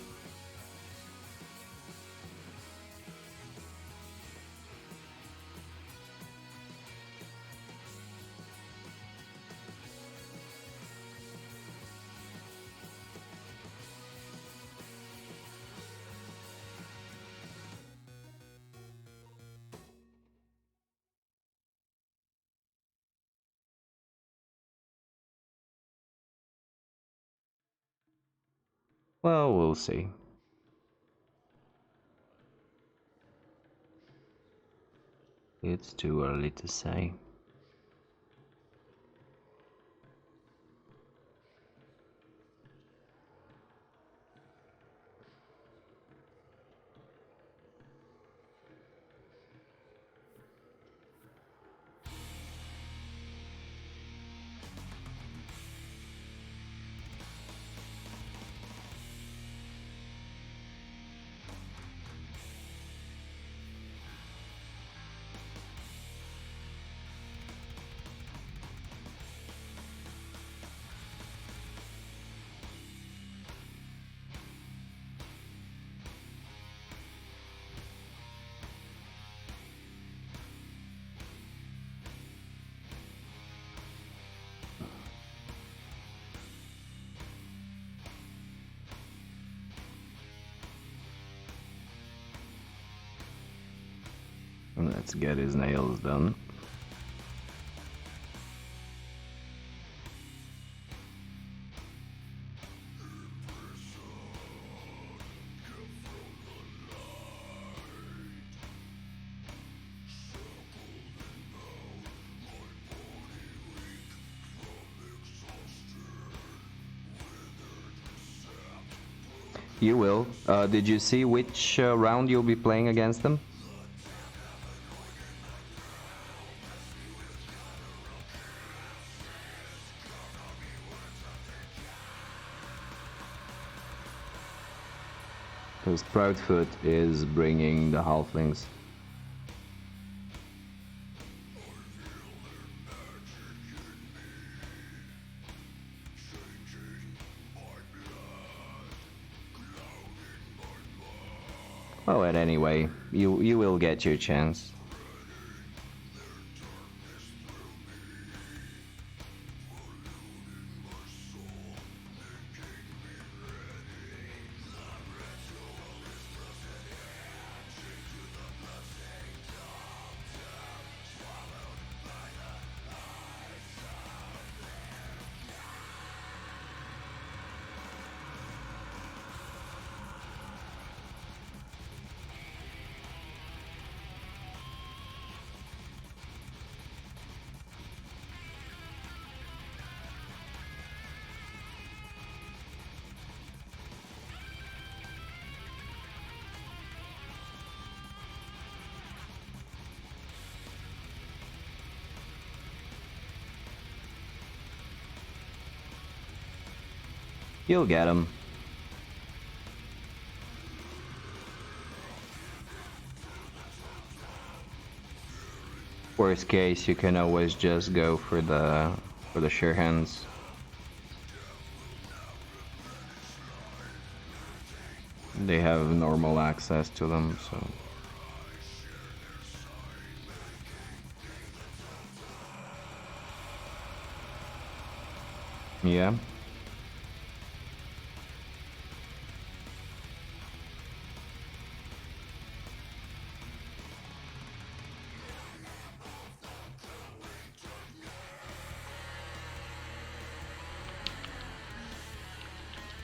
Well, we'll see. It's too early to say. Let's get his nails done. You will. Did you see which round you'll be playing against them? Because Proudfoot is bringing the halflings. Oh, and anyway, you will get your chance. You'll get him. Worst case, you can always just go for the sure hands. They have normal access to them, so. Yeah.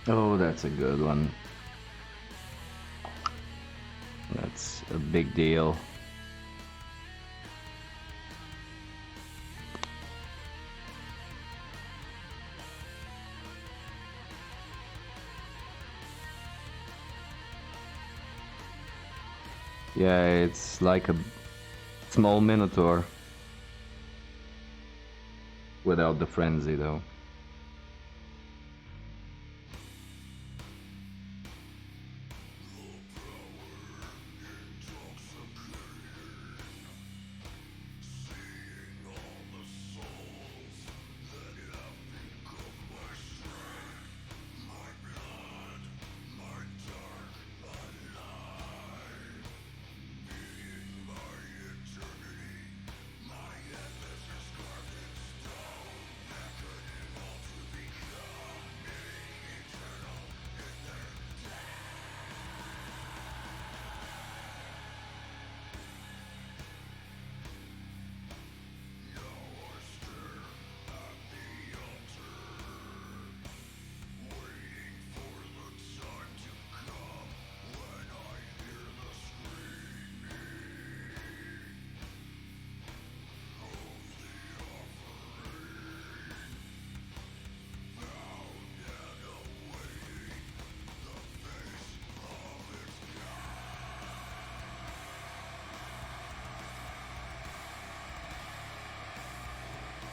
Oh, that's a good one. That's a big deal. Yeah, it's like a small minotaur. Without the frenzy, though.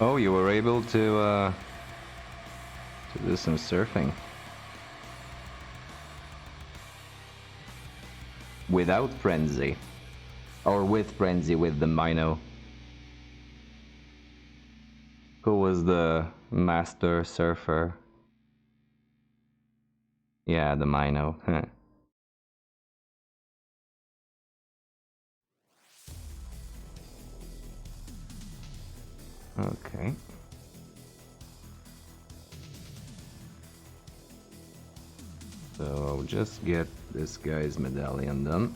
Oh, you were able to do some surfing. Without frenzy. Or with frenzy with the Mino. Who was the master surfer? Yeah, the Mino. Okay. So I'll just get this guy's medallion done.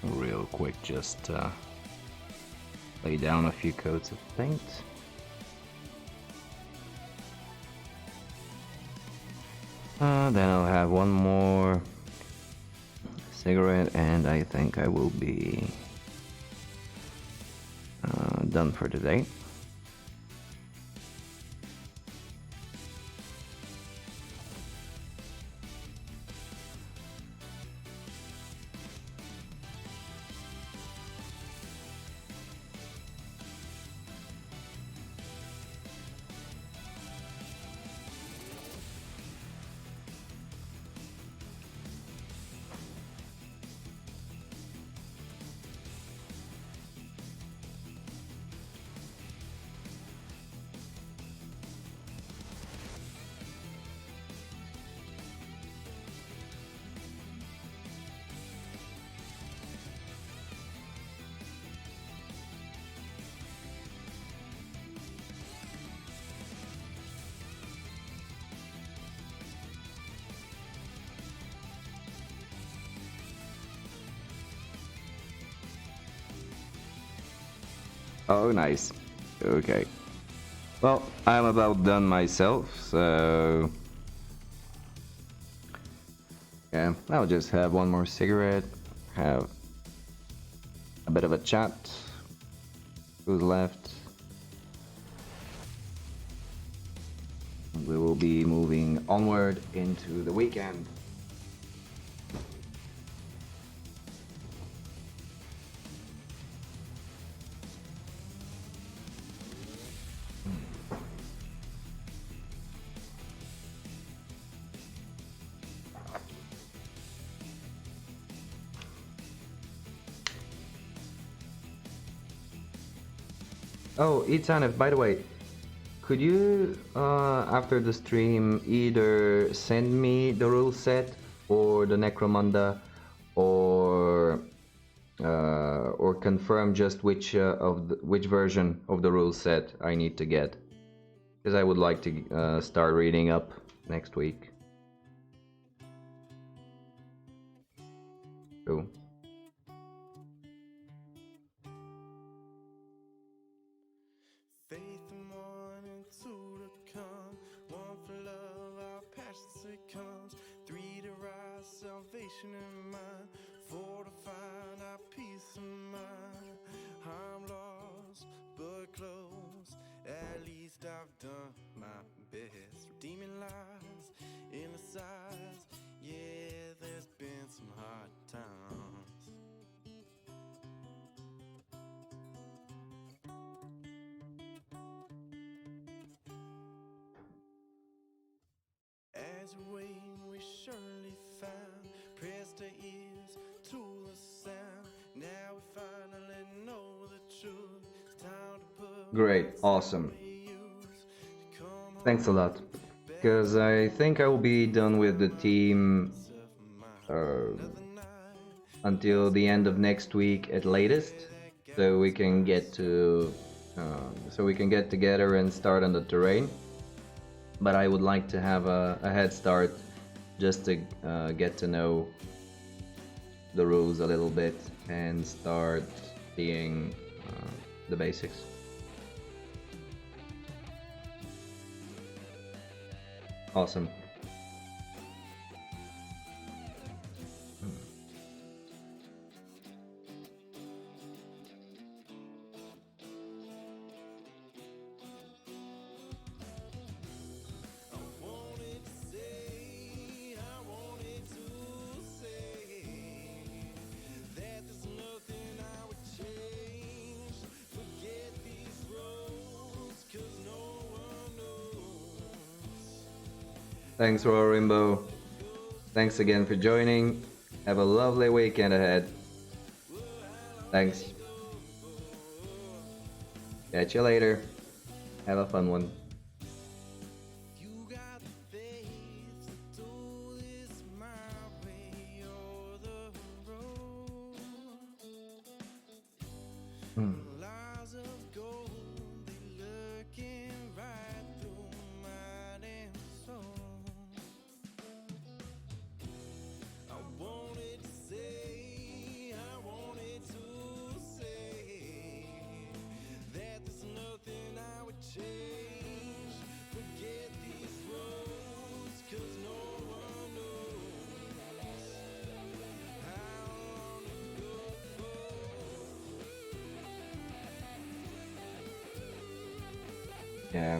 Real quick, just lay down a few coats of paint. Then I'll have one more cigarette and I think I will be done for today. Oh, nice. Okay. Well, I'm about done myself, so... yeah, I'll just have one more cigarette, have a bit of a chat. Who's left? We will be moving onward into the weekend. Oh, Itanif, by the way, could you, after the stream, either send me the rule set for the Necromunda, or confirm just which which version of the rule set I need to get, because I would like to start reading up next week. Cool. Great, awesome. Thanks a lot. Because I think I will be done with the team until the end of next week at latest. so we can get to so we can get together and start on the terrain. But I would like to have a head start just to get to know the rules a little bit and start seeing the basics. Awesome. Thanks, Royal Rainbow. Thanks again for joining. Have a lovely weekend ahead. Thanks. Catch you later. Have a fun one. Hmm. Yeah.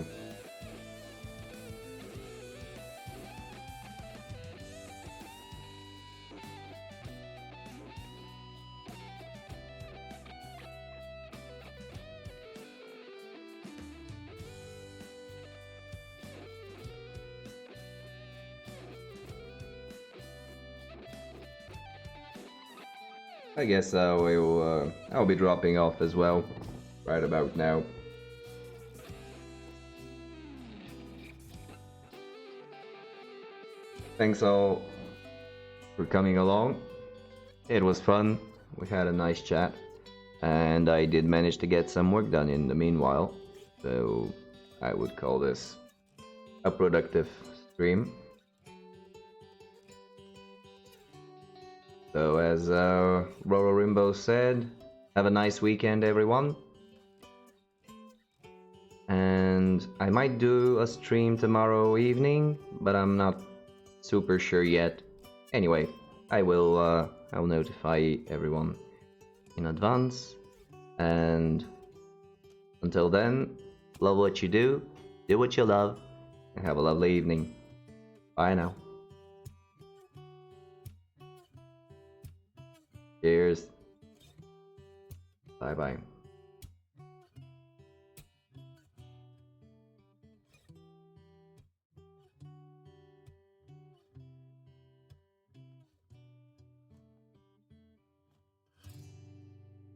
I guess I'll be dropping off as well, right about now. Thanks all for coming along. It was fun. We had a nice chat, and I did manage to get some work done in the meanwhile. So I would call this a productive stream. So as Roro Rimbo said, have a nice weekend, everyone. And I might do a stream tomorrow evening, but I'm not super sure yet. Anyway, I'll notify everyone in advance. And until then, love what you do what you love, and have a lovely evening. Bye now. Cheers. Bye bye.